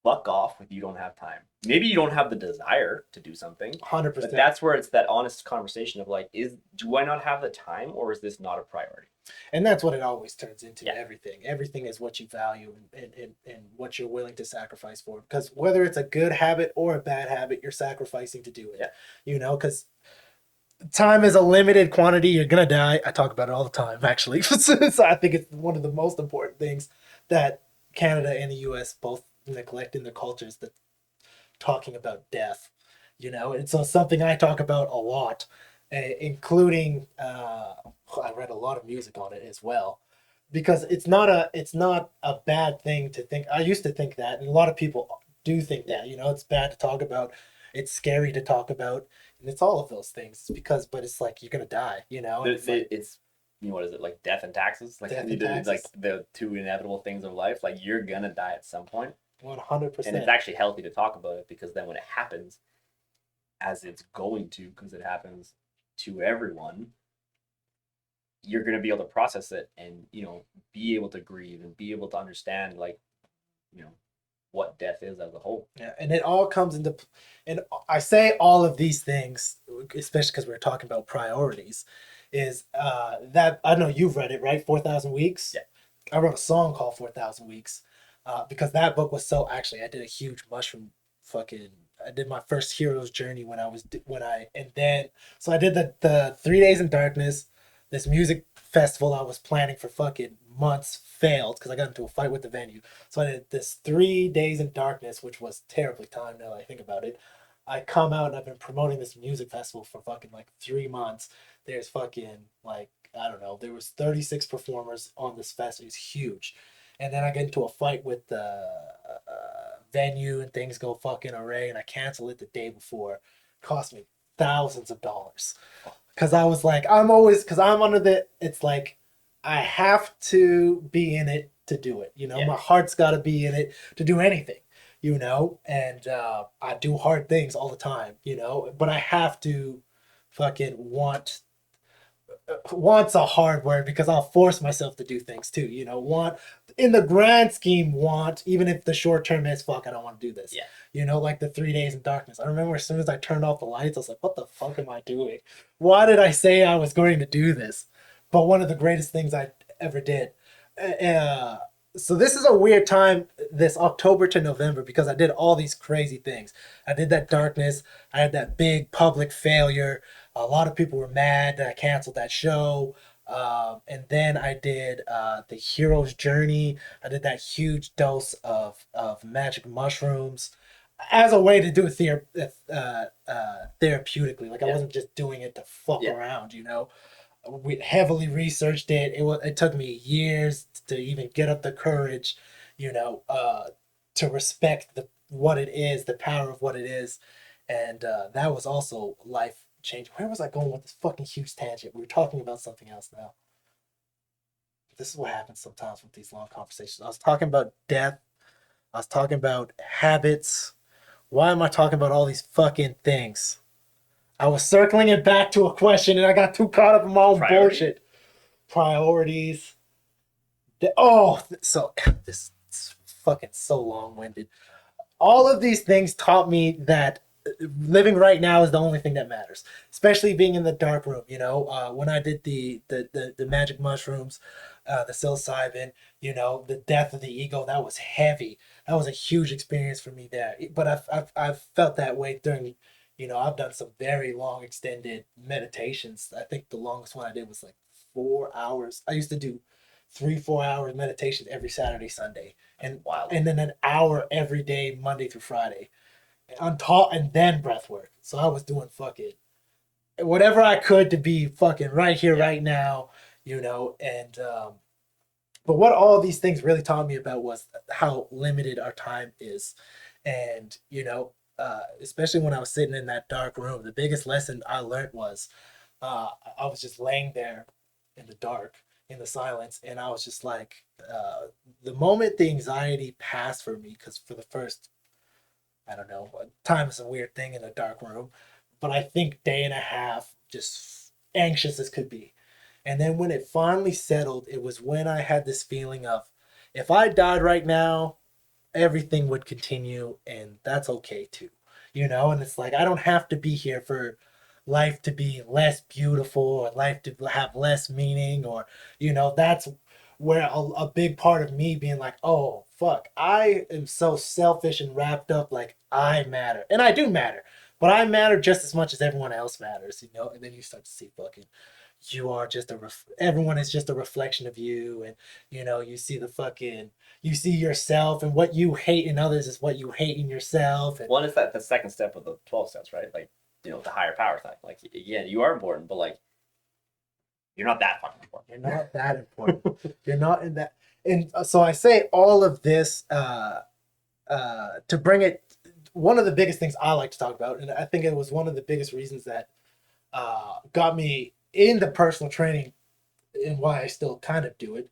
fuck off if you don't have time. Maybe you don't have the desire to do something. 100%. But that's where it's that honest conversation of like, do I not have the time, or is this not a priority? And that's what it always turns into. Yeah. Everything is what you value and what you're willing to sacrifice for. Because whether it's a good habit or a bad habit, you're sacrificing to do it. Yeah. You know, because time is a limited quantity. You're gonna die. I talk about it all the time, actually. So I think it's one of the most important things that Canada and the US both neglect in their cultures, that talking about death, you know. And so something I talk about a lot, including I read a lot of music on it as well, because it's not a bad thing to think. I used to think that, and a lot of people do think that, you know, it's bad to talk about, it's scary to talk about, and it's all of those things. It's because, but it's like you're gonna die, you know. And It's you know, what is it, like death and taxes? Like, Death and taxes. like the 2 inevitable things of life. Like, you're gonna die at some point. 100%. And it's actually healthy to talk about it, because then when it happens, as it's going to, because it happens to everyone, you're going to be able to process it and, you know, be able to grieve and be able to understand, like, you know, what death is as a whole. Yeah, and it all comes into, and I say all of these things, especially because we're talking about priorities, is that, I know you've read it, right? 4,000 Weeks. Yeah. I wrote a song called 4,000 Weeks because that book was so, actually, I did a huge mushroom I did my first hero's journey and then, so I did the 3 Days in Darkness, this music festival I was planning for fucking months, failed because I got into a fight with the venue. So I did this 3 Days in Darkness, which was terribly timed now that I think about it. I come out and I've been promoting this music festival for fucking like 3 months. There's fucking like, I don't know, there was 36 performers on this festival. It's huge. And then I get into a fight with the venue and things go fucking array, and I cancel it the day before. It cost me thousands of dollars. Because I was like, because I'm under it's like, I have to be in it to do it. You know, Yeah. My heart's got to be in it to do anything, you know, and I do hard things all the time, you know, but I have to fucking want's a hard word because I'll force myself to do things too, you know. Want, in the grand scheme, want, even if the short term is, fuck, I don't want to do this. Yeah. You know, like the 3 Days in Darkness. I remember as soon as I turned off the lights, I was like, what the fuck am I doing? Why did I say I was going to do this? But one of the greatest things I ever did. So this is a weird time, this October to November, because I did all these crazy things. I did that Darkness. I had that big public failure. A lot of people were mad that I canceled that show. And then I did the hero's journey. I did that huge dose of magic mushrooms as a way to do it therapeutically. Like, I wasn't just doing it to fuck around, you know. We heavily researched it. It took me years to even get up the courage, you know, to respect what it is, the power of what it is. And that was also life changing. Where was I going with this fucking huge tangent? We were talking about something else now. This is what happens sometimes with these long conversations. I was talking about death. I was talking about habits. Why am I talking about all these fucking things? I was circling it back to a question and I got too caught up in my own bullshit. Priorities. So this is fucking so long-winded. All of these things taught me that living right now is the only thing that matters, especially being in the dark room, you know. When I did the magic mushrooms, the psilocybin, you know, the death of the ego, that was heavy. That was a huge experience for me there. But I've felt that way during, you know, I've done some very long extended meditations. I think the longest one I did was like 4 hours. I used to do 3-4 hours meditation every Saturday, Sunday, and then an hour every day, Monday through Friday, on top, and then breath work. So I was doing fucking whatever I could to be fucking right here, right now, you know. And but what all these things really taught me about was how limited our time is. And, you know, especially when I was sitting in that dark room, the biggest lesson I learned was I was just laying there in the dark, in the silence. And I was just like, the moment the anxiety passed for me, because for the first, I don't know, time is a weird thing in a dark room, but I think day and a half, just anxious as could be. And then when it finally settled, it was when I had this feeling of, if I died right now, everything would continue, and that's okay too, you know. And it's like, I don't have to be here for life to be less beautiful or life to have less meaning, or, you know. That's where a big part of me being like, oh fuck, I am so selfish and wrapped up, like I matter, and I do matter, but I matter just as much as everyone else matters, you know. And then you start to see, fucking, you are just everyone is just a reflection of you. And, you know, you see the fucking, you see yourself, and what you hate in others is what you hate in yourself. And Well, it's that the second step of the 12 steps, right? Like, you know, the higher power thing. Like, yeah, you are important, but like, you're not that fucking important. you're not that important. You're not in that. And so I say all of this to bring it, one of the biggest things I like to talk about, and I think it was one of the biggest reasons that got me into personal training, and why I still kind of do it,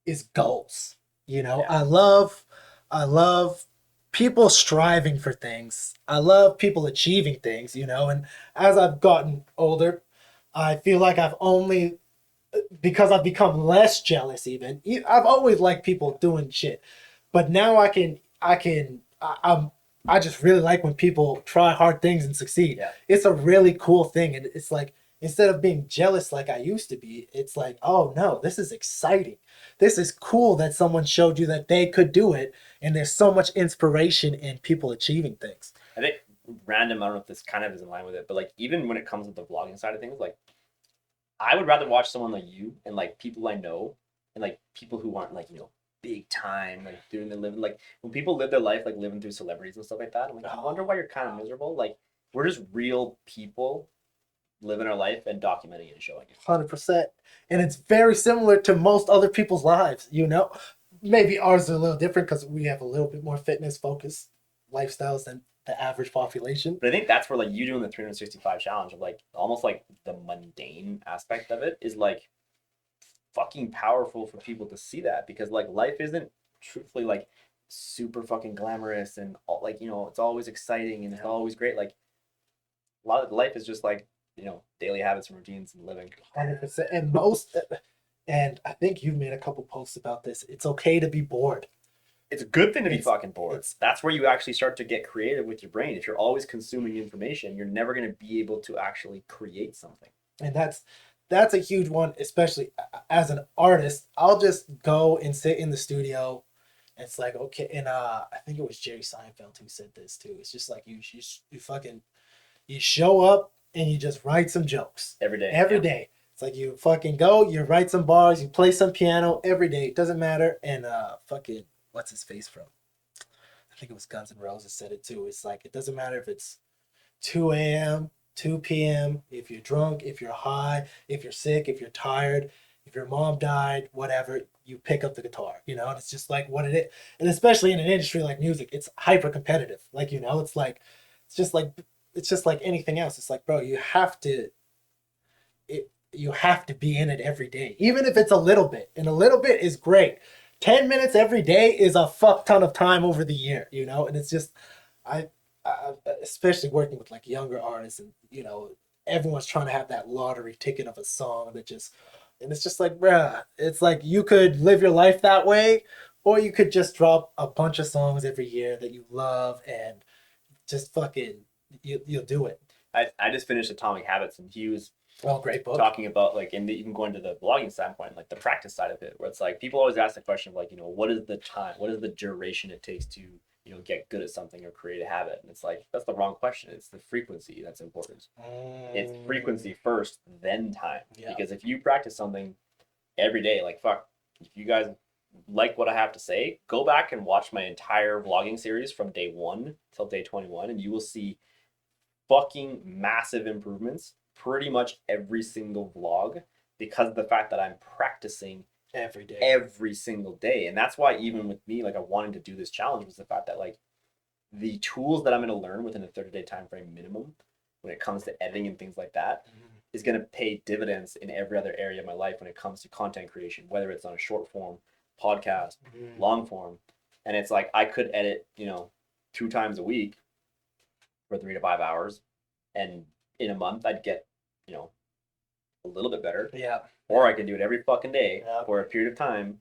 is goals. You know, Yeah. I love people striving for things. I love people achieving things, you know. And as I've gotten older, I feel like I've only, because I've become less jealous even. I've always liked people doing shit, but now I just really like when people try hard things and succeed. Yeah. It's a really cool thing. And it's like, instead of being jealous like I used to be, it's like, oh no, this is exciting. This is cool that someone showed you that they could do it. And there's so much inspiration in people achieving things. I think random, I don't know if this kind of is in line with it, but like, even when it comes to the vlogging side of things, like, I would rather watch someone like you and like people I know and like people who aren't like, you know, big time, like doing the living, like when people live their life, like living through celebrities and stuff like that. I'm like, I wonder why you're kind of miserable. Like, we're just real people living our life and documenting it and showing it. 100%. And it's very similar to most other people's lives, you know. Maybe ours are a little different because we have a little bit more fitness focused lifestyles than the average population. But I think that's where like you doing the 365 challenge of like almost like the mundane aspect of it is like fucking powerful for people to see that, because like life isn't truthfully like super fucking glamorous and all, like, you know, it's always exciting and it's always great. Like, a lot of life is just like, you know, daily habits and routines and living. 100%. And most, and I think you've made a couple posts about this, it's okay to be bored. It's a good thing to be It's- fucking bored. That's where you actually start to get creative with your brain. If you're always consuming information, you're never going to be able to actually create something. And that's a huge one, especially as an artist. I'll just go and sit in the studio. And it's like, okay. And I think it was Jerry Seinfeld who said this too. It's just like, you fucking, you show up and you just write some jokes Every day. every day. It's like, you fucking go, you write some bars, you play some piano every day. It doesn't matter. And fucking, what's his face from? I think it was Guns N' Roses said it too. It's like, it doesn't matter if it's 2 a.m., 2 p.m., if you're drunk, if you're high, if you're sick, if you're tired, if your mom died, whatever, you pick up the guitar, you know. And it's just like what it is. And especially in an industry like music, it's hyper competitive. Like, you know, it's just like anything else. It's like, bro, you have to be in it every day, even if it's a little bit. And a little bit is great. 10 minutes every day is a fuck ton of time over the year, you know. And it's just, I especially working with like younger artists, and, you know, everyone's trying to have that lottery ticket of a song that just, and it's just like, bruh, it's like, you could live your life that way, or you could just drop a bunch of songs every year that you love and just fucking, you'll do it. I just finished Atomic Habits, and he was Oh, great book. talking about like, and even going to the blogging standpoint, like the practice side of it, where it's like people always ask the question of like, you know, what is the time, what is the duration it takes to, you know, get good at something or create a habit? And it's like, that's the wrong question. It's the frequency that's important. It's frequency first, then time. Yeah. Because if you practice something every day, like fuck, if you guys like what I have to say, go back and watch my entire vlogging series from day 1 till day 21, and you will see fucking massive improvements pretty much every single vlog, because of the fact that I'm practicing every day, every single day. And that's why even with me, like, I wanted to do this challenge was the fact that like the tools that I'm going to learn within a 30-day time frame minimum when it comes to editing and things like that is going to pay dividends in every other area of my life when it comes to content creation, whether it's on a short form, podcast, long form. And it's like I could edit, 2 times a week for 3 to 5 hours, and in a month I'd get, a little bit better. Yeah. Or I could do it every fucking day for a period of time,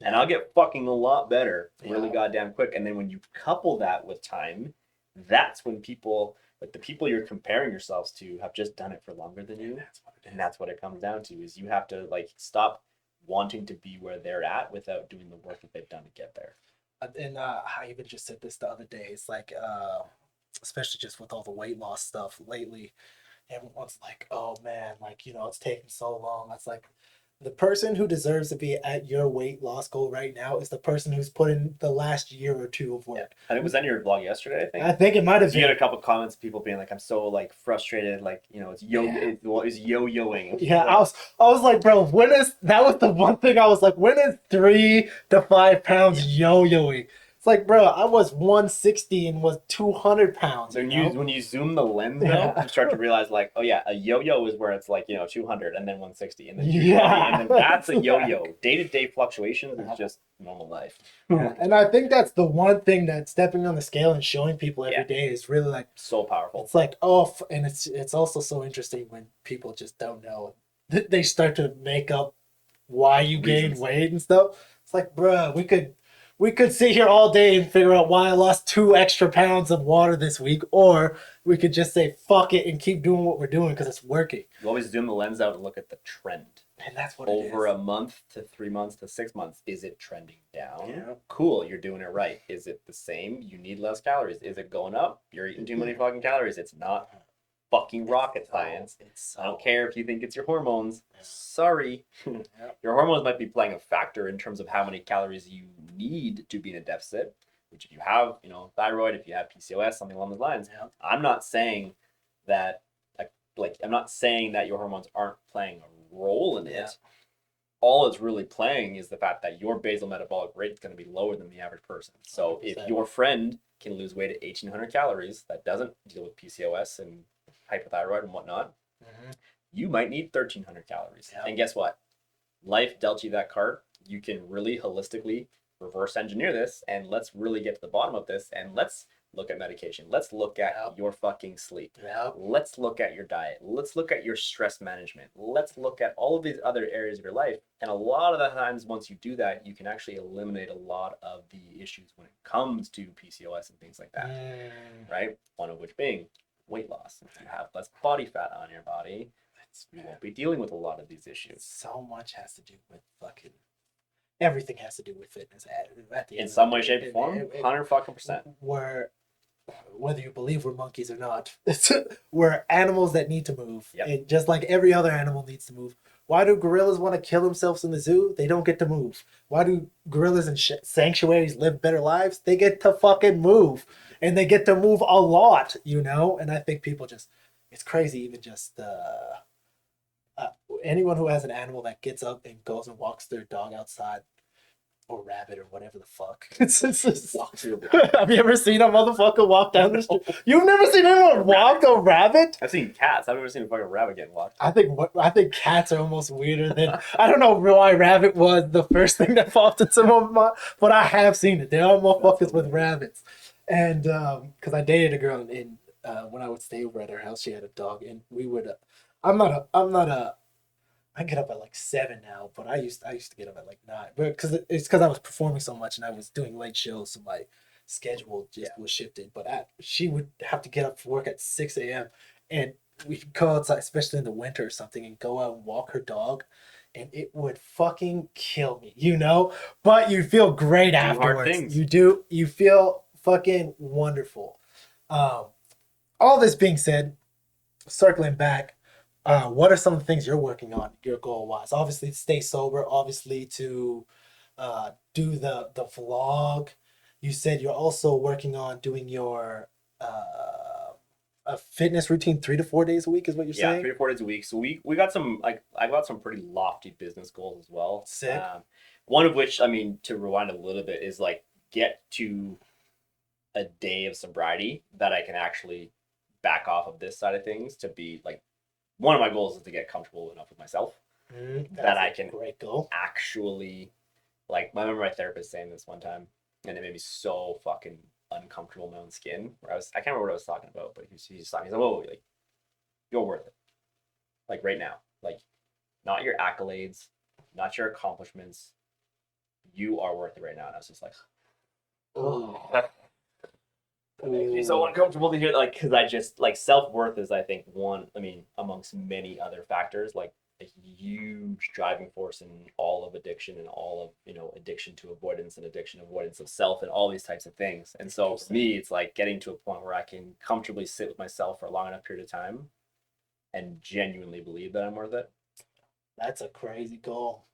and I'll get fucking a lot better really goddamn quick. And then when you couple that with time, that's when people, like the people you're comparing yourselves to, have just done it for longer than you. And that's what it comes down to, is you have to like stop wanting to be where they're at without doing the work that they've done to get there. And I even just said this the other day. It's like, especially just with all the weight loss stuff lately, everyone's like, oh man, like, it's taking so long. It's like, the person who deserves to be at your weight loss goal right now is the person who's put in the last year or two of work. And it was on your vlog yesterday, I think. I think it might have been. You had a couple comments, people being like, "I'm so like frustrated, like it's yo-yoing." Yeah, I was like, bro, that was the one thing I was like, when is 3 to 5 pounds yo-yoing? It's like, bro, I was 160 and was 200 pounds. So when you zoom the lens out, you start to realize like, oh yeah, a yo-yo is where it's like 200 and then 160 and then 220, and then that's a yo-yo. Day-to-day fluctuations is just normal life. Yeah. And I think that's the one thing that stepping on the scale and showing people every day is really like so powerful. It's like and it's also so interesting when people just don't know. They start to make up why you gain weight and stuff. It's like, bro, we could sit here all day and figure out why I lost 2 extra pounds of water this week, or we could just say fuck it and keep doing what we're doing because it's working. You always zoom the lens out and look at the trend. And that's what over a month to 3 months to 6 months. Is it trending down? Yeah. Cool, you're doing it right. Is it the same? You need less calories. Is it going up? You're eating too many fucking calories. It's not fucking rocket science. I don't care if you think it's your hormones. Sorry. Your hormones might be playing a factor in terms of how many calories you need to be in a deficit, which if you have, thyroid, if you have PCOS, something along those lines. I'm not saying that I'm not saying that your hormones aren't playing a role in it. All it's really playing is the fact that your basal metabolic rate is going to be lower than the average person. So if your friend can lose weight at 1,800 calories that doesn't deal with PCOS and hypothyroid and whatnot, you might need 1,300 calories. And guess what? Life dealt you that card. You can really holistically reverse engineer this, and let's really get to the bottom of this, and let's look at medication. Let's look at your fucking sleep. Let's look at your diet. Let's look at your stress management. Let's look at all of these other areas of your life. And a lot of the times, once you do that, you can actually eliminate a lot of the issues when it comes to PCOS and things like that. Right? One of which being weight loss. If you have less body fat on your body, you won't be dealing with a lot of these issues. So much has to do with fucking everything has to do with fitness at the end. In some way, shape, or form, 100%. Whether you believe we're monkeys or not, we're animals that need to move. And just like every other animal needs to move. Why do gorillas want to kill themselves in the zoo? They don't get to move. Why do gorillas in sanctuaries live better lives? They get to fucking move. And they get to move a lot, And I think people it's crazy even just anyone who has an animal that gets up and goes and walks their dog outside or rabbit or whatever the fuck. Have you ever seen a motherfucker walk down the street? You've never seen anyone walk a rabbit? I've seen cats. I've never seen a fucking rabbit getting walked. I think cats are almost weirder than I don't know why rabbit was the first thing that popped into my mind, but I have seen it. There are motherfuckers with rabbits. And because I dated a girl in when I would stay over at her house, she had a dog, and we would. I get up at like 7 now, but I used to get up at like 9. But because I was performing so much and I was doing late shows, so my schedule just was shifted. But she would have to get up for work at 6 a.m. and we'd go outside, especially in the winter or something, and go out and walk her dog, and it would fucking kill me, But you feel great afterwards. You do. You feel fucking wonderful. All this being said, circling back. What are some of the things you're working on, your goal-wise? Obviously, to stay sober. Obviously, to do the vlog. You said you're also working on doing your a fitness routine 3 to 4 days a week. Is what you're saying? 3 to 4 days a week. So we got some I got some pretty lofty business goals as well. Sick. One of which, to rewind a little bit, is get to a day of sobriety that I can actually back off of this side of things to be one of my goals is to get comfortable enough with myself that I can great goal. actually, like, I remember my therapist saying this one time, and it made me so fucking uncomfortable in my own skin. Where I can't remember what I was talking about, but he's talking. He's like, "Oh, like, you're worth it. Like right now, like, not your accolades, not your accomplishments. You are worth it right now." And I was just like, "Oh." It makes me so uncomfortable to hear, like, because I just, like, self-worth is, I think, amongst many other factors, like, a huge driving force in all of addiction and all of, addiction to avoidance and avoidance of self and all these types of things. And so for me, it's like getting to a point where I can comfortably sit with myself for a long enough period of time and genuinely believe that I'm worth it. That's a crazy goal.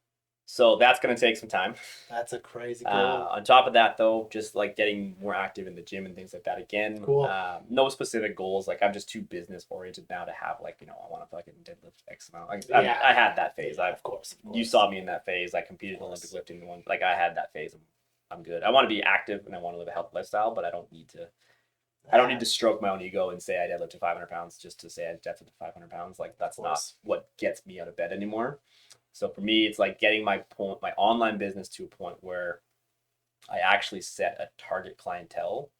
So that's going to take some time. That's a crazy goal. On top of that, though, just like getting more active in the gym and things like that. Again, cool. No specific goals. Like, I'm just too business oriented now to have, like, I want to fucking deadlift X amount. Like, Yeah. I had that phase. Of course. You saw me in that phase. I competed in Olympic lifting one. Like, I had that phase. I'm good. I want to be active and I want to live a healthy lifestyle, but I don't need to stroke my own ego and say I deadlifted 500 pounds just to say I deadlifted 500 pounds. Like, that's not what gets me out of bed anymore. So for me, it's like getting my online business to a point where I actually set a target clientele,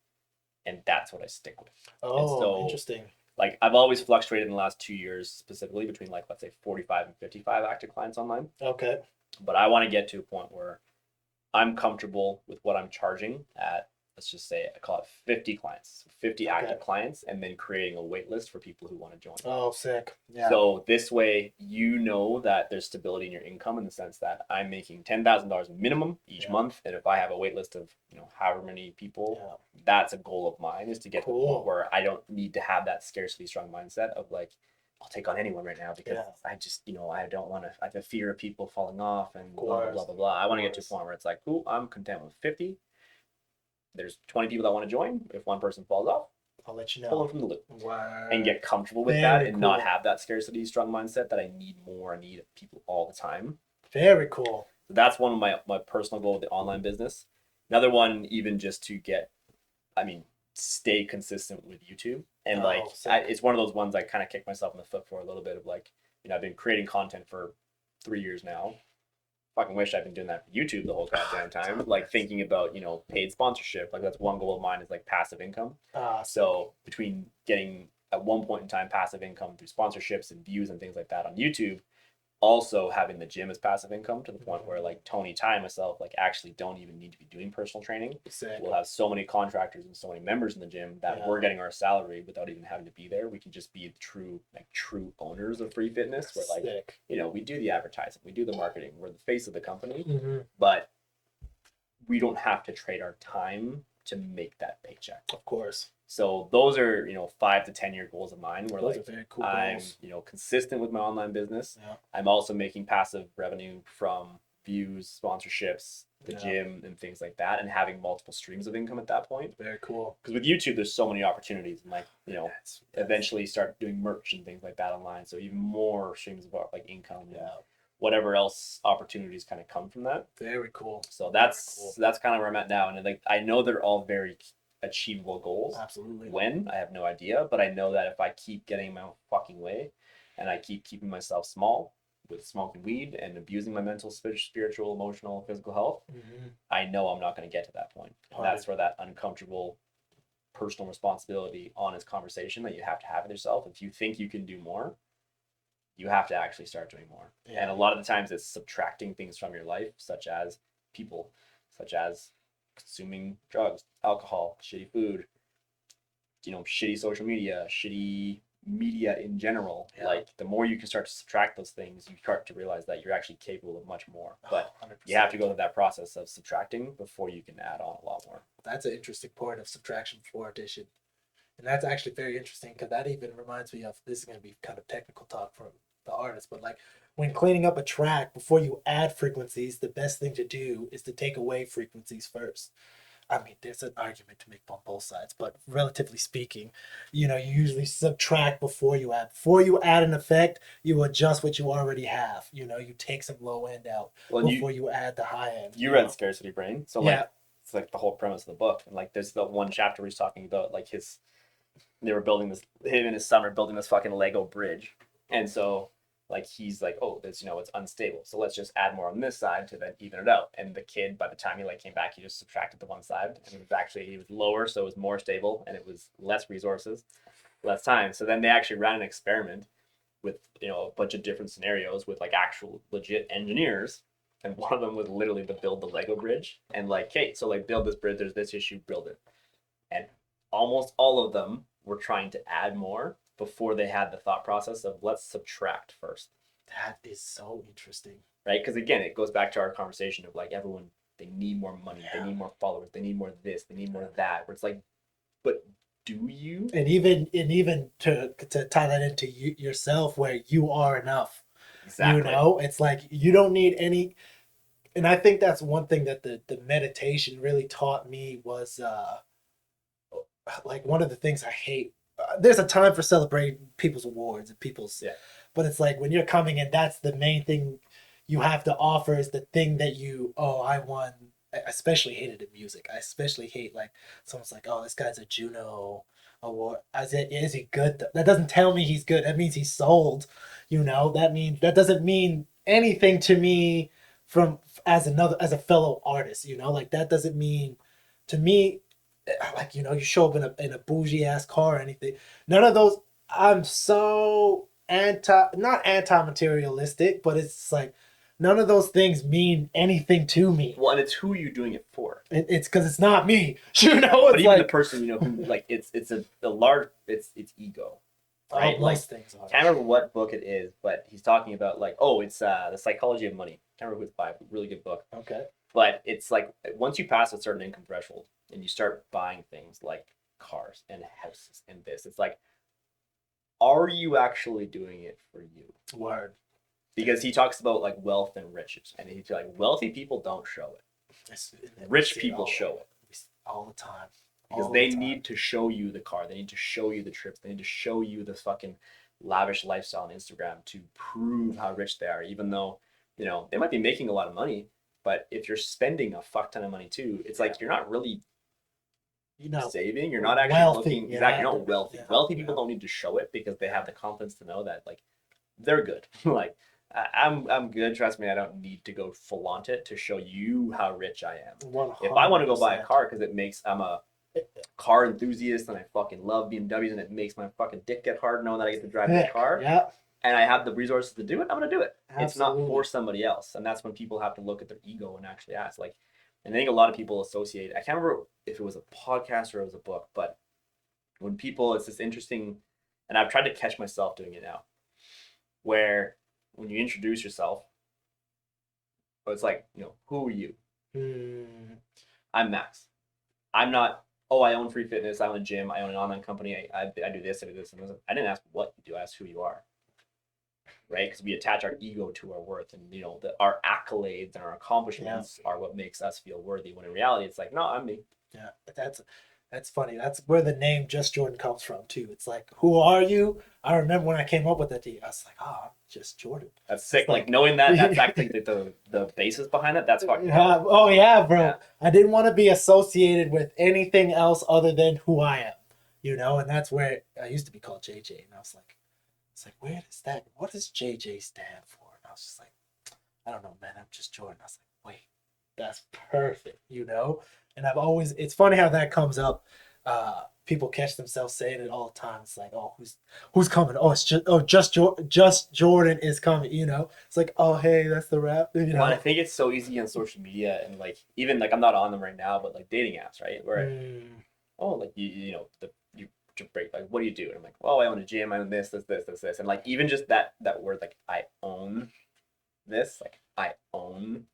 and that's what I stick with. Oh, so, interesting. Like, I've always fluctuated in the last 2 years, specifically between, like, let's say 45 and 55 active clients online. Okay. But I want to get to a point where I'm comfortable with what I'm charging at, let's just say, I call it 50 clients, 50 active clients, and then creating a wait list for people who want to join. Oh, sick. Yeah. So this way, that there's stability in your income in the sense that I'm making $10,000 minimum each month. And if I have a wait list of, however many people, that's a goal of mine, is to get to the point where I don't need to have that scarcity strong mindset of, like, I'll take on anyone right now because I just, I don't want to, I have a fear of people falling off and blah, blah, blah, blah, blah. I want to get to a point where it's like, cool, I'm content with 50. There's 20 people that want to join. If one person falls off, I'll let you know. Pull them from the loop. Wow. And get comfortable with that and not have that scarcity strong mindset that I need more, I need people all the time. Very cool. So that's one of my personal goals with the online business. Another one, even just to stay consistent with YouTube. And it's one of those ones I kind of kick myself in the foot for a little bit of, like, I've been creating content for 3 years now. Fucking wish I've been doing that for YouTube the whole goddamn time. Like, thinking about, paid sponsorship. Like, that's one goal of mine, is, like, passive income. So between getting, at one point in time, passive income through sponsorships and views and things like that on YouTube, also having the gym as passive income to the point where, like, Tony, Ty, and myself, like, actually don't even need to be doing personal training. Sick. We'll have so many contractors and so many members in the gym that we're getting our salary without even having to be there. We can just be true owners of F.R.E.E Fitness. Where, like, sick. We do the advertising, we do the marketing, we're the face of the company, but we don't have to trade our time to make that paycheck. Of course. So those are, 5 to 10 year goals of mine where, those like, are very cool I'm, goals. Consistent with my online business. Yeah. I'm also making passive revenue from views, sponsorships, the gym, and things like that, and having multiple streams of income at that point. Very cool. Because with YouTube, there's so many opportunities, and, like, eventually start doing merch and things like that online. So even more streams of, like, income. Yeah. Whatever else opportunities kind of come from that. Very cool. So that's kind of where I'm at now, and, like, I know they're all very achievable goals. Absolutely. When? I have no idea, but I know that if I keep getting my own fucking way and I keep keeping myself small with smoking weed and abusing my mental, spiritual, emotional, physical health, I know I'm not going to get to that point. And that's where that uncomfortable personal responsibility, honest conversation that you have to have with yourself. If you think you can do more, you have to actually start doing more. Yeah. And a lot of the times it's subtracting things from your life, such as people, such as consuming drugs, alcohol, shitty food, shitty social media, shitty media in general. Yeah. Like, the more you can start to subtract those things, you start to realize that you're actually capable of much more. But 100%. You have to go through that process of subtracting before you can add on a lot more. That's an interesting point of subtraction before addition. And that's actually very interesting, because that even reminds me of, this is going to be kind of technical talk from the artist, but, like, when cleaning up a track, before you add frequencies, the best thing to do is to take away frequencies first. I mean, there's an argument to make on both sides, but relatively speaking, you usually subtract before you add. Before you add an effect, you adjust what you already have. You take some low end out before you add the high end. You read Scarcity Brain, so, like, it's like the whole premise of the book. And, like, there's the one chapter where he's talking about, like, him and his son are building this fucking Lego bridge. And so like he's like, oh, this, you know, it's unstable, so let's just add more on this side to then even it out. And the kid, by the time he like came back, he just subtracted the one side, and it was actually, he was lower, so it was more stable, and it was less resources, less time. So then they actually ran an experiment with, you know, a bunch of different scenarios with like actual legit engineers, and one of them was literally to build the Lego bridge, and like, okay, so like build this bridge, there's this issue, build it. And almost all of them were trying to add more before they had the thought process of let's subtract first. That is so interesting. Right? Because again, it goes back to our conversation of like everyone, they need more money, they need more followers, they need more this, they need more of that. Where it's like, but do you? And even to tie that into yourself, where you are enough. Exactly. You know, it's like you don't need any. And I think that's one thing that the meditation really taught me was like one of the things I hate. There's a time for celebrating people's awards and people's, but it's like when you're coming in, that's the main thing you have to offer is the thing that you, oh, I won. I especially hated in music. I especially hate like someone's like, oh, this guy's a Juno award. Is he good? That doesn't tell me he's good. That means he's sold. You know, that doesn't mean anything to me from as a fellow artist. You know, like that doesn't mean to me. Like, you know, you show up in a bougie ass car or anything. None of those. I'm so not anti-materialistic, but it's like none of those things mean anything to me. Well, and it's who you're doing it for. It's because it's not me. You know, it's but even like the person, you know, who like it's a large, it's ego. Right? Most like, things are. Can't remember what book it is, but he's talking about like, oh, it's the Psychology of Money. Can't remember who it's by. Really good book. Okay. But it's like once you pass a certain income threshold and you start buying things like cars and houses and this, it's like, are you actually doing it for you? Word. Because he talks about like wealth and riches, and he's like, wealthy people don't show it. Rich people show it all the time. Because they need to show you the car, they need to show you the trips, they need to show you the fucking lavish lifestyle on Instagram to prove how rich they are, even though, you know, they might be making a lot of money. But if you're spending a fuck ton of money too, it's like you're not really saving. You're not actually wealthy, looking. Exactly, you're not wealthy. Wealthy people don't need to show it because they have the confidence to know that like they're good. Like I'm good. Trust me, I don't need to go flaunt it to show you how rich I am. 100%. If I want to go buy a car because I'm a car enthusiast and I fucking love BMWs and it makes my fucking dick get hard knowing that I get to drive this car. Yeah. And I have the resources to do it, I'm going to do it. Absolutely. It's not for somebody else. And that's when people have to look at their ego and actually ask. Like, and I think a lot of people associate, I can't remember if it was a podcast or it was a book, but when people, it's this interesting, and I've tried to catch myself doing it now, where when you introduce yourself, it's like, you know, who are you? I'm Max. I'm not, oh, I own Free Fitness, I own a gym, I own an online company, I do this, I do this, and this. I didn't ask what you do, I asked who you are. Right? Because we attach our ego to our worth, and you know, our accolades and our accomplishments are what makes us feel worthy. When in reality, it's like, no, I'm me. Yeah, that's funny. That's where the name JusJrdn comes from too. It's like, who are you? I remember when I came up with that, I was like, oh, I'm just Jordan. That's sick. Like knowing that, that's actually the basis behind it. That's fucking. Oh yeah, bro. Yeah. I didn't want to be associated with anything else other than who I am. You know, and that's where I used to be called JJ, and I was like. It's like, where does that, what does JJ stand for? And I was just like, I don't know, man, I'm just Jordan. I was like, wait, that's perfect, you know? And I've always, it's funny how that comes up. People catch themselves saying it all the time. It's like, oh, who's coming? Oh, it's JusJrdn is coming, you know? It's like, oh, hey, that's the rap, you know? Well, I think it's so easy on social media and like, even like, I'm not on them right now, but like dating apps, right? Where, oh, like, you know, to break, like, what do you do? And I'm like, well, I own a gym, I own this, and like even just that word, like, I own this, like, I own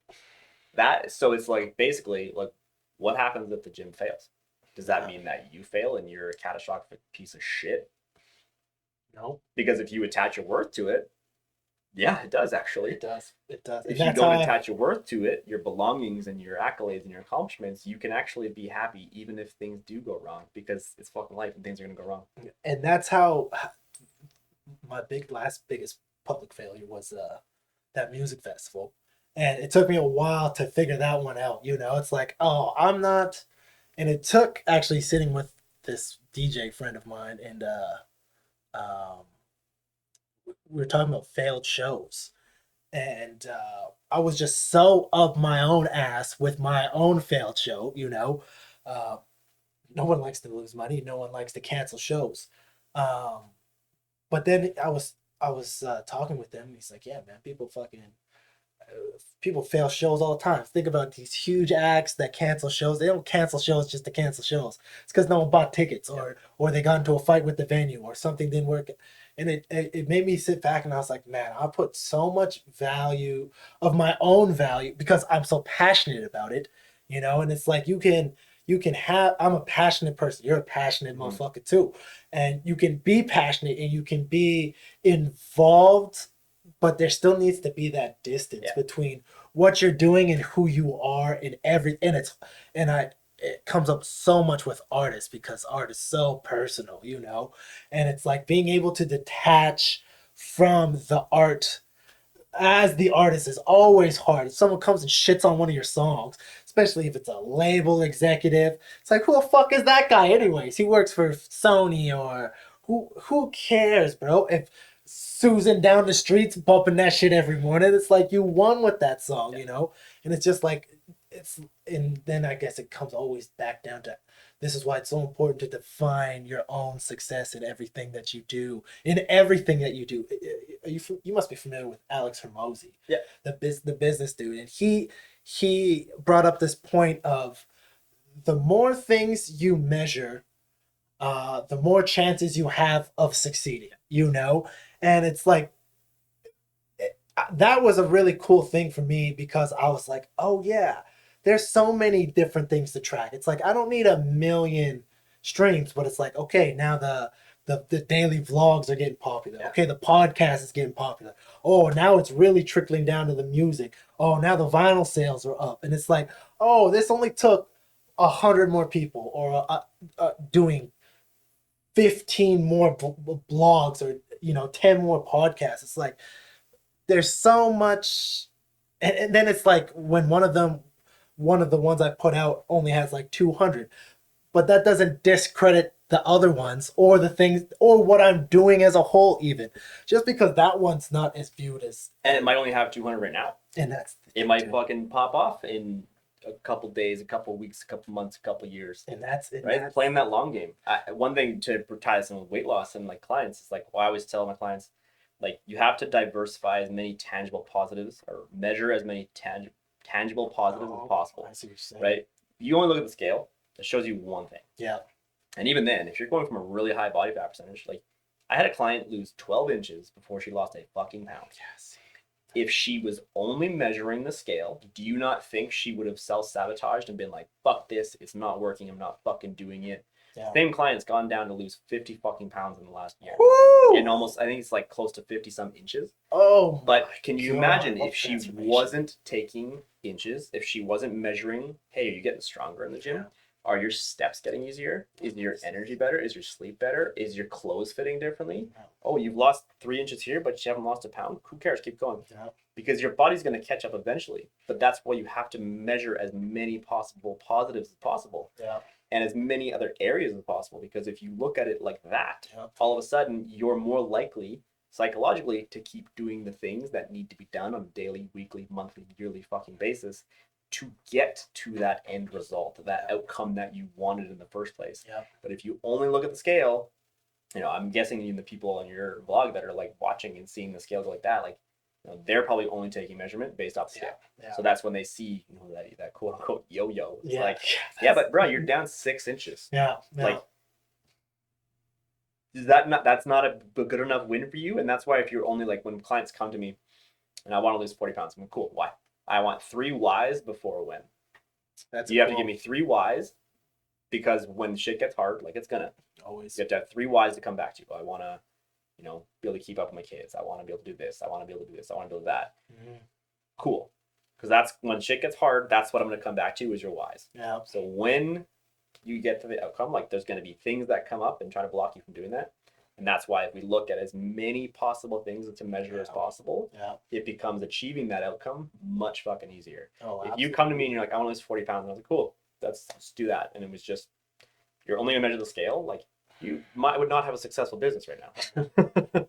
that. So it's like basically like, what happens if the gym fails? Does that mean that you fail and you're a catastrophic piece of shit? No, because if you attach your worth to it, yeah, it does actually. It does. If you don't attach your worth to it, your belongings and your accolades and your accomplishments, you can actually be happy even if things do go wrong, because it's fucking life and things are gonna go wrong. And that's how my biggest public failure was that music festival. And it took me a while to figure that one out. You know, it's like, oh, I'm not. And it took actually sitting with this DJ friend of mine, and we were talking about failed shows, and I was just so up my own ass with my own failed show. Uh, no one likes to lose money. No one likes to cancel shows. Um, but then I was talking with him. And he's like, "Yeah, man, people fail shows all the time. Think about these huge acts that cancel shows. They don't cancel shows just to cancel shows. It's because no one bought tickets, or they got into a fight with the venue, or something didn't work." And it made me sit back, and I was like, man, I put so much value of my own value because I'm so passionate about it, And it's like you can have. I'm a passionate person. You're a passionate motherfucker too, and you can be passionate and you can be involved, but there still needs to be that distance between what you're doing and who you are in every. It comes up so much with artists because art is so personal. And it's like being able to detach from the art as the artist is always hard. If someone comes and shits on one of your songs, especially if it's a label executive, it's like, who the fuck is that guy anyways? He works for Sony, or who cares, bro? If Susan down the streets bumping that shit every morning, it's like you won with that song. And it's just like and then I guess it comes always back down to this is why it's so important to define your own success in everything that you do. In everything that you do, you must be familiar with Alex Hermosi, the business dude, and he brought up this point of the more things you measure, the more chances you have of succeeding. And it's like that was a really cool thing for me because I was like, oh yeah, there's so many different things to track. It's like I don't need a million streams, but it's like, okay, now the daily vlogs are getting popular. Yeah. Okay, the podcast is getting popular. Oh, now it's really trickling down to the music. Oh, now the vinyl sales are up, and it's like, oh, this only took 100 more people, or doing 15 more blogs, or 10 more podcasts. It's like there's so much, and then it's like when one of the ones I put out only has like 200, but that doesn't discredit the other ones or the things or what I'm doing as a whole, even just because that one's not as viewed as. And it might only have 200 right now. And it might fucking pop off in a couple days, a couple weeks, a couple months, a couple years. And that's it. Right? Playing that long game. One thing to tie this in with weight loss and like clients is like, well, I always tell my clients, like, you have to diversify as many tangible positives or measure as many tangible positives as possible. I see what you're saying. Right? You only look at the scale, it shows you one thing. Yeah. And even then, if you're going from a really high body fat percentage, like I had a client lose 12 inches before she lost a fucking pound. Yes. If she was only measuring the scale, do you not think she would have self-sabotaged and been like, fuck this, it's not working, I'm not fucking doing it? Yeah. Same client's gone down to lose 50 fucking pounds in the last year. Woo! And almost, I think it's like close to 50 some inches. Oh. But can you imagine if she wasn't taking inches, if she wasn't measuring, hey, are you getting stronger in the gym? Yeah. Are your steps getting easier? Is your energy better? Is your sleep better? Is your clothes fitting differently? No. Oh, you've lost 3 inches here, but you haven't lost a pound. Who cares? Keep going. Yeah. Because your body's going to catch up eventually. But that's why you have to measure as many possible positives as possible. Yeah. And as many other areas as possible. Because if you look at it like that, all of a sudden you're more likely psychologically to keep doing the things that need to be done on a daily, weekly, monthly, yearly fucking basis to get to that end result, that outcome that you wanted in the first place. Yeah. But if you only look at the scale, I'm guessing even the people on your vlog that are like watching and seeing the scales like that, like, they're probably only taking measurement based off the scale. Yeah. So that's when they see that quote unquote yo-yo. It's like, but bro, you're down 6 inches. Yeah. Like, is that's not a good enough win for you? And that's why if you're only like, when clients come to me and I want to lose 40 pounds, I'm like, cool, why? I want 3 whys before a win. You have to give me 3 whys, because when shit gets hard, like it's gonna always, you have to have 3 whys to come back to. I want to, be able to keep up with my kids. I want to be able to do this. I want to be able to do this. I want to do that. Mm-hmm. Cool. Because that's when shit gets hard. That's what I'm going to come back to is your whys. Yeah. So when you get to the outcome, like there's going to be things that come up and try to block you from doing that. And that's why if we look at as many possible things to measure as possible, it becomes achieving that outcome much fucking easier. Oh, if you come to me and you're like, I want to lose 40 pounds, and I was like, cool, let's do that. And it was just, you're only gonna measure the scale. Like, would not have a successful business right now.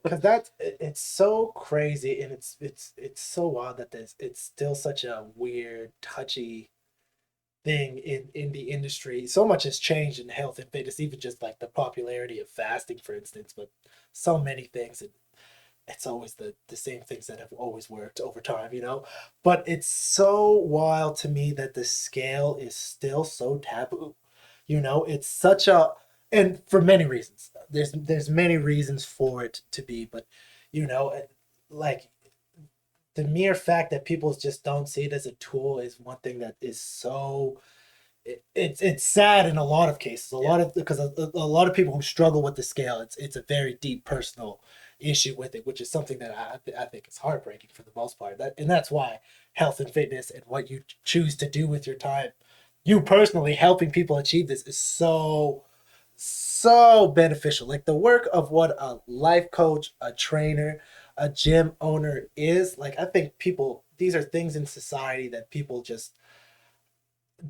Because it's so crazy, and it's so wild that it's still such a weird, touchy thing in the industry. So much has changed in health and fitness, even just like the popularity of fasting, for instance, but so many things. It's always the same things that have always worked over time, you know? But it's so wild to me that the scale is still so taboo. You know, it's such a, and for many reasons. There's many reasons for it to be, but you know, like the mere fact that people just don't see it as a tool is one thing that is so it's sad in a lot of cases. A lot of because a lot of people who struggle with the scale, it's a very deep personal issue with it, which is something that I think is heartbreaking for the most part. And that's why health and fitness and what you choose to do with your time, you personally helping people achieve this, is so beneficial. Like the work of what a life coach, a trainer, a gym owner is. Like I think people, these are things in society that people just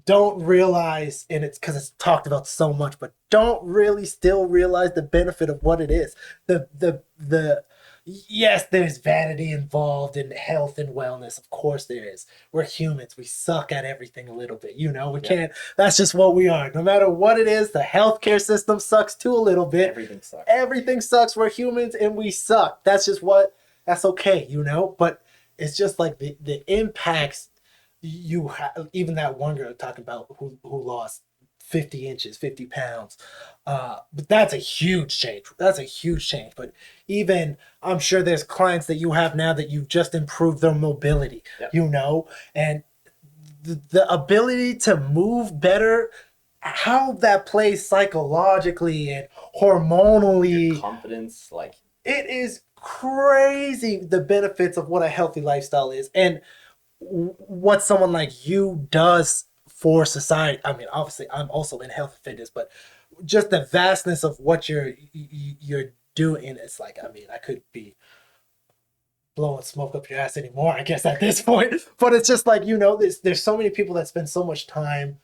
don't realize, and it's because it's talked about so much, but don't really still realize the benefit of what it is. The yes, there's vanity involved in health and wellness. Of course there is. We're humans. We suck at everything a little bit. You know, we can't, that's just what we are. No matter what it is, the healthcare system sucks too a little bit. Everything sucks. Everything sucks. We're humans and we suck. That's just that's okay, you know? But it's just like the impacts you have, even that one girl talking about who lost 50 inches, 50 pounds. But that's a huge change. That's a huge change. But even I'm sure there's clients that you have now that you've just improved their mobility, you know, and the ability to move better, how that plays psychologically and hormonally. Your confidence, like it is crazy the benefits of what a healthy lifestyle is. And what someone like you does for society. I mean, obviously, I'm also in health and fitness, but just the vastness of what you're doing, it's like, I mean, I could be blowing smoke up your ass anymore, I guess, at this point. But it's just like, you know, there's so many people that spend so much time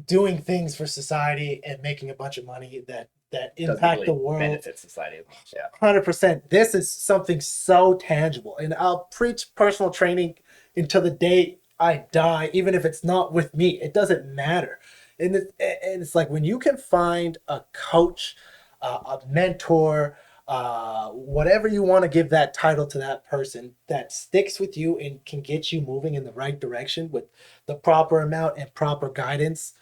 doing things for society and making a bunch of money that impact the world. Benefit society as much. Yeah. 100%. This is something so tangible. And I'll preach personal training until the day I die, even if it's not with me. It doesn't matter. And it's like when you can find a coach, a mentor, whatever you want to give that title to that person that sticks with you and can get you moving in the right direction with the proper amount and proper guidance,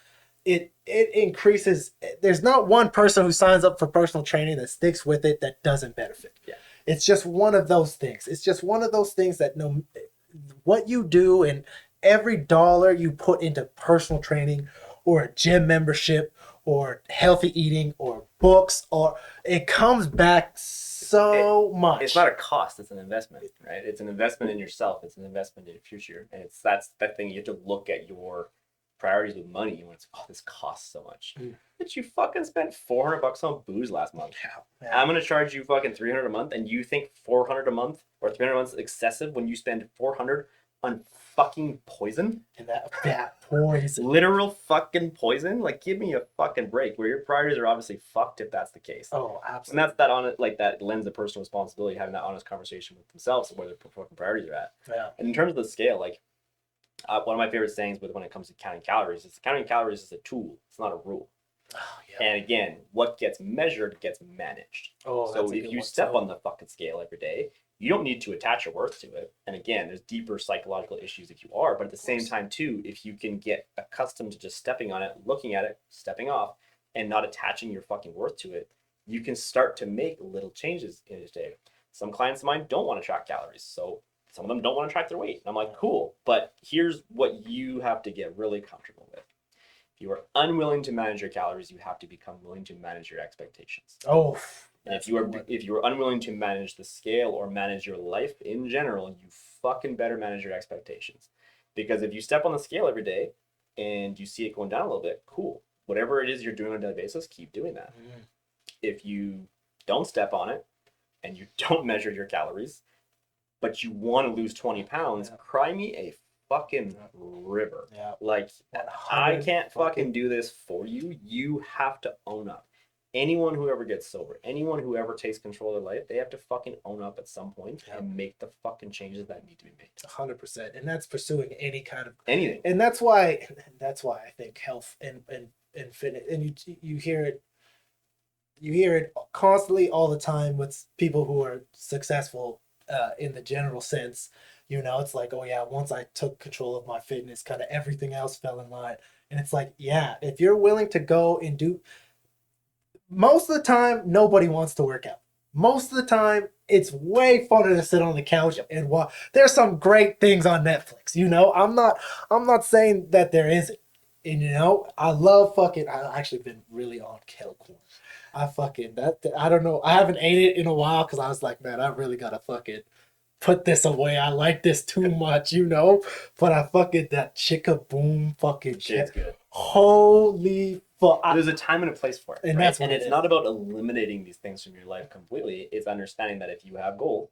it increases. There's not one person who signs up for personal training that sticks with it that doesn't benefit. Yeah. It's just one of those things. It's just one of those things that no, what you do and every dollar you put into personal training or a gym membership or healthy eating or books, or it comes back so much. It's not a cost, it's an investment, right? It's an investment in yourself. It's an investment in your future. And that's that thing. You have to look at your priorities with money when it's, oh, this costs so much. But you fucking spent $400 on booze last month. Yeah. I'm gonna charge you fucking $300 a month, and you think $400 a month or $300 a month is excessive when you spend $400 on fucking poison? And that poison. Literal fucking poison? Like, give me a fucking break. Where your priorities are obviously fucked if that's the case. Oh, absolutely. And that's that on it, like that lends of personal responsibility, having that honest conversation with themselves and where their fucking priorities are at. Yeah. And in terms of the scale, like one of my favorite sayings when it comes to counting calories is counting calories is a tool. It's not a rule. Oh, yeah. And again, what gets measured gets managed. Oh, so if you step on the fucking scale every day, you don't need to attach your worth to it. And again, there's deeper psychological issues if you are, but at the same time too, if you can get accustomed to just stepping on it, looking at it, stepping off, and not attaching your fucking worth to it, you can start to make little changes in a day. Some clients of mine don't want to track calories, so some of them don't want to track their weight. And I'm like, cool, but here's what you have to get really comfortable with. If you are unwilling to manage your calories, you have to become willing to manage your expectations. Oh, and if you are unwilling to manage the scale or manage your life in general, you fucking better manage your expectations. Because if you step on the scale every day and you see it going down a little bit, cool. Whatever it is you're doing on a daily basis, keep doing that. If you don't step on it and you don't measure your calories, but you want to lose 20 pounds, cry me a fucking river. Yeah. Like, I can't fucking do this for you. You have to own up. anyone who ever gets sober, anyone who ever takes control of their life, they have to fucking own up at some point and make the fucking changes that need to be made. 100%. And that's pursuing any kind of anything. And that's why I think health and fitness, and you hear it constantly all the time with people who are successful in the general sense. You know, it's like, oh yeah, once I took control of my fitness, kind of everything else fell in line. And it's like, yeah, if you're willing to go and do, most of the time, nobody wants to work out. Most of the time, it's way funner to sit on the couch and watch. There's some great things on Netflix. You know, I'm not saying that there isn't. And you know, I love fucking. I've actually been really on kale corn. I don't know. I haven't ate it in a while because I was like, man, I really gotta fucking put this away. I like this too much, you know. But I fucking that chicka boom fucking shit's good. Holy fuck! There's a time and a place for it, and right? that's what and it's not about eliminating these things from your life completely. It's understanding that if you have goals,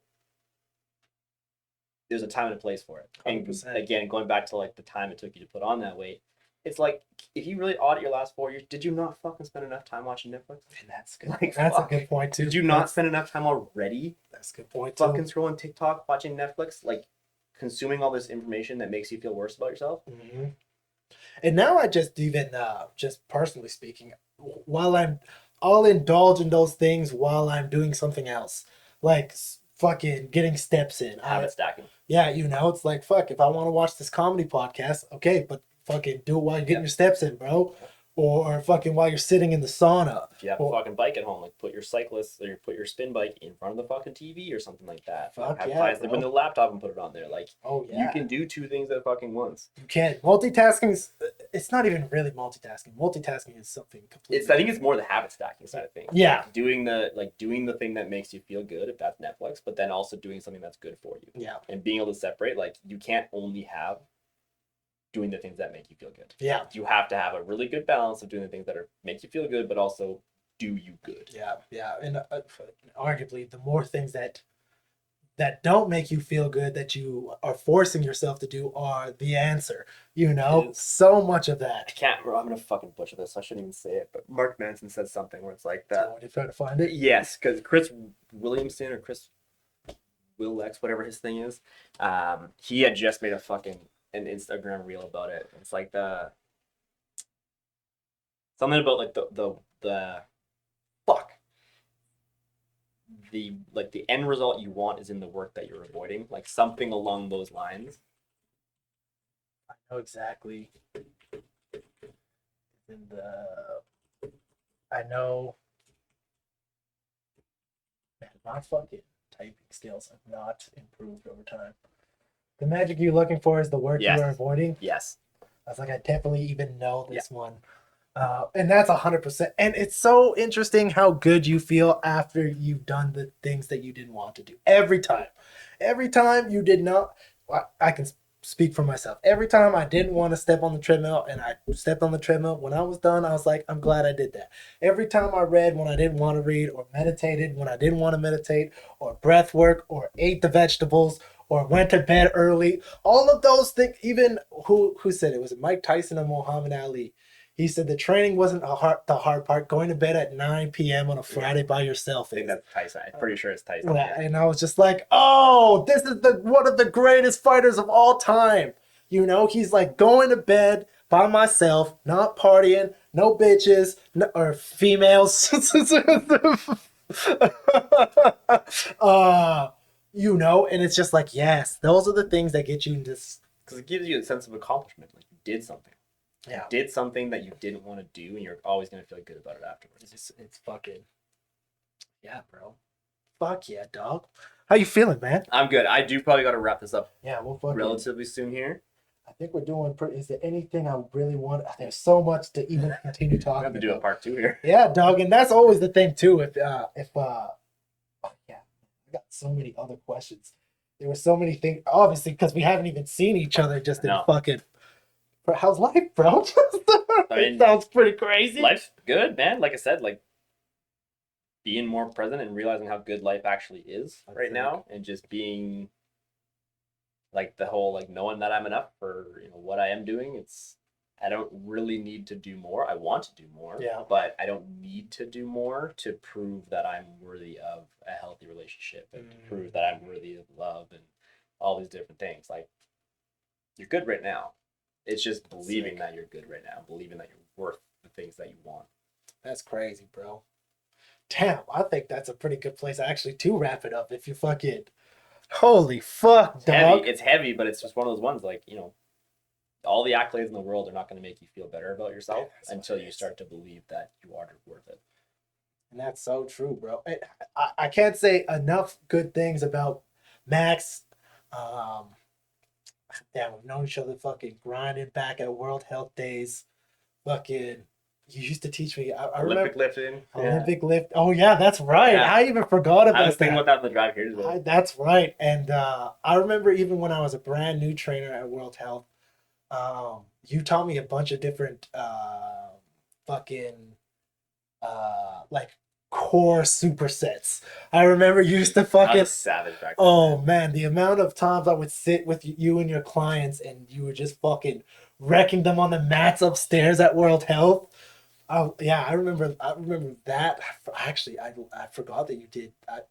there's a time and a place for it. 100%. And again, going back to like the time it took you to put on that weight, it's like if you really audit your last 4 years, did you not fucking spend enough time watching Netflix? And that's good. Like, that's a good point too. Did you not spend enough time already? That's a good point too. Fucking scrolling TikTok, watching Netflix, like consuming all this information that makes you feel worse about yourself. Mm-hmm. And now I just even, just personally speaking, I'll indulge in those things while I'm doing something else, like fucking getting steps in. Habit stacking. Yeah, you know, it's like, fuck, if I want to watch this comedy podcast, okay, but fucking do it while you're getting your steps in, bro. Or fucking while you're sitting in the sauna. If you have a fucking bike at home, like put your cyclist or put your spin bike in front of the fucking TV or something like that. Fuck have yeah, clients that bring the laptop and put it on there. Like, oh yeah, you can do two things at fucking once. You can. Multitasking, it's not even really multitasking. Multitasking is something completely. I think it's more the habit stacking side of things. Yeah, like doing the thing that makes you feel good, if that's Netflix, but then also doing something that's good for you. Yeah, and being able to separate, like, you can't only have doing the things that make you feel good. Yeah. You have to have a really good balance of doing the things that make you feel good, but also do you good. Yeah, yeah. And arguably, the more things that don't make you feel good that you are forcing yourself to do are the answer. You know, so much of that. I can't remember. I'm going to fucking butcher this. I shouldn't even say it. But Mark Manson said something where it's like that. So you try to find it? Yes, because Chris Williamson or Chris Willex, whatever his thing is, he had just made an Instagram reel about it. It's like something about like the end result you want is in the work that you're avoiding, like something along those lines. I know exactly. I know. Man, my fucking typing skills have not improved over time. The magic you're looking for is the word you are avoiding. Yes. I was like, I definitely even know this one. And that's 100%. And it's so interesting how good you feel after you've done the things that you didn't want to do. Every time you did not, I can speak for myself. Every time I didn't want to step on the treadmill and I stepped on the treadmill, when I was done, I was like, I'm glad I did that. Every time I read when I didn't want to read, or meditated when I didn't want to meditate, or breath work, or ate the vegetables, or went to bed early, all of those things, even who said it? Was it Mike Tyson or Muhammad Ali? He said the training wasn't the hard part. Going to bed at 9 p.m. on a Friday by yourself. I think that's Tyson. I'm pretty sure it's Tyson. Yeah, and I was just like, oh, this is one of the greatest fighters of all time. You know, he's like going to bed by myself, not partying, no bitches, or females. You know, and it's just like, yes, those are the things that get you into this. Because it gives you a sense of accomplishment. Like, you did something. Yeah. You did something that you didn't want to do, and you're always going to feel good about it afterwards. It's fucking, yeah, bro. Fuck yeah, dog. How you feeling, man? I'm good. I do probably got to wrap this up. Yeah, we'll fucking relatively soon here. I think we're doing pretty. Is there anything I really want? There's so much to even continue talking. We have to do a part 2 here. Yeah, dog, and that's always the thing too. Oh, yeah, I got so many other questions. There were so many things, obviously, because we haven't even seen each other just in fucking. How's life, bro? It sounds pretty crazy. Life's good, man. Like I said, like being more present and realizing how good life actually is right now, and just being like the whole like knowing that I'm enough for what I am doing. It's I don't really need to do more. I want to do more, Yeah. but I don't need to do more to prove that I'm worthy of a healthy relationship and to prove that I'm worthy of love and all these different things. Like, you're good right now. It's just believing that you're good right now, believing that you're worth the things that you want. That's crazy, bro. Damn, I think that's a pretty good place actually to wrap it up. If you fucking, holy fuck, It's dog. heavy. It's heavy, but it's just one of those ones like, all the accolades in the world are not going to make you feel better about yourself until you start to believe that you are worth it. And that's so true, bro. I can't say enough good things about Max. Damn, we've known each other fucking grinding back at World Health Days. Fucking, you used to teach me. I Olympic remember lifting. Olympic lift. Oh yeah, that's right. Yeah. I even forgot about I was thinking that. about that on the drive here today. That's right. And I remember even when I was a brand new trainer at World Health, you taught me a bunch of different fucking like core supersets. I remember you used to I was fucking a savage back then. oh man, the amount of times I would sit with you and your clients and you were just fucking wrecking them on the mats upstairs at World Health. Oh yeah, I remember that. Actually, I forgot that you did. How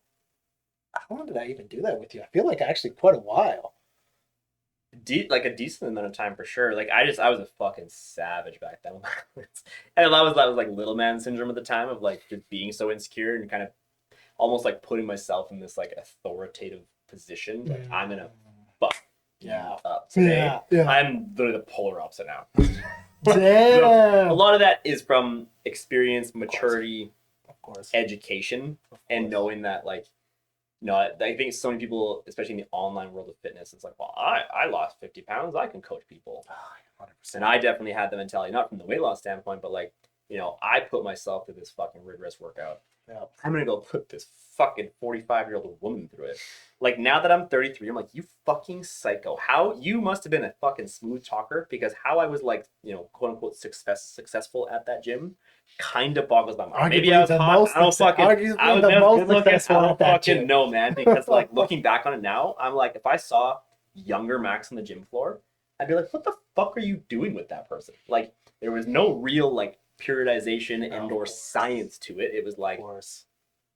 long did I even do that with you? I feel like actually quite a while. Like a decent amount of time for sure. Like I was a fucking savage back then. And that was like little man syndrome at the time of like just being so insecure and kind of almost like putting myself in this like authoritative position. Like I'm gonna fuck you up today. Yeah. I'm literally the polar opposite now. Damn. A lot of that is from experience, maturity, Of course. education, and knowing that like I think so many people, especially in the online world of fitness, it's like, well, I lost 50 pounds. I can coach people. 100%. And I definitely had the mentality, not from the weight loss standpoint, but like, I put myself through this fucking rigorous workout. Yeah. I'm going to go put this fucking 45-year-old woman through it. Like now that I'm 33, I'm like, you fucking psycho. How you must have been a fucking smooth talker because how I was like, quote unquote successful at that gym kind of boggles my mind. Maybe I was hot. I don't fucking. I was good looking. I don't fucking know, man. Because like looking back on it now, I'm like, if I saw younger Max on the gym floor, I'd be like, what the fuck are you doing with that person? Like there was no real like periodization and or science to it. It was like,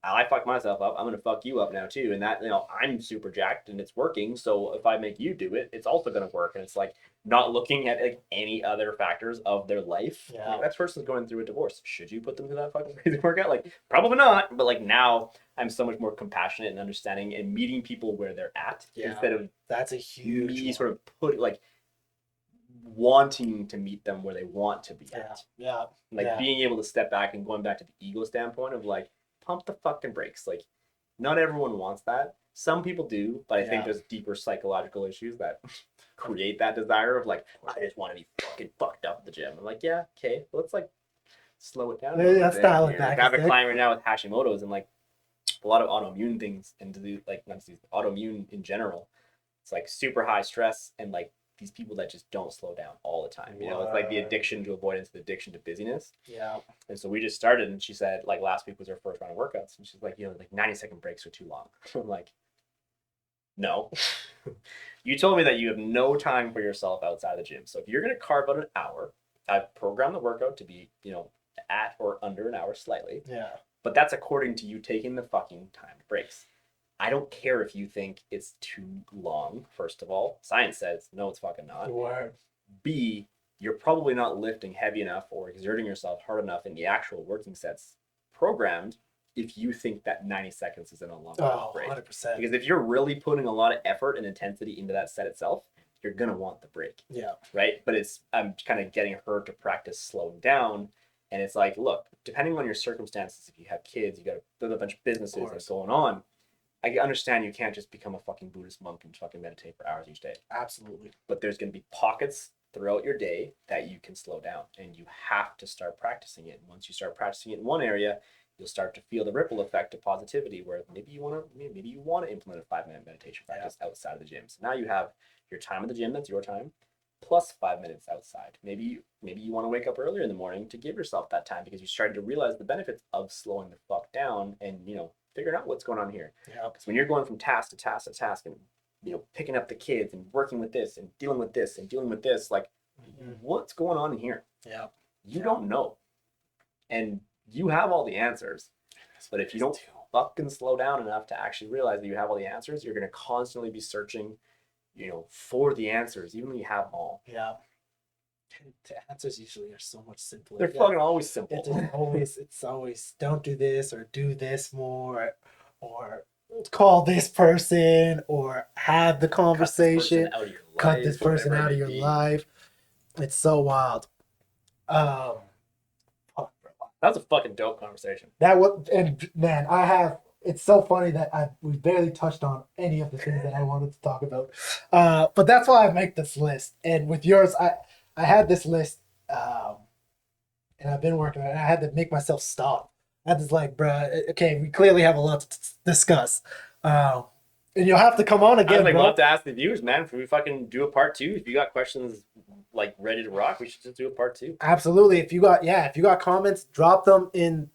I fucked myself up. I'm gonna fuck you up now too, and that I'm super jacked and it's working. So if I make you do it, it's also gonna work. And it's like not looking at like any other factors of their life. Yeah. Like, that person's going through a divorce. Should you put them through that fucking crazy workout? Like probably not. But like now I'm so much more compassionate and understanding and meeting people where they're at instead of that's a huge me sort of wanting to meet them where they want to be at. Yeah. Like being able to step back and going back to the ego standpoint of like, pump the fucking brakes. Like, not everyone wants that. Some people do, but I think there's deeper psychological issues that create that desire of like, I just want to be fucking fucked up at the gym. I'm like, yeah, okay, well, let's like slow it down. Style it back. I have a client right now with Hashimoto's and like a lot of autoimmune things and autoimmune in general. It's like super high stress and like these people that just don't slow down all the time. It's like the addiction to avoidance, the addiction to busyness. Yeah. And so we just started and she said like last week was her first round of workouts. And she's like, like 90-second breaks are too long. I'm like, no. You told me that you have no time for yourself outside the gym. So if you're going to carve out an hour, I've programmed the workout to be, at or under an hour slightly. Yeah. But that's according to you taking the fucking timed breaks. I don't care if you think it's too long, first of all. Science says, no, it's fucking not. Word. B, you're probably not lifting heavy enough or exerting yourself hard enough in the actual working sets programmed if you think that 90 seconds is in a long break. 100%. Because if you're really putting a lot of effort and intensity into that set itself, you're going to want the break. Yeah. Right? But I'm kind of getting her to practice slowing down. And it's like, look, depending on your circumstances, if you have kids, you got a bunch of businesses that's going on. I understand you can't just become a fucking Buddhist monk and fucking meditate for hours each day. Absolutely. But there's going to be pockets throughout your day that you can slow down and you have to start practicing it. And once you start practicing it in one area, you'll start to feel the ripple effect of positivity where maybe you want to implement a 5-minute meditation practice outside of the gym. So now you have your time at the gym, that's your time, plus 5 minutes outside. Maybe you want to wake up earlier in the morning to give yourself that time because you started to realize the benefits of slowing the fuck down and, figuring out what's going on here. Yeah. Because when you're going from task to task to task and picking up the kids and working with this and dealing with this and dealing with this, like what's going on here? Yeah. You don't know. And you have all the answers. But if you don't fucking slow down enough to actually realize that you have all the answers, you're going to constantly be searching, for the answers, even when you have them all. Yeah. The answers usually are so much simpler. They're fucking always simple. It's always don't do this or do this more or call this person or have the conversation. Cut this person out of your life. It's so wild. That was a fucking dope conversation. It's so funny that we barely touched on any of the things that I wanted to talk about. But that's why I make this list. And with yours, I had this list, and I've been working on it. I had to make myself stop. I had to bruh, okay, we clearly have a lot to discuss. And you'll have to come on again, we'll have to ask the viewers, man, if we fucking do a part 2. If you got questions ready to rock, we should just do a part 2. Absolutely. If you got comments, drop them in.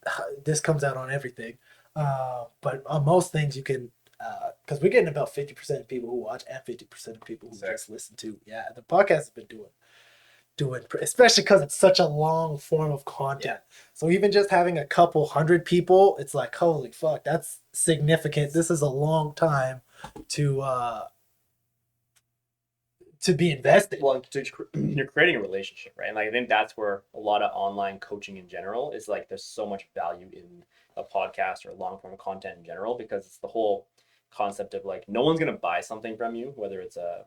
This comes out on everything. But on most things you can, because we're getting about 50% of people who watch and 50% of people who just listen to. Yeah, the podcast has been doing, especially because it's such a long form of content. Yeah. So even just having a couple hundred people, it's like, holy fuck, that's significant. This is a long time to be invested. Well, you're creating a relationship, right? And I think that's where a lot of online coaching in general is there's so much value in a podcast or long form content in general, because it's the whole concept of no one's going to buy something from you, whether it's a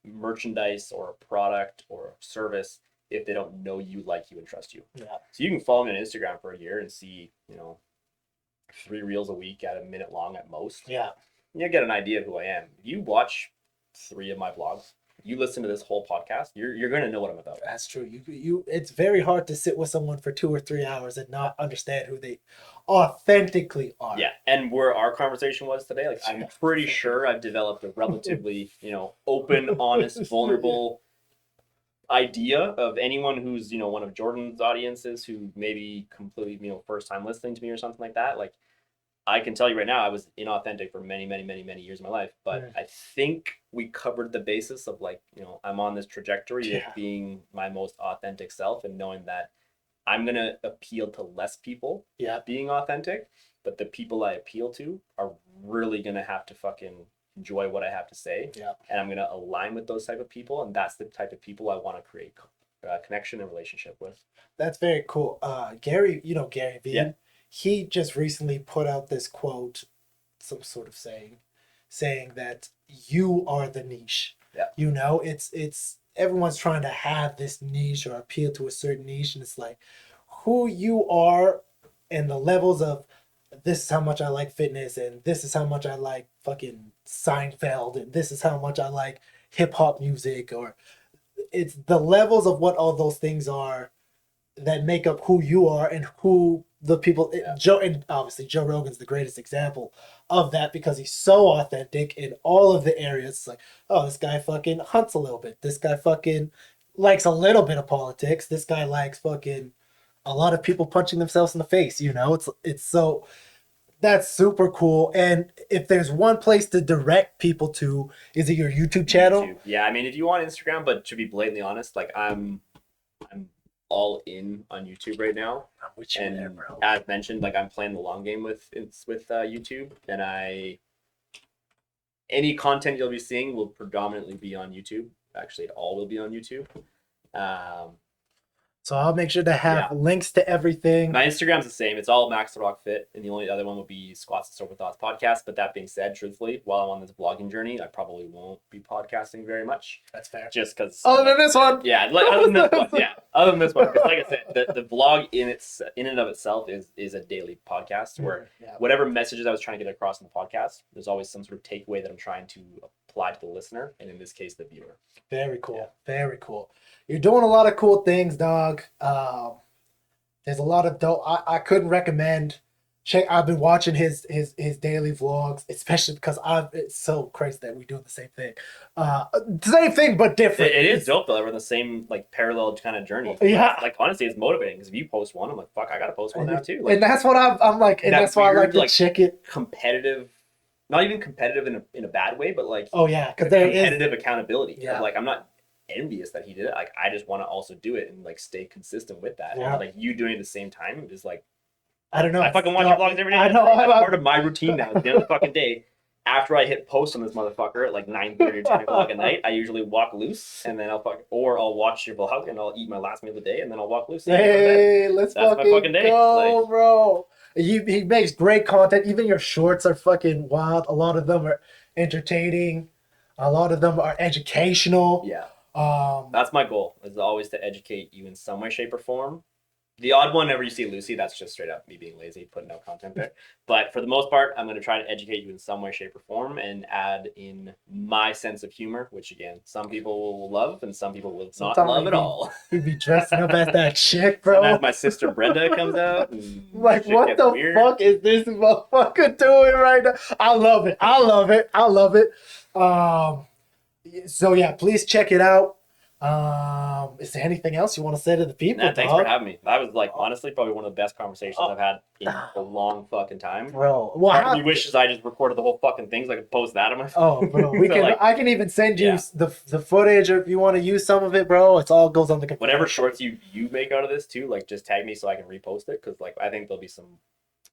merchandise or a product or a service, if they don't know you, like you, and trust you. Yeah. So you can follow me on Instagram for a year and see, 3 reels a week at a minute long at most. Yeah. You get an idea of who I am. You watch 3 of my vlogs, you listen to this whole podcast, you're going to know what I'm about. That's true. You it's very hard to sit with someone for 2 or 3 hours and not understand who they authentically are. Yeah. And where our conversation was today, I'm pretty sure I've developed a relatively, open, honest, vulnerable idea of anyone who's, one of Jordan's audiences who maybe completely, first time listening to me or something like that. I can tell you right now, I was inauthentic for many, many, many, many years of my life. But I think we covered the basis of I'm on this trajectory of being my most authentic self and knowing that I'm going to appeal to less people being authentic. But the people I appeal to are really going to have to fucking enjoy what I have to say. Yeah. And I'm going to align with those type of people. And that's the type of people I want to create connection and relationship with. That's very cool. Gary, Gary Vee. Yeah. He just recently put out this quote, some sort of saying that you are the niche. Yeah. It's everyone's trying to have this niche or appeal to a certain niche, and it's who you are and the levels of this is how much I like fitness, and this is how much I like fucking Seinfeld, and this is how much I like hip hop music, or it's the levels of what all those things are that make up who you are and who the people. Joe, and obviously Joe Rogan's the greatest example of that, because he's so authentic in all of the areas. It's this guy fucking hunts a little bit, this guy fucking likes a little bit of politics, this guy likes fucking a lot of people punching themselves in the face. It's so that's super cool. And if there's one place to direct people to, is it your YouTube channel? YouTube. Yeah, I mean, if you want Instagram, but to be blatantly honest, I'm all in on YouTube right now. I'm with you there, bro. As mentioned, I'm playing the long game with YouTube, and any content you'll be seeing will predominantly be on YouTube. Actually, it all will be on YouTube. So I'll make sure to have links to everything. My Instagram's the same. It's all Max Larocque Fit, and the only other one will be Squats and Sober Thoughts podcast. But that being said, truthfully, while I'm on this blogging journey, I probably won't be podcasting very much. That's fair. Just because. Other than this one. Yeah, other than this one. Yeah, other than this one. Because like I said, the vlog in and of itself is a daily podcast where whatever messages I was trying to get across in the podcast, there's always some sort of takeaway that I'm trying to apply to the listener, and in this case, the viewer. Very cool. Yeah. Very cool. You're doing a lot of cool things, dog. There's a lot of dope. I couldn't recommend. I've been watching his daily vlogs, especially because it's so crazy that we do the same thing. Same thing, but different. It is dope though. We're in the same parallel kind of journey. Yeah. Honestly, it's motivating because if you post one, I'm like, fuck, I gotta post one now too. And that's what I'm like, and that's why I like to check it. Competitive. Not even competitive in a bad way, but oh yeah, because there is competitive accountability. Yeah. I'm not envious that he did it. Like I just want to also do it and like stay consistent with that. Yeah. And, like you doing it at the same time is like I don't know. I fucking watch your vlogs every day. I know. That's part of my routine now. At the end of the fucking day, after I hit post on this motherfucker at like 9:30 or 10 o'clock at night, I usually walk loose, and then I'll watch your vlog, and I'll eat my last meal of the day, and then I'll walk loose. Hey, let's That's my fucking day. go, Like, bro. He makes great content. Even your shorts are fucking wild. A lot of them are entertaining. A lot of them are educational. yeah, that's my goal. Is always to educate you in some way, shape, or form. The odd one, whenever you see Lucy, that's just straight up me being lazy, putting out content there. But for the most part, I'm going to try to educate you in some way, shape, or form and add in my sense of humor, which, again, some people will love and some people will not love at all. He'd be dressing up as that chick, bro. Sometimes my sister Brenda comes out. And like, shit what gets the weird. fuck is this motherfucker doing right now? I love it. I love it. I love it. So, yeah, please check it out. Is there anything else you want to say to the people? Nah, thanks for having me. That was like honestly probably one of the best conversations I've had in a long fucking time. Bro, well, Part of me wishes I just recorded the whole fucking thing so I could post that on my phone. Oh, bro, we So, can. like, I can even send you yeah. the footage, or if you want to use some of it, bro. It's all goes on the whatever shorts you make out of this too, like just tag me so I can repost it because like I think there'll be some.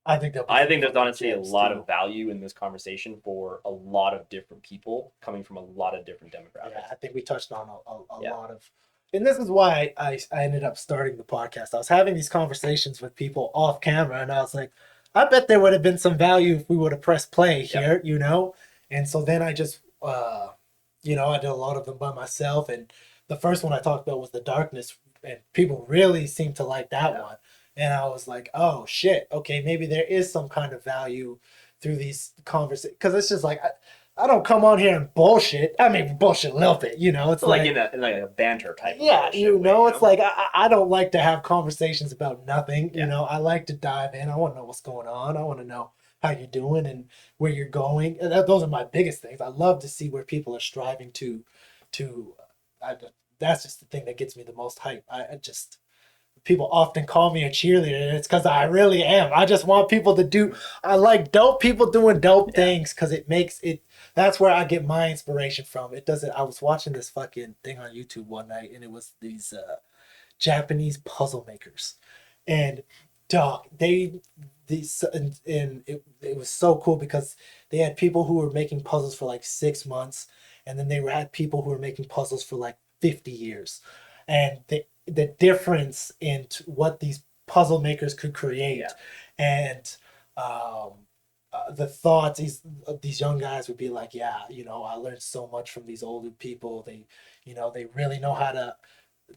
I think there's honestly a lot of value in this conversation for a lot of different people coming from a lot of different demographics. Yeah, I think we touched on a lot of. And this is why I ended up starting the podcast. I was having these conversations with people off camera, and I was like, I bet there would have been some value if we would have pressed play here, you know? And so then I just, I did a lot of them by myself. And the first one I talked about was the darkness, and people really seemed to like that one. And I was like, oh, shit, okay, maybe there is some kind of value through these conversations. Because it's just like, I don't come on here and bullshit. I mean, bullshit a little bit, you know. It's like in a banter type. Yeah, of you know, way, it's like I don't like to have conversations about nothing. Yeah. You know, I like to dive in. I want to know what's going on. I want to know how you're doing and where you're going. And those are my biggest things. I love to see where people are striving to. That's just the thing that gets me the most hype. I just. People often call me a cheerleader, and it's because I really am. I just want people to do. I like dope people doing dope things because it makes it. That's where I get my inspiration from. It doesn't. I was watching this fucking thing on YouTube one night, and it was these Japanese puzzle makers, and dog, it was so cool because they had people who were making puzzles for like 6 months, and then they had people who were making puzzles for like 50 years, and the difference in what these puzzle makers could create, and the thoughts these young guys would be like, yeah, you know, I learned so much from these older people. They really know how to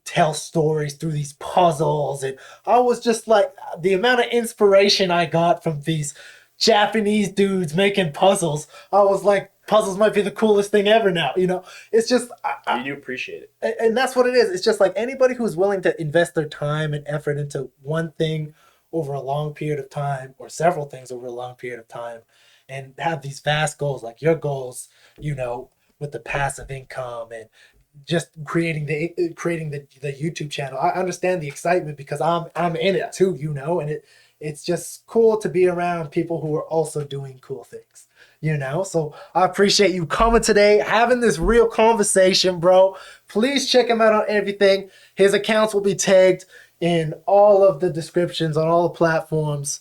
tell stories through these puzzles, and I was just like, the amount of inspiration I got from these Japanese dudes making puzzles, I was like, puzzles might be the coolest thing ever now, you know. It's just you do appreciate it, and that's what it is. It's just like anybody who's willing to invest their time and effort into one thing over a long period of time, or several things over a long period of time, and have these vast goals, like your goals, you know, with the passive income and just creating the YouTube channel. I understand the excitement because I'm in it too, you know, and it's just cool to be around people who are also doing cool things, you know. So I appreciate you coming today, having this real conversation, bro. Please check him out on everything. His accounts will be tagged in all of the descriptions on all the platforms.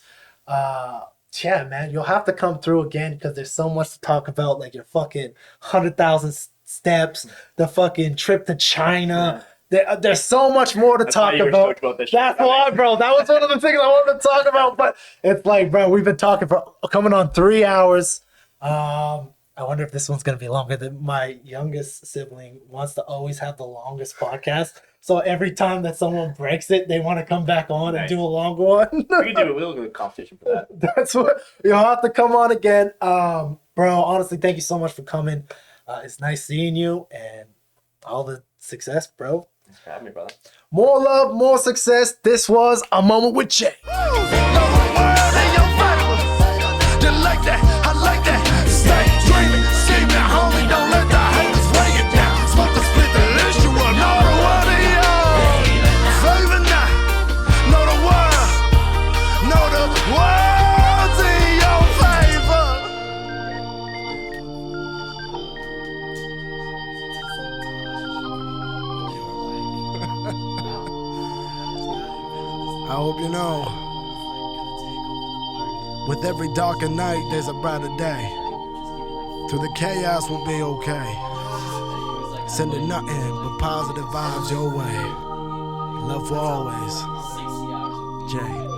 Yeah, man, you'll have to come through again because there's so much to talk about, like your fucking 100,000 steps, the fucking trip to China. There's so much more to talk about. That's why, bro. That was one of the things I wanted to talk about. But it's like, bro, we've been talking for coming on 3 hours. I wonder if this one's gonna be longer. Than my youngest sibling wants to always have the longest podcast. So every time that someone breaks it, they want to come back on and do a longer one. We can do a little competition for that. That's what you'll have to come on again. Bro, honestly, thank you so much for coming. It's nice seeing you and all the success, bro. Thanks for having me, brother. More love, more success. This was A Moment with Jay. I hope you know, with every darker night, there's a brighter day. Through the chaos, we'll be okay. Sending nothing but positive vibes your way. Love for always. Jay.